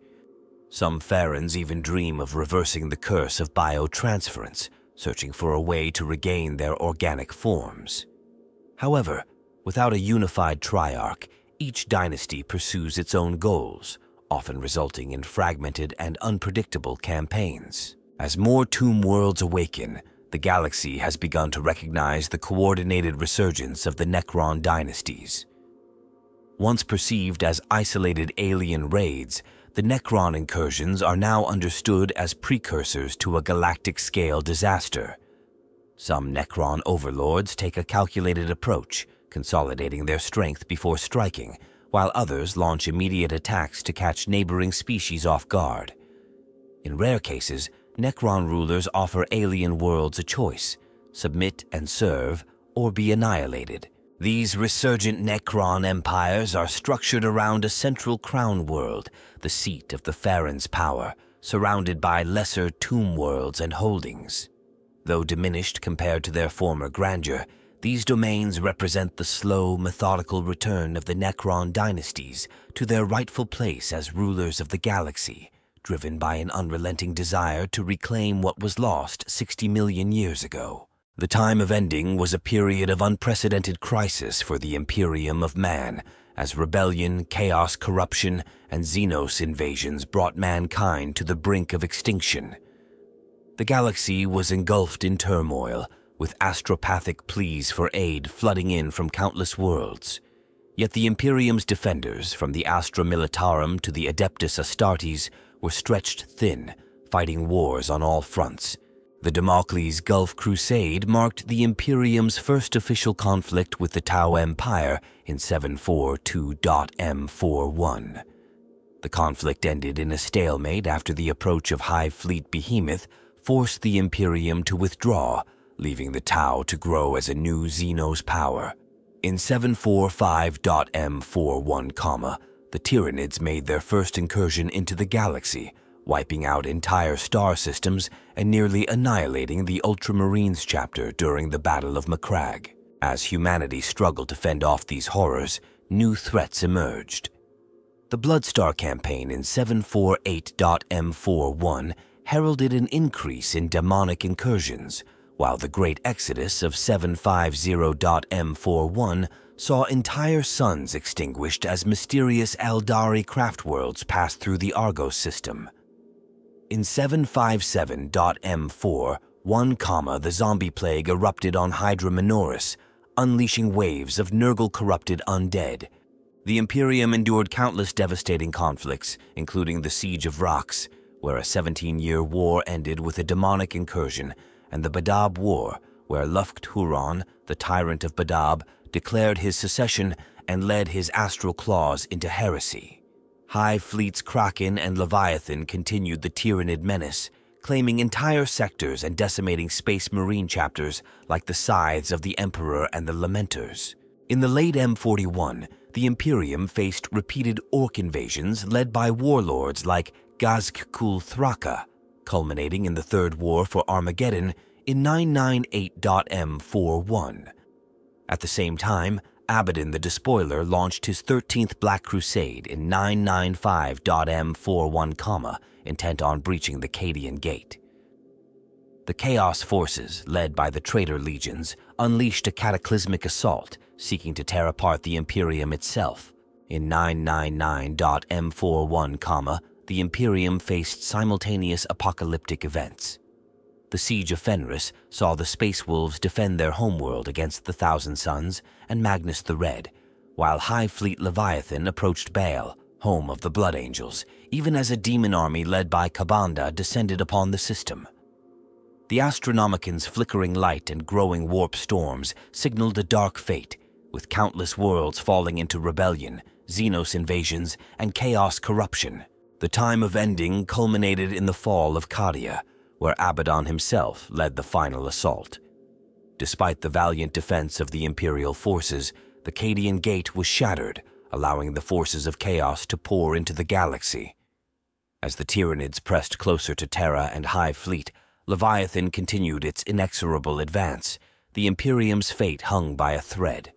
Some Pharaons even dream of reversing the curse of biotransference, searching for a way to regain their organic forms. However, without a unified triarch, each dynasty pursues its own goals, often resulting in fragmented and unpredictable campaigns. As more tomb worlds awaken, the galaxy has begun to recognize the coordinated resurgence of the Necron dynasties. Once perceived as isolated alien raids, the Necron incursions are now understood as precursors to a galactic-scale disaster. Some Necron overlords take a calculated approach, consolidating their strength before striking, while others launch immediate attacks to catch neighboring species off guard. In rare cases, Necron rulers offer alien worlds a choice: submit and serve, or be annihilated. These resurgent Necron empires are structured around a central crown world, the seat of the Pharaon's power, surrounded by lesser tomb worlds and holdings. Though diminished compared to their former grandeur, these domains represent the slow, methodical return of the Necron dynasties to their rightful place as rulers of the galaxy, driven by an unrelenting desire to reclaim what was lost 60 million years ago. The time of ending was a period of unprecedented crisis for the Imperium of man, as rebellion, chaos, corruption, and Xenos invasions brought mankind to the brink of extinction. The galaxy was engulfed in turmoil, with astropathic pleas for aid flooding in from countless worlds. Yet the Imperium's defenders, from the Astra Militarum to the Adeptus Astartes, were stretched thin, fighting wars on all fronts. The Damocles Gulf Crusade marked the Imperium's first official conflict with the Tau Empire in 742.M41. The conflict ended in a stalemate after the approach of Hive Fleet Behemoth forced the Imperium to withdraw, leaving the Tau to grow as a new Xenos power. In 745.M41, the Tyranids made their first incursion into the galaxy, wiping out entire star systems and nearly annihilating the Ultramarines chapter during the Battle of Macragge. As humanity struggled to fend off these horrors, new threats emerged. The Bloodstar campaign in 748.M41 heralded an increase in demonic incursions, while the Great Exodus of 750.M41 saw entire suns extinguished as mysterious Aeldari craft worlds passed through the Argos system. In 757.M4, the zombie plague erupted on Hydra Minoris, unleashing waves of Nurgle-corrupted undead. The Imperium endured countless devastating conflicts, including the Siege of Rox, where a 17-year war ended with a demonic incursion, and the Badab War, where Luft-Huron, the tyrant of Badab, declared his secession and led his astral claws into heresy. Hive Fleet's Kraken and Leviathan continued the Tyranid menace, claiming entire sectors and decimating Space Marine chapters like the Scythes of the Emperor and the Lamenters. In the late M41, the Imperium faced repeated Orc invasions led by warlords like Gazk'Kul Thraka, culminating in the Third War for Armageddon in 998.M41. At the same time, Abaddon the Despoiler launched his 13th Black Crusade in 995.M41, intent on breaching the Cadian Gate. The Chaos Forces, led by the Traitor Legions, unleashed a cataclysmic assault, seeking to tear apart the Imperium itself. In 999.M41, the Imperium faced simultaneous apocalyptic events. The Siege of Fenris saw the Space Wolves defend their homeworld against the Thousand Suns and Magnus the Red, while Hive Fleet Leviathan approached Baal, home of the Blood Angels, even as a demon army led by Kabanda descended upon the system. The Astronomicans' flickering light and growing warp storms signaled a dark fate, with countless worlds falling into rebellion, Xenos invasions, and chaos corruption. The time of ending culminated in the fall of Cadia, where Abaddon himself led the final assault. Despite the valiant defense of the Imperial forces, the Cadian Gate was shattered, allowing the forces of chaos to pour into the galaxy. As the Tyranids pressed closer to Terra and Hive Fleet, Leviathan continued its inexorable advance, the Imperium's fate hung by a thread.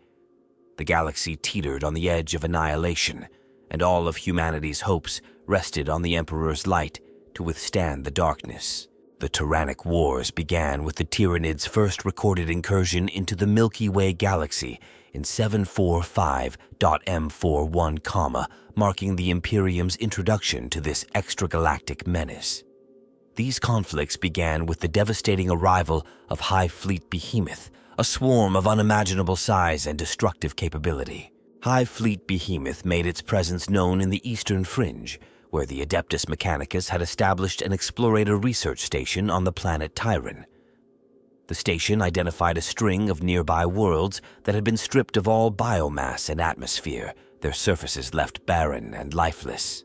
The galaxy teetered on the edge of annihilation, and all of humanity's hopes rested on the Emperor's light to withstand the darkness. The Tyrannic Wars began with the Tyranids' first recorded incursion into the Milky Way galaxy in 745.M41, marking the Imperium's introduction to this extragalactic menace. These conflicts began with the devastating arrival of Hive Fleet Behemoth, a swarm of unimaginable size and destructive capability. Hive Fleet Behemoth made its presence known in the Eastern Fringe, where the Adeptus Mechanicus had established an explorator research station on the planet Tyran. The station identified a string of nearby worlds that had been stripped of all biomass and atmosphere, their surfaces left barren and lifeless.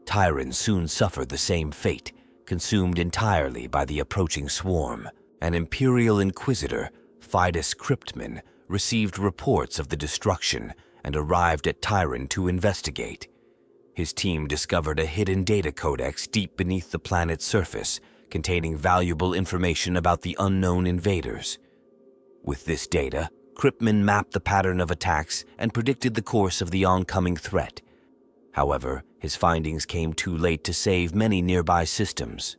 Tyran soon suffered the same fate, consumed entirely by the approaching swarm. An Imperial Inquisitor, Fidus Cryptman, received reports of the destruction and arrived at Tyran to investigate. His team discovered a hidden data codex deep beneath the planet's surface, containing valuable information about the unknown invaders. With this data, Cryptman mapped the pattern of attacks and predicted the course of the oncoming threat. However, his findings came too late to save many nearby systems.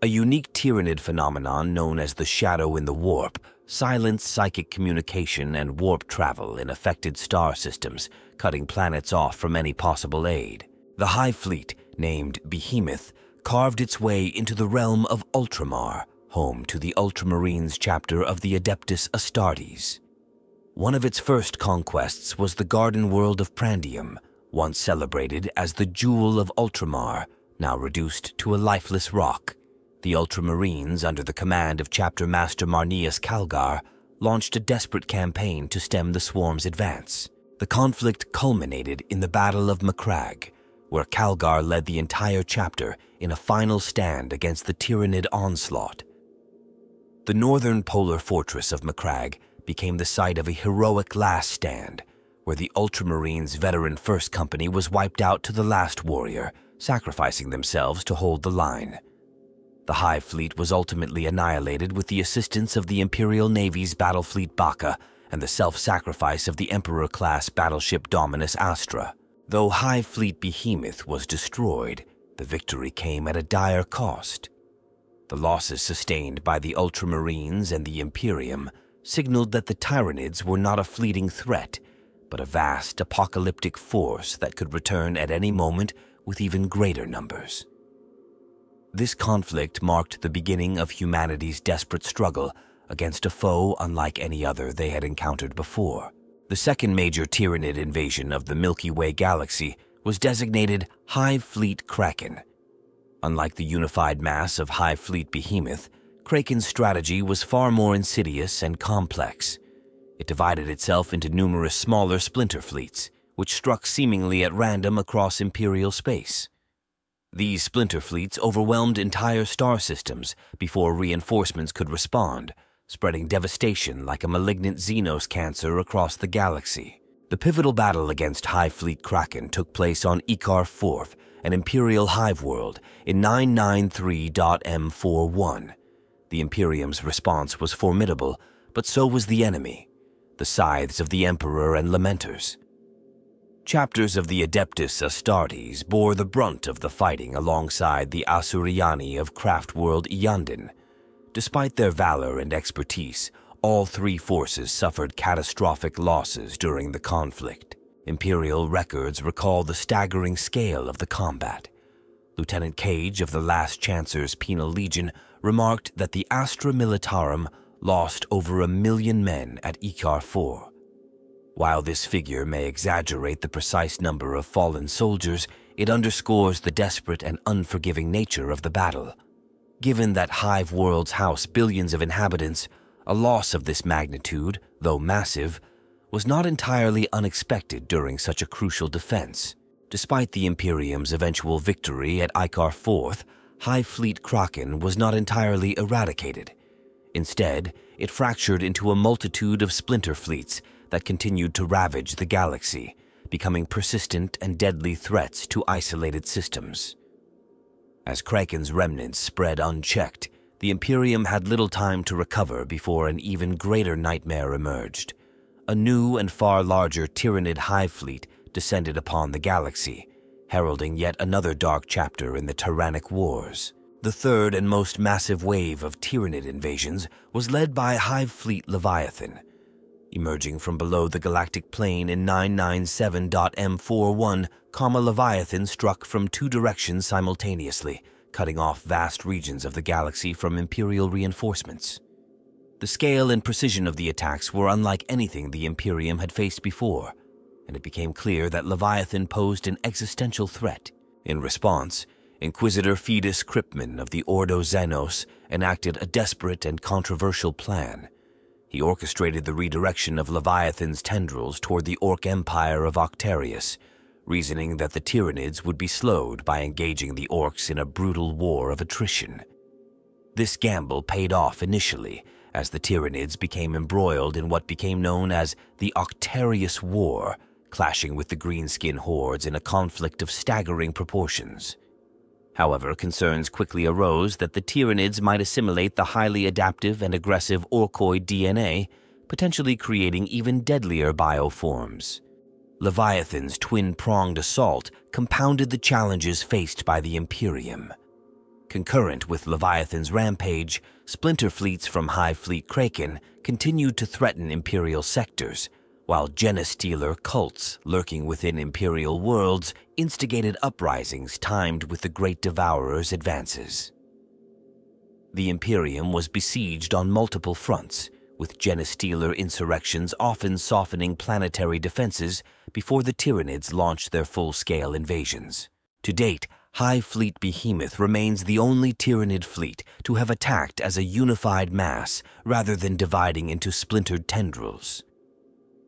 A unique Tyranid phenomenon known as the Shadow in the Warp silenced psychic communication and warp travel in affected star systems, cutting planets off from any possible aid. The Hive Fleet, named Behemoth, carved its way into the realm of Ultramar, home to the Ultramarines chapter of the Adeptus Astartes. One of its first conquests was the garden world of Prandium, once celebrated as the Jewel of Ultramar, now reduced to a lifeless rock. The Ultramarines, under the command of Chapter Master Marneus Calgar, launched a desperate campaign to stem the swarm's advance. The conflict culminated in the Battle of Macragge, where Calgar led the entire chapter in a final stand against the Tyrannid onslaught. The northern polar fortress of Macragge became the site of a heroic last stand, where the Ultramarines' veteran First Company was wiped out to the last warrior, sacrificing themselves to hold the line. The Hive Fleet was ultimately annihilated with the assistance of the Imperial Navy's Battlefleet Baka and the self-sacrifice of the Emperor-class battleship Dominus Astra. Though Hive Fleet Behemoth was destroyed, the victory came at a dire cost. The losses sustained by the Ultramarines and the Imperium signaled that the Tyrannids were not a fleeting threat, but a vast apocalyptic force that could return at any moment with even greater numbers. This conflict marked the beginning of humanity's desperate struggle against a foe unlike any other they had encountered before. The second major Tyrannid invasion of the Milky Way galaxy was designated Hive Fleet Kraken. Unlike the unified mass of Hive Fleet Behemoth, Kraken's strategy was far more insidious and complex. It divided itself into numerous smaller splinter fleets, which struck seemingly at random across Imperial space. These splinter fleets overwhelmed entire star systems before reinforcements could respond, spreading devastation like a malignant Xenos cancer across the galaxy. The pivotal battle against Hive Fleet Kraken took place on Ikar 4th, an Imperial Hive world, in 993.M41. The Imperium's response was formidable, but so was the enemy, the Scythes of the Emperor and Lamenters. Chapters of the Adeptus Astartes bore the brunt of the fighting alongside the Asuriani of craft world Iyanden. Despite their valor and expertise, all three forces suffered catastrophic losses during the conflict. Imperial records recall the staggering scale of the combat. Lieutenant Cage of the Last Chancer's Penal Legion remarked that the Astra Militarum lost over 1 million men at Ikar 4. While this figure may exaggerate the precise number of fallen soldiers, it underscores the desperate and unforgiving nature of the battle. Given that Hive worlds house billions of inhabitants, a loss of this magnitude, though massive, was not entirely unexpected during such a crucial defense. Despite the Imperium's eventual victory at Ikar 4th, Hive Fleet Kraken was not entirely eradicated. Instead, it fractured into a multitude of splinter fleets that continued to ravage the galaxy, becoming persistent and deadly threats to isolated systems. As Kraken's remnants spread unchecked, the Imperium had little time to recover before an even greater nightmare emerged. A new and far larger Tyrannid Hive fleet descended upon the galaxy, heralding yet another dark chapter in the Tyrannic Wars. The third and most massive wave of Tyrannid invasions was led by Hive Fleet Leviathan. Emerging from below the galactic plane in 997.M41, Leviathan struck from two directions simultaneously, cutting off vast regions of the galaxy from Imperial reinforcements. The scale and precision of the attacks were unlike anything the Imperium had faced before, and it became clear that Leviathan posed an existential threat. In response, Inquisitor Fidus Kryptman of the Ordo Xenos enacted a desperate and controversial plan. He orchestrated the redirection of Leviathan's tendrils toward the Orc Empire of Octarius, reasoning that the Tyranids would be slowed by engaging the Orcs in a brutal war of attrition. This gamble paid off initially, as the Tyranids became embroiled in what became known as the Octarius War, clashing with the greenskin hordes in a conflict of staggering proportions. However, concerns quickly arose that the Tyranids might assimilate the highly adaptive and aggressive Orcoid DNA, potentially creating even deadlier bioforms. Leviathan's twin-pronged assault compounded the challenges faced by the Imperium. Concurrent with Leviathan's rampage, splinter fleets from Hive Fleet Kraken continued to threaten Imperial sectors, while Genestealer cults lurking within Imperial worlds instigated uprisings timed with the Great Devourer's advances. The Imperium was besieged on multiple fronts, with Genestealer insurrections often softening planetary defenses before the Tyranids launched their full-scale invasions. To date, Hive Fleet Behemoth remains the only Tyranid fleet to have attacked as a unified mass rather than dividing into splintered tendrils.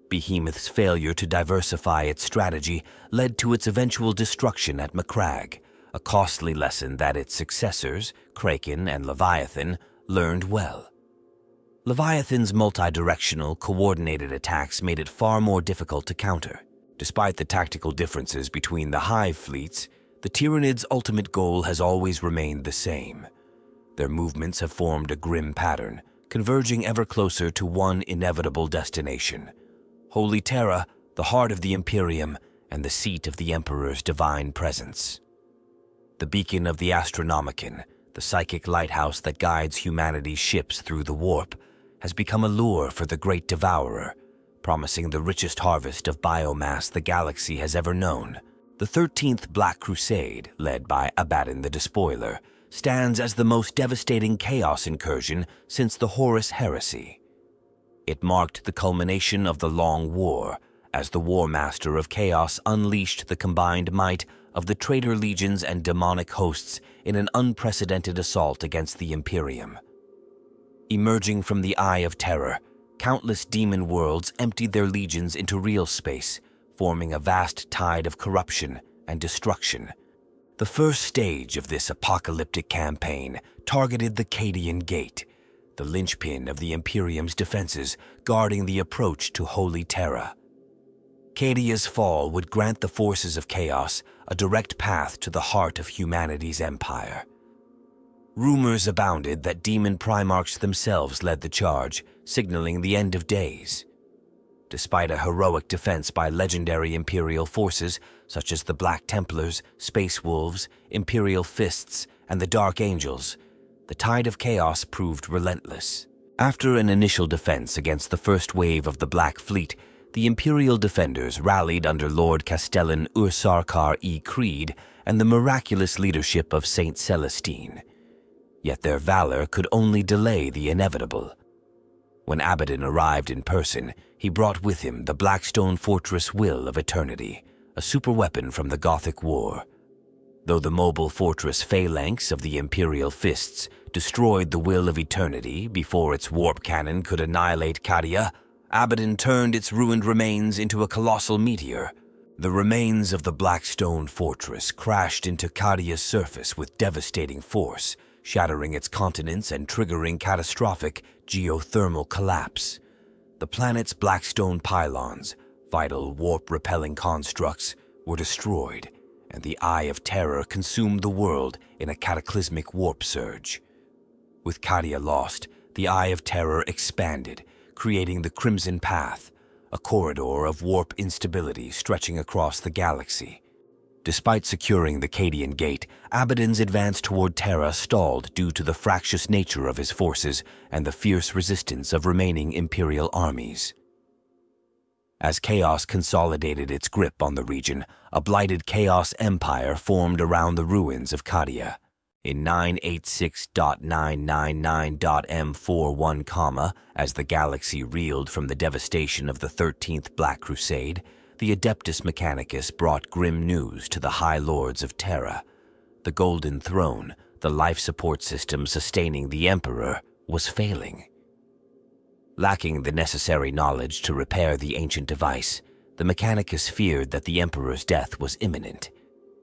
Behemoth's failure to diversify its strategy led to its eventual destruction at Macragge, a costly lesson that its successors, Kraken and Leviathan, learned well. Leviathan's multi-directional, coordinated attacks made it far more difficult to counter. Despite the tactical differences between the Hive fleets, the Tyranids' ultimate goal has always remained the same. Their movements have formed a grim pattern, converging ever closer to one inevitable destination: Holy Terra, the heart of the Imperium, and the seat of the Emperor's divine presence. The beacon of the Astronomicon, the psychic lighthouse that guides humanity's ships through the warp, has become a lure for the Great Devourer, promising the richest harvest of biomass the galaxy has ever known. The 13th Black Crusade, led by Abaddon the Despoiler, stands as the most devastating chaos incursion since the Horus Heresy. It marked the culmination of the Long War, as the War Master of Chaos unleashed the combined might of the traitor legions and demonic hosts in an unprecedented assault against the Imperium. Emerging from the Eye of Terror, countless demon worlds emptied their legions into real space, forming a vast tide of corruption and destruction. The first stage of this apocalyptic campaign targeted the Cadian Gate, the linchpin of the Imperium's defenses guarding the approach to Holy Terra. Cadia's fall would grant the forces of chaos a direct path to the heart of humanity's empire. Rumors abounded that demon primarchs themselves led the charge, signaling the end of days. Despite a heroic defense by legendary Imperial forces such as the Black Templars, Space Wolves, Imperial Fists, and the Dark Angels, the tide of chaos proved relentless. After an initial defense against the first wave of the Black Fleet, the Imperial defenders rallied under Lord Castellan Ursarkar E. Creed and the miraculous leadership of Saint Celestine. Yet their valor could only delay the inevitable. When Abaddon arrived in person, he brought with him the Blackstone Fortress Will of Eternity, a superweapon from the Gothic War. Though the mobile fortress phalanx of the Imperial Fists destroyed the Will of Eternity before its warp cannon could annihilate Cadia, Abaddon turned its ruined remains into a colossal meteor. The remains of the Blackstone Fortress crashed into Cadia's surface with devastating force, shattering its continents and triggering catastrophic geothermal collapse. The planet's Blackstone pylons, vital warp-repelling constructs, were destroyed, and the Eye of Terror consumed the world in a cataclysmic warp surge. With Cadia lost, the Eye of Terror expanded, creating the Crimson Path, a corridor of warp instability stretching across the galaxy. Despite securing the Cadian Gate, Abaddon's advance toward Terra stalled due to the fractious nature of his forces and the fierce resistance of remaining Imperial armies. As chaos consolidated its grip on the region, a blighted Chaos Empire formed around the ruins of Cadia. In 986.999.M41, as the galaxy reeled from the devastation of the 13th Black Crusade, the Adeptus Mechanicus brought grim news to the High Lords of Terra. The Golden Throne, the life support system sustaining the Emperor, was failing. Lacking the necessary knowledge to repair the ancient device, the Mechanicus feared that the Emperor's death was imminent.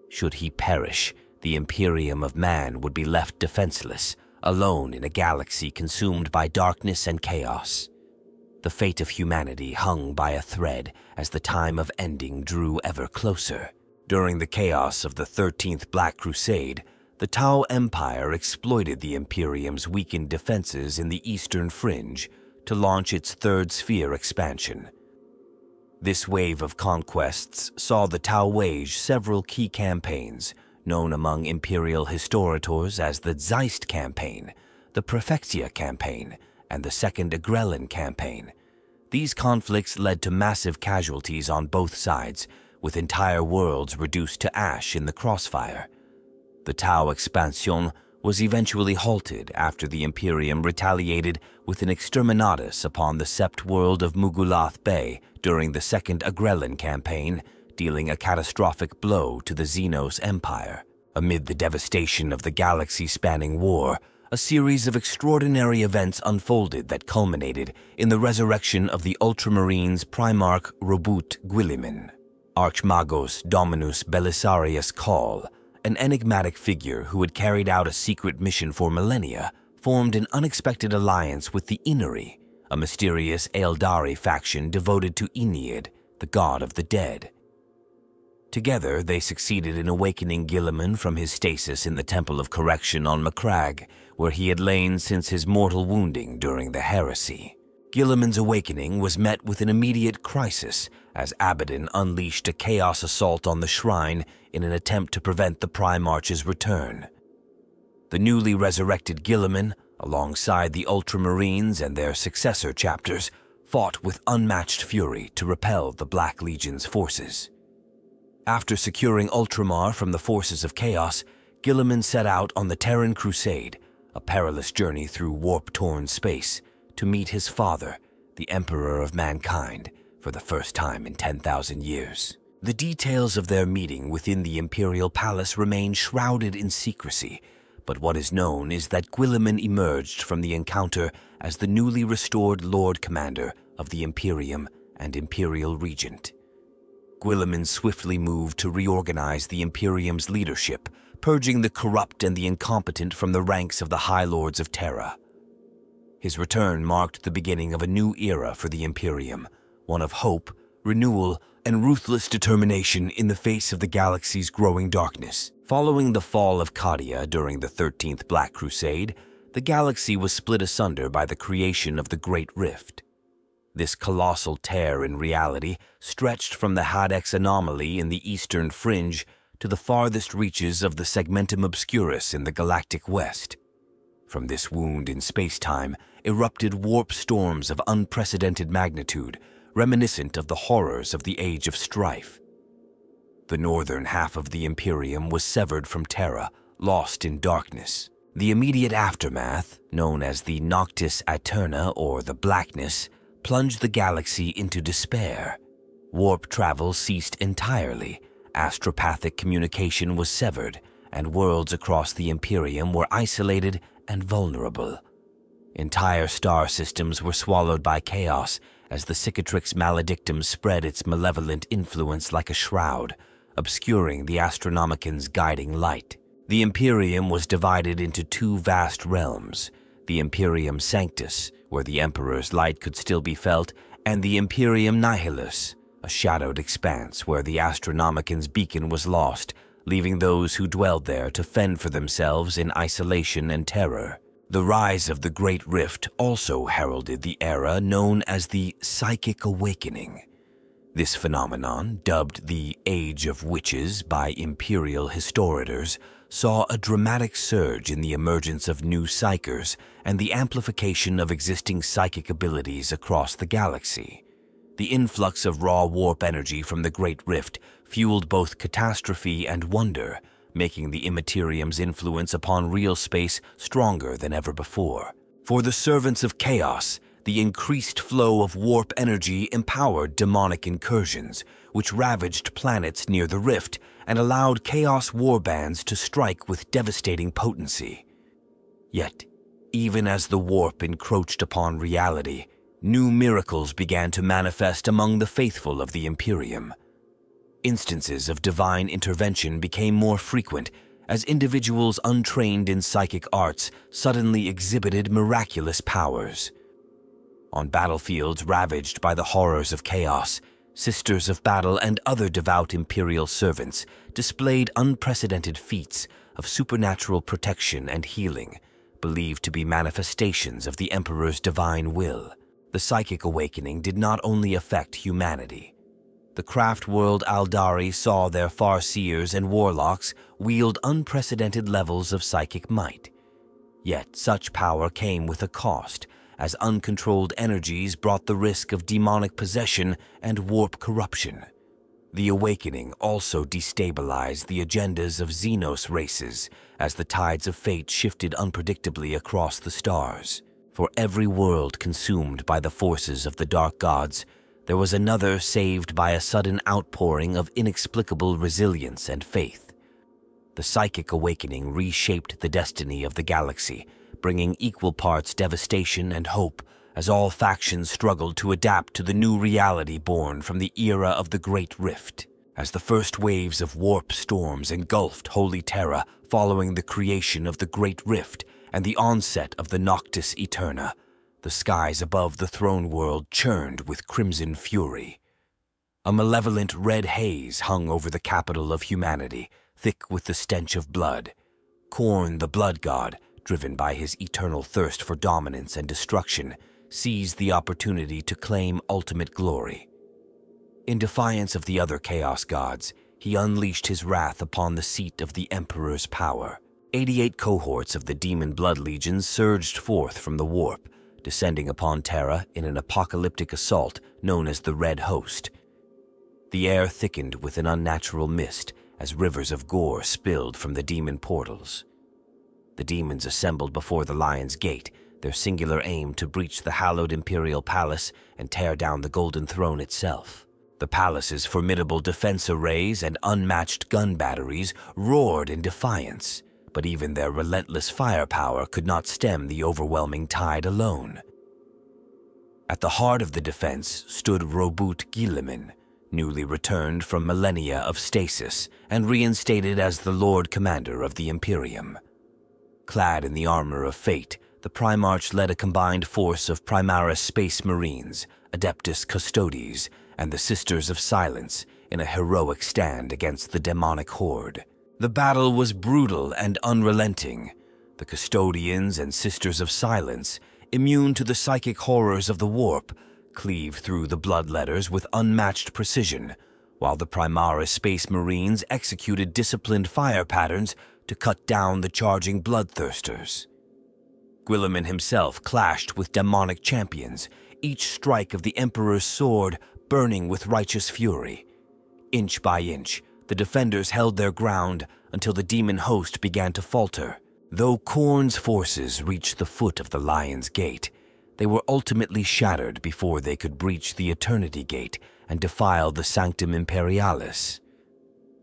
Should he perish, the Imperium of man would be left defenseless, alone in a galaxy consumed by darkness and chaos. The fate of humanity hung by a thread as the time of ending drew ever closer. During the chaos of the 13th Black Crusade, the Tau Empire exploited the Imperium's weakened defenses in the eastern fringe to launch its Third Sphere expansion. This wave of conquests saw the Tau wage several key campaigns, known among Imperial historiators as the Zeist Campaign, the Prefectia Campaign, and the Second Agrellan Campaign. These conflicts led to massive casualties on both sides, with entire worlds reduced to ash in the crossfire. The Tau expansion was eventually halted after the Imperium retaliated with an exterminatus upon the Sept world of Mugulath Bay during the Second Agrellan Campaign, dealing a catastrophic blow to the Xenos Empire. Amid the devastation of the galaxy-spanning war, a series of extraordinary events unfolded that culminated in the resurrection of the Ultramarines Primarch Robut Guilliman. Archmagos Dominus Belisarius Call, an enigmatic figure who had carried out a secret mission for millennia, formed an unexpected alliance with the Inari, a mysterious Aeldari faction devoted to Ennead, the god of the dead. Together, they succeeded in awakening Guilliman from his stasis in the Temple of Correction on Macragge, where he had lain since his mortal wounding during the Heresy. Guilliman's awakening was met with an immediate crisis as Abaddon unleashed a chaos assault on the shrine in an attempt to prevent the Primarch's return. The newly resurrected Guilliman, alongside the Ultramarines and their successor chapters, fought with unmatched fury to repel the Black Legion's forces. After securing Ultramar from the forces of chaos, Guilliman set out on the Terran Crusade, a perilous journey through warp-torn space, to meet his father, the Emperor of Mankind, for the first time in 10,000 years. The details of their meeting within the Imperial Palace remain shrouded in secrecy, but what is known is that Guilliman emerged from the encounter as the newly restored Lord Commander of the Imperium and Imperial Regent. Guilliman swiftly moved to reorganize the Imperium's leadership, purging the corrupt and the incompetent from the ranks of the High Lords of Terra. His return marked the beginning of a new era for the Imperium, one of hope, renewal, and ruthless determination in the face of the galaxy's growing darkness. Following the fall of Cadia during the 13th Black Crusade, the galaxy was split asunder by the creation of the Great Rift. This colossal tear in reality stretched from the Hadex anomaly in the eastern fringe to the farthest reaches of the Segmentum Obscurus in the galactic west. From this wound in space-time erupted warp storms of unprecedented magnitude, reminiscent of the horrors of the Age of Strife. The northern half of the Imperium was severed from Terra, lost in darkness. The immediate aftermath, known as the Noctis Aeterna or the Blackness, plunged the galaxy into despair. Warp travel ceased entirely, astropathic communication was severed, and worlds across the Imperium were isolated and vulnerable. Entire star systems were swallowed by chaos as the Cicatrix Maledictum spread its malevolent influence like a shroud, obscuring the Astronomican's guiding light. The Imperium was divided into two vast realms, the Imperium Sanctus, where the Emperor's light could still be felt, and the Imperium Nihilus, a shadowed expanse where the Astronomican's beacon was lost, leaving those who dwelled there to fend for themselves in isolation and terror. The rise of the Great Rift also heralded the era known as the Psychic Awakening. This phenomenon, dubbed the Age of Witches by Imperial historiators, saw a dramatic surge in the emergence of new psychers and the amplification of existing psychic abilities across the galaxy. The influx of raw warp energy from the Great Rift fueled both catastrophe and wonder, making the Immaterium's influence upon real space stronger than ever before. For the servants of chaos, the increased flow of warp energy empowered demonic incursions, which ravaged planets near the rift and allowed chaos warbands to strike with devastating potency. Yet, even as the warp encroached upon reality, new miracles began to manifest among the faithful of the Imperium. Instances of divine intervention became more frequent as individuals untrained in psychic arts suddenly exhibited miraculous powers. On battlefields ravaged by the horrors of chaos, Sisters of Battle and other devout Imperial servants displayed unprecedented feats of supernatural protection and healing, believed to be manifestations of the Emperor's divine will. The psychic awakening did not only affect humanity. The craft world Aeldari saw their farseers and warlocks wield unprecedented levels of psychic might. Yet such power came with a cost, as uncontrolled energies brought the risk of demonic possession and warp corruption. The awakening also destabilized the agendas of Xenos races as the tides of fate shifted unpredictably across the stars. For every world consumed by the forces of the dark gods, there was another saved by a sudden outpouring of inexplicable resilience and faith. The psychic awakening reshaped the destiny of the galaxy, bringing equal parts devastation and hope as all factions struggled to adapt to the new reality born from the era of the Great Rift. As the first waves of warp storms engulfed Holy Terra following the creation of the Great Rift and the onset of the Noctis Eterna, the skies above the throne world churned with crimson fury. A malevolent red haze hung over the capital of humanity, thick with the stench of blood. Khorne, the blood god, driven by his eternal thirst for dominance and destruction, seized the opportunity to claim ultimate glory. In defiance of the other chaos gods, he unleashed his wrath upon the seat of the Emperor's power. 88 cohorts of the demon blood legions surged forth from the warp, descending upon Terra in an apocalyptic assault known as the Red Host. The air thickened with an unnatural mist as rivers of gore spilled from the demon portals. The demons assembled before the Lion's Gate, their singular aim to breach the hallowed Imperial Palace and tear down the Golden Throne itself. The palace's formidable defense arrays and unmatched gun batteries roared in defiance, but even their relentless firepower could not stem the overwhelming tide alone. At the heart of the defense stood Roboute Guilliman, newly returned from millennia of stasis and reinstated as the Lord Commander of the Imperium. Clad in the armor of fate, the Primarch led a combined force of Primaris Space Marines, Adeptus Custodes, and the Sisters of Silence in a heroic stand against the demonic horde. The battle was brutal and unrelenting. The Custodians and Sisters of Silence, immune to the psychic horrors of the warp, cleaved through the bloodletters with unmatched precision, while the Primaris Space Marines executed disciplined fire patterns to cut down the charging bloodthirsters. Guilliman himself clashed with demonic champions, each strike of the Emperor's sword burning with righteous fury. Inch by inch, the defenders held their ground until the demon host began to falter. Though Khorne's forces reached the foot of the Lion's Gate, they were ultimately shattered before they could breach the Eternity Gate and defile the Sanctum Imperialis.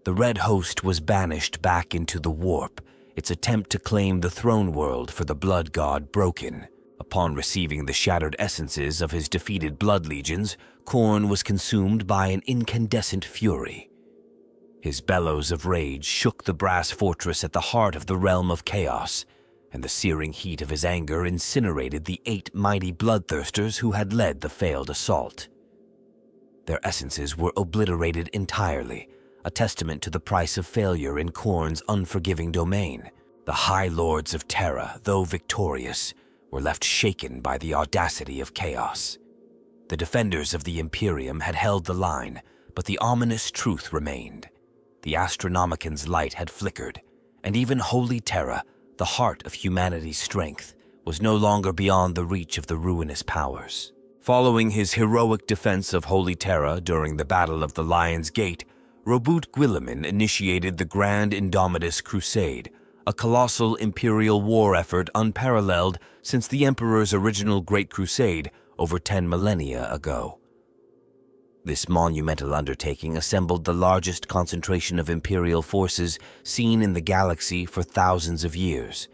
The Red Host was banished back into the warp, its attempt to claim the throne world for the blood god broken. Upon receiving the shattered essences of his defeated blood legions, Khorne was consumed by an incandescent fury. His bellows of rage shook the brass fortress at the heart of the realm of chaos, and the searing heat of his anger incinerated the 8 mighty bloodthirsters who had led the failed assault. Their essences were obliterated entirely, a testament to the price of failure in Khorne's unforgiving domain. The High Lords of Terra, though victorious, were left shaken by the audacity of chaos. The defenders of the Imperium had held the line, but the ominous truth remained. The Astronomican's light had flickered, and even Holy Terra, the heart of humanity's strength, was no longer beyond the reach of the ruinous powers. Following his heroic defense of Holy Terra during the Battle of the Lion's Gate, Roboute Guilliman initiated the Grand Indomitus Crusade, a colossal imperial war effort unparalleled since the Emperor's original Great Crusade over 10 millennia ago. This monumental undertaking assembled the largest concentration of imperial forces seen in the galaxy for thousands of years.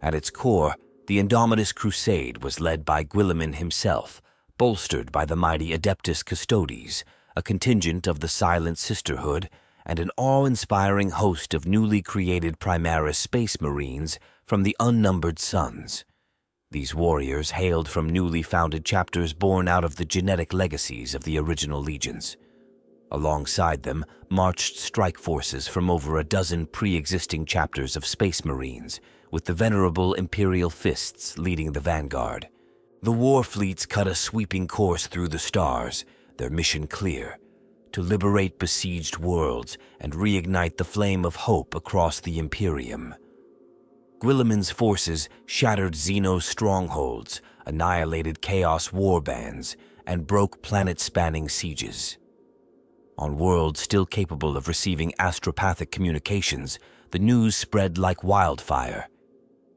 At its core, the Indomitus Crusade was led by Guilliman himself, bolstered by the mighty Adeptus Custodes, a contingent of the Silent Sisterhood, and an awe-inspiring host of newly created Primaris Space Marines from the unnumbered suns. These warriors hailed from newly founded chapters born out of the genetic legacies of the original legions. Alongside them marched strike forces from over a dozen pre-existing chapters of Space Marines, with the venerable Imperial Fists leading the vanguard. The war fleets cut a sweeping course through the stars, their mission clear: to liberate besieged worlds and reignite the flame of hope across the Imperium. Guilliman's forces shattered Xeno's strongholds, annihilated Chaos warbands, and broke planet-spanning sieges. On worlds still capable of receiving astropathic communications, the news spread like wildfire.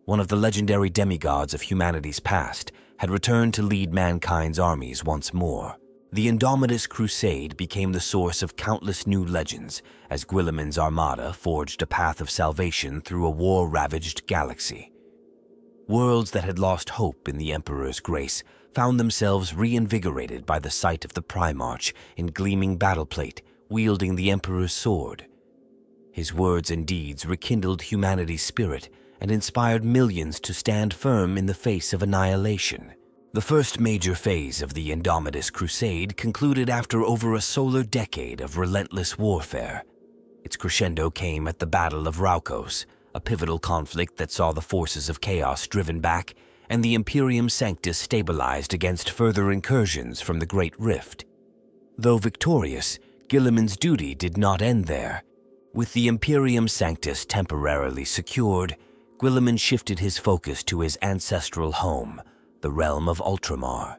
One of the legendary demigods of humanity's past had returned to lead mankind's armies once more. The Indomitus Crusade became the source of countless new legends as Guilliman's armada forged a path of salvation through a war-ravaged galaxy. Worlds that had lost hope in the Emperor's grace found themselves reinvigorated by the sight of the Primarch in gleaming battleplate, wielding the Emperor's sword. His words and deeds rekindled humanity's spirit and inspired millions to stand firm in the face of annihilation. The first major phase of the Indomitus Crusade concluded after over a solar decade of relentless warfare. Its crescendo came at the Battle of Raukos, a pivotal conflict that saw the forces of chaos driven back and the Imperium Sanctus stabilized against further incursions from the Great Rift. Though victorious, Guilliman's duty did not end there. With the Imperium Sanctus temporarily secured, Guilliman shifted his focus to his ancestral home, the realm of Ultramar.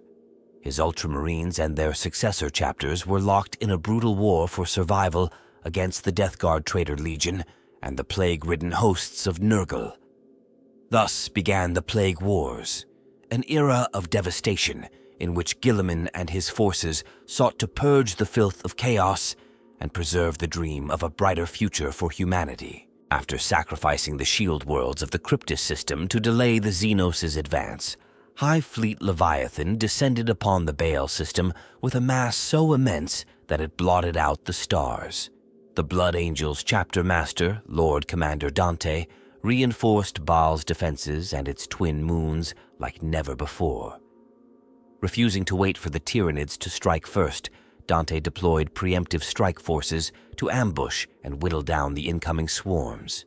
His Ultramarines and their successor chapters were locked in a brutal war for survival against the Death Guard Traitor Legion and the plague-ridden hosts of Nurgle. Thus began the Plague Wars, an era of devastation in which Guilliman and his forces sought to purge the filth of chaos and preserve the dream of a brighter future for humanity. After sacrificing the shield worlds of the Cryptus system to delay the Xenos' advance, Hive Fleet Leviathan descended upon the Baal system with a mass so immense that it blotted out the stars. The Blood Angels chapter master, Lord Commander Dante, reinforced Baal's defenses and its twin moons like never before. Refusing to wait for the Tyranids to strike first, Dante deployed preemptive strike forces to ambush and whittle down the incoming swarms.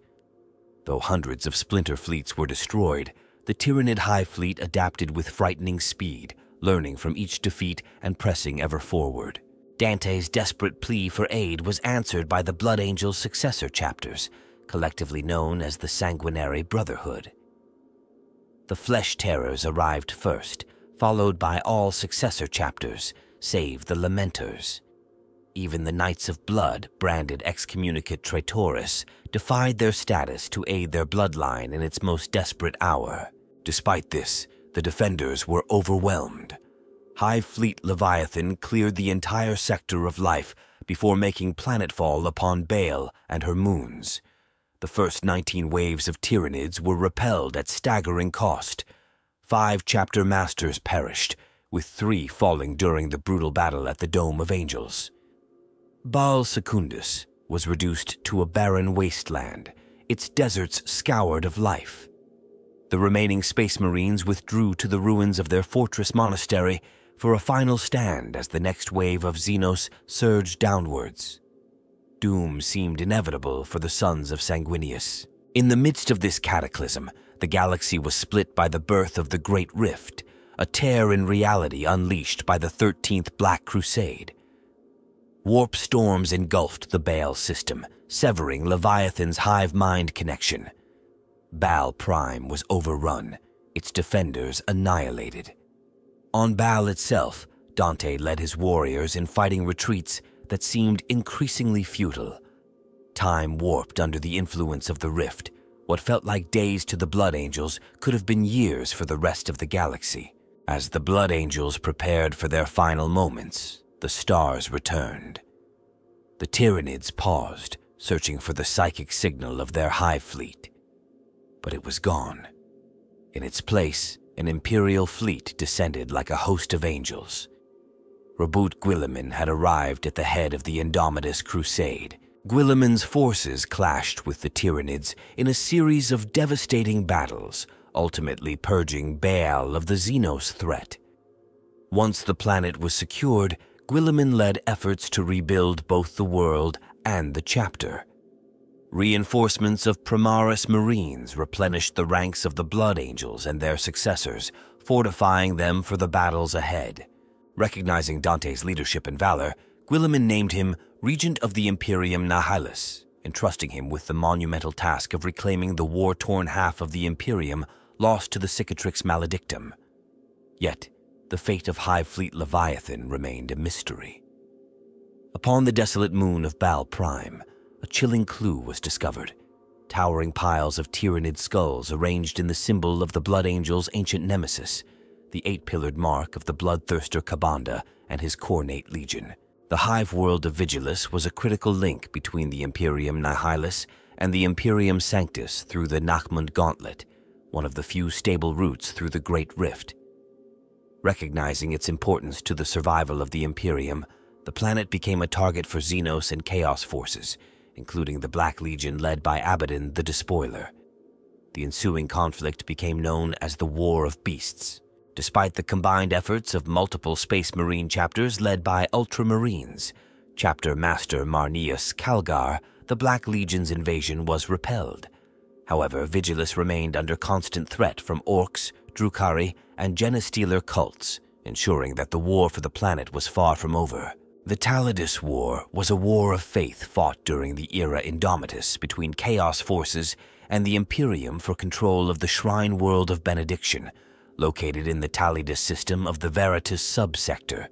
Though hundreds of splinter fleets were destroyed, the Tyranid Hive Fleet adapted with frightening speed, learning from each defeat and pressing ever forward. Dante's desperate plea for aid was answered by the Blood Angels' successor chapters, collectively known as the Sanguinary Brotherhood. The Flesh Terrors arrived first, followed by all successor chapters, save the Lamenters. Even the Knights of Blood, branded Excommunicate Traitoris, defied their status to aid their bloodline in its most desperate hour. Despite this, the defenders were overwhelmed. Hive Fleet Leviathan cleared the entire sector of life before making planetfall upon Baal and her moons. The first 19 waves of Tyranids were repelled at staggering cost. 5 chapter masters perished, with 3 falling during the brutal battle at the Dome of Angels. Baal Secundus was reduced to a barren wasteland, its deserts scoured of life. The remaining Space Marines withdrew to the ruins of their fortress monastery for a final stand as the next wave of Xenos surged downwards. Doom seemed inevitable for the sons of Sanguinius. In the midst of this cataclysm, the galaxy was split by the birth of the Great Rift, a tear in reality unleashed by the 13th Black Crusade. Warp storms engulfed the Baal system, severing Leviathan's hive-mind connection. Baal Prime was overrun, its defenders annihilated. On Baal itself, Dante led his warriors in fighting retreats that seemed increasingly futile. Time warped under the influence of the rift. What felt like days to the Blood Angels could have been years for the rest of the galaxy. As the Blood Angels prepared for their final moments, the stars returned. The Tyranids paused, searching for the psychic signal of their Hive fleet. But it was gone. In its place, an Imperial fleet descended like a host of angels. Reboot Guilliman had arrived at the head of the Indomitus crusade. Guilliman's forces clashed with the Tyranids in a series of devastating battles, ultimately purging Baal of the Xenos threat. Once the planet was secured, Guilliman led efforts to rebuild both the world and the chapter. Reinforcements of Primaris Marines replenished the ranks of the Blood Angels and their successors, fortifying them for the battles ahead. Recognizing Dante's leadership and valor, Guilliman named him Regent of the Imperium Nihilus, entrusting him with the monumental task of reclaiming the war-torn half of the Imperium lost to the Cicatrix Maledictum. Yet, the fate of Hive Fleet Leviathan remained a mystery. Upon the desolate moon of Baal Prime, a chilling clue was discovered. Towering piles of Tyranid skulls arranged in the symbol of the Blood Angel's ancient nemesis, the 8-pillared mark of the bloodthirster Kabanda and his Cornate Legion. The Hive world of Vigilus was a critical link between the Imperium Nihilus and the Imperium Sanctus through the Nachmund Gauntlet, one of the few stable routes through the Great Rift. Recognizing its importance to the survival of the Imperium, the planet became a target for Xenos and Chaos forces, including the Black Legion led by Abaddon the Despoiler. The ensuing conflict became known as the War of Beasts. Despite the combined efforts of multiple Space Marine chapters led by Ultramarines, Chapter Master Marneus Calgar, the Black Legion's invasion was repelled. However, Vigilus remained under constant threat from Orcs, Drukhari, and Genestealer cults, ensuring that the war for the planet was far from over. The Talledus War was a war of faith fought during the era Indomitus between Chaos forces and the Imperium for control of the Shrine World of Benediction, located in the Talledus system of the Veritas subsector.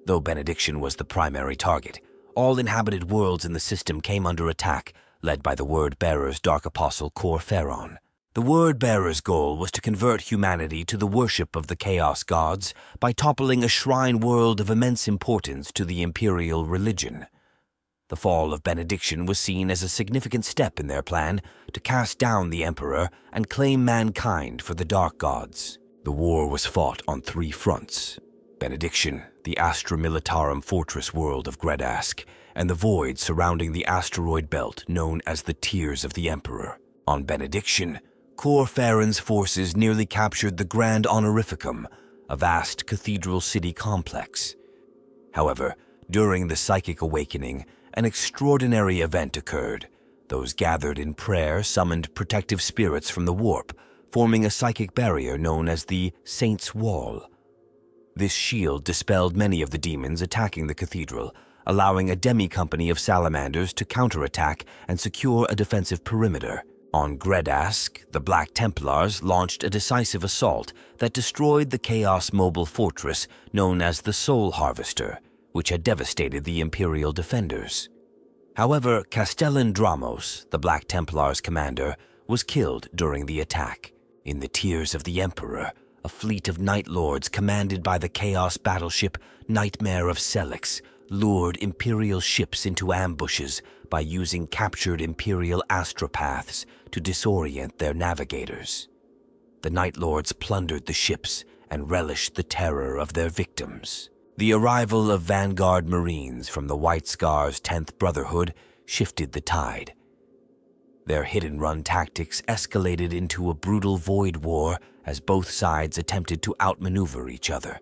Though Benediction was the primary target, all inhabited worlds in the system came under attack, led by the Word-Bearer's Dark Apostle Cor Ferron. The Word-Bearer's goal was to convert humanity to the worship of the Chaos gods by toppling a shrine world of immense importance to the imperial religion. The fall of Benediction was seen as a significant step in their plan to cast down the Emperor and claim mankind for the Dark Gods. The war was fought on 3 fronts: Benediction, the Astra Militarum fortress world of Gredask, and the void surrounding the asteroid belt known as the Tears of the Emperor. On Benediction, Cor Ferron's forces nearly captured the Grand Honorificum, a vast cathedral city complex. However, during the Psychic Awakening, an extraordinary event occurred. Those gathered in prayer summoned protective spirits from the warp, forming a psychic barrier known as the Saint's Wall. This shield dispelled many of the demons attacking the cathedral, allowing a demi-company of salamanders to counterattack and secure a defensive perimeter. On Gredask, the Black Templars launched a decisive assault that destroyed the Chaos mobile fortress known as the Soul Harvester, which had devastated the Imperial defenders. However, Castellan Dramos, the Black Templars' commander, was killed during the attack. In the Tears of the Emperor, a fleet of Night Lords commanded by the Chaos battleship Nightmare of Celix lured Imperial ships into ambushes by using captured Imperial astropaths to disorient their navigators. The Night Lords plundered the ships and relished the terror of their victims. The arrival of Vanguard Marines from the White Scar's 10th Brotherhood shifted the tide. Their hit-and-run tactics escalated into a brutal void war as both sides attempted to outmaneuver each other.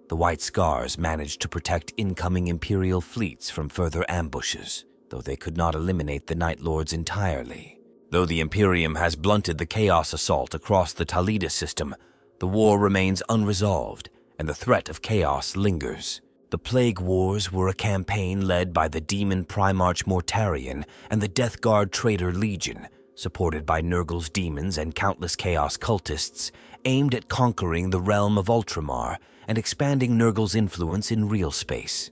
The White Scars managed to protect incoming Imperial fleets from further ambushes, though they could not eliminate the Night Lords entirely. Though the Imperium has blunted the Chaos assault across the Talledus system, the war remains unresolved, and the threat of Chaos lingers. The Plague Wars were a campaign led by the Demon Primarch Mortarion and the Death Guard Traitor Legion, supported by Nurgle's demons and countless Chaos cultists, aimed at conquering the realm of Ultramar and expanding Nurgle's influence in real space.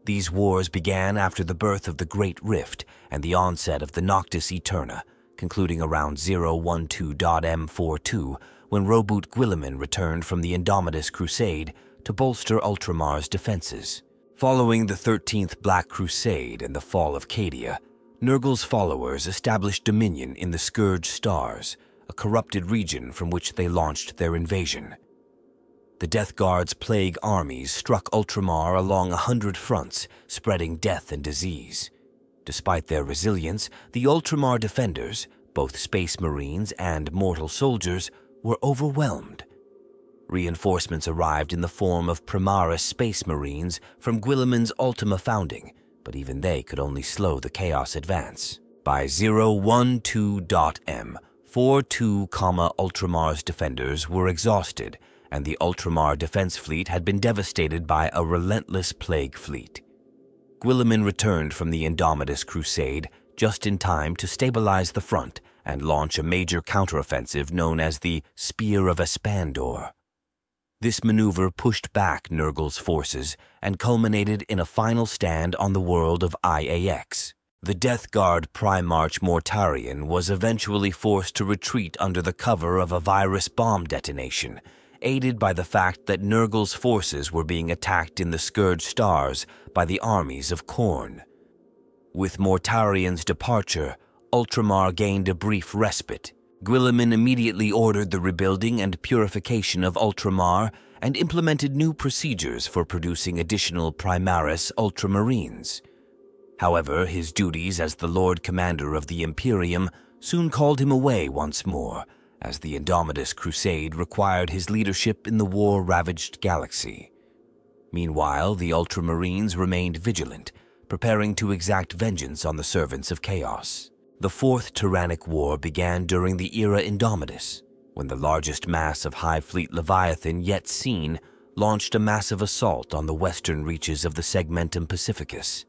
These wars began after the birth of the Great Rift and the onset of the Noctis Eterna, concluding around 012.M42 when Roboute Guilliman returned from the Indomitus Crusade to bolster Ultramar's defenses. Following the 13th Black Crusade and the fall of Cadia, Nurgle's followers established dominion in the Scourge Stars, a corrupted region from which they launched their invasion. The Death Guard's plague armies struck Ultramar along 100 fronts, spreading death and disease. Despite their resilience, the Ultramar defenders, both Space Marines and mortal soldiers, were overwhelmed. Reinforcements arrived in the form of Primaris Space Marines from Guilliman's Ultima founding, but even they could only slow the Chaos advance. By 012.M, 42, Ultramar's defenders were exhausted, and the Ultramar defense fleet had been devastated by a relentless plague fleet. Guilliman returned from the Indomitus Crusade just in time to stabilize the front and launch a major counteroffensive known as the Spear of Espandor. This maneuver pushed back Nurgle's forces and culminated in a final stand on the world of IAX. The Death Guard Primarch Mortarion was eventually forced to retreat under the cover of a virus bomb detonation, aided by the fact that Nurgle's forces were being attacked in the Scourge Stars by the armies of Khorne. With Mortarion's departure, Ultramar gained a brief respite. Guilliman immediately ordered the rebuilding and purification of Ultramar and implemented new procedures for producing additional Primaris Ultramarines. However, his duties as the Lord Commander of the Imperium soon called him away once more, as the Indomitus Crusade required his leadership in the war-ravaged galaxy. Meanwhile, the Ultramarines remained vigilant, preparing to exact vengeance on the servants of Chaos. The Fourth Tyrannic War began during the era Indomitus, when the largest mass of Hive Fleet Leviathan yet seen launched a massive assault on the western reaches of the Segmentum Pacificus.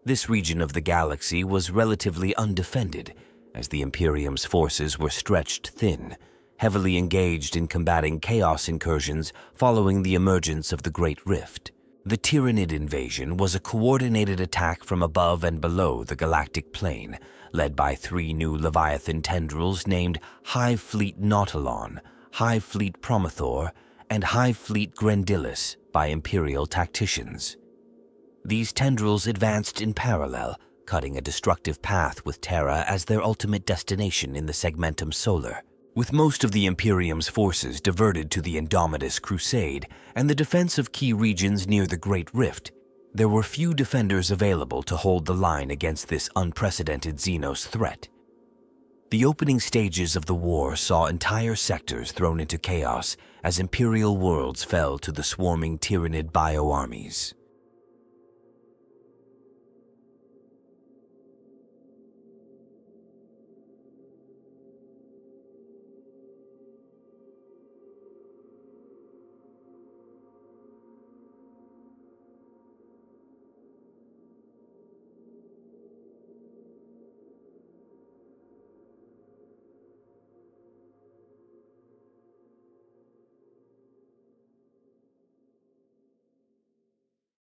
This region of the galaxy was relatively undefended, as the Imperium's forces were stretched thin, heavily engaged in combating Chaos incursions following the emergence of the Great Rift. The Tyrannid invasion was a coordinated attack from above and below the galactic plane, led by 3 new Leviathan tendrils named Hive Fleet Nautilon, Hive Fleet Promothor, and Hive Fleet Grendillus by Imperial tacticians. These tendrils advanced in parallel, cutting a destructive path with Terra as their ultimate destination in the Segmentum Solar. With most of the Imperium's forces diverted to the Indomitus Crusade and the defense of key regions near the Great Rift, there were few defenders available to hold the line against this unprecedented Xenos threat. The opening stages of the war saw entire sectors thrown into chaos as Imperial worlds fell to the swarming Tyrannid bioarmies.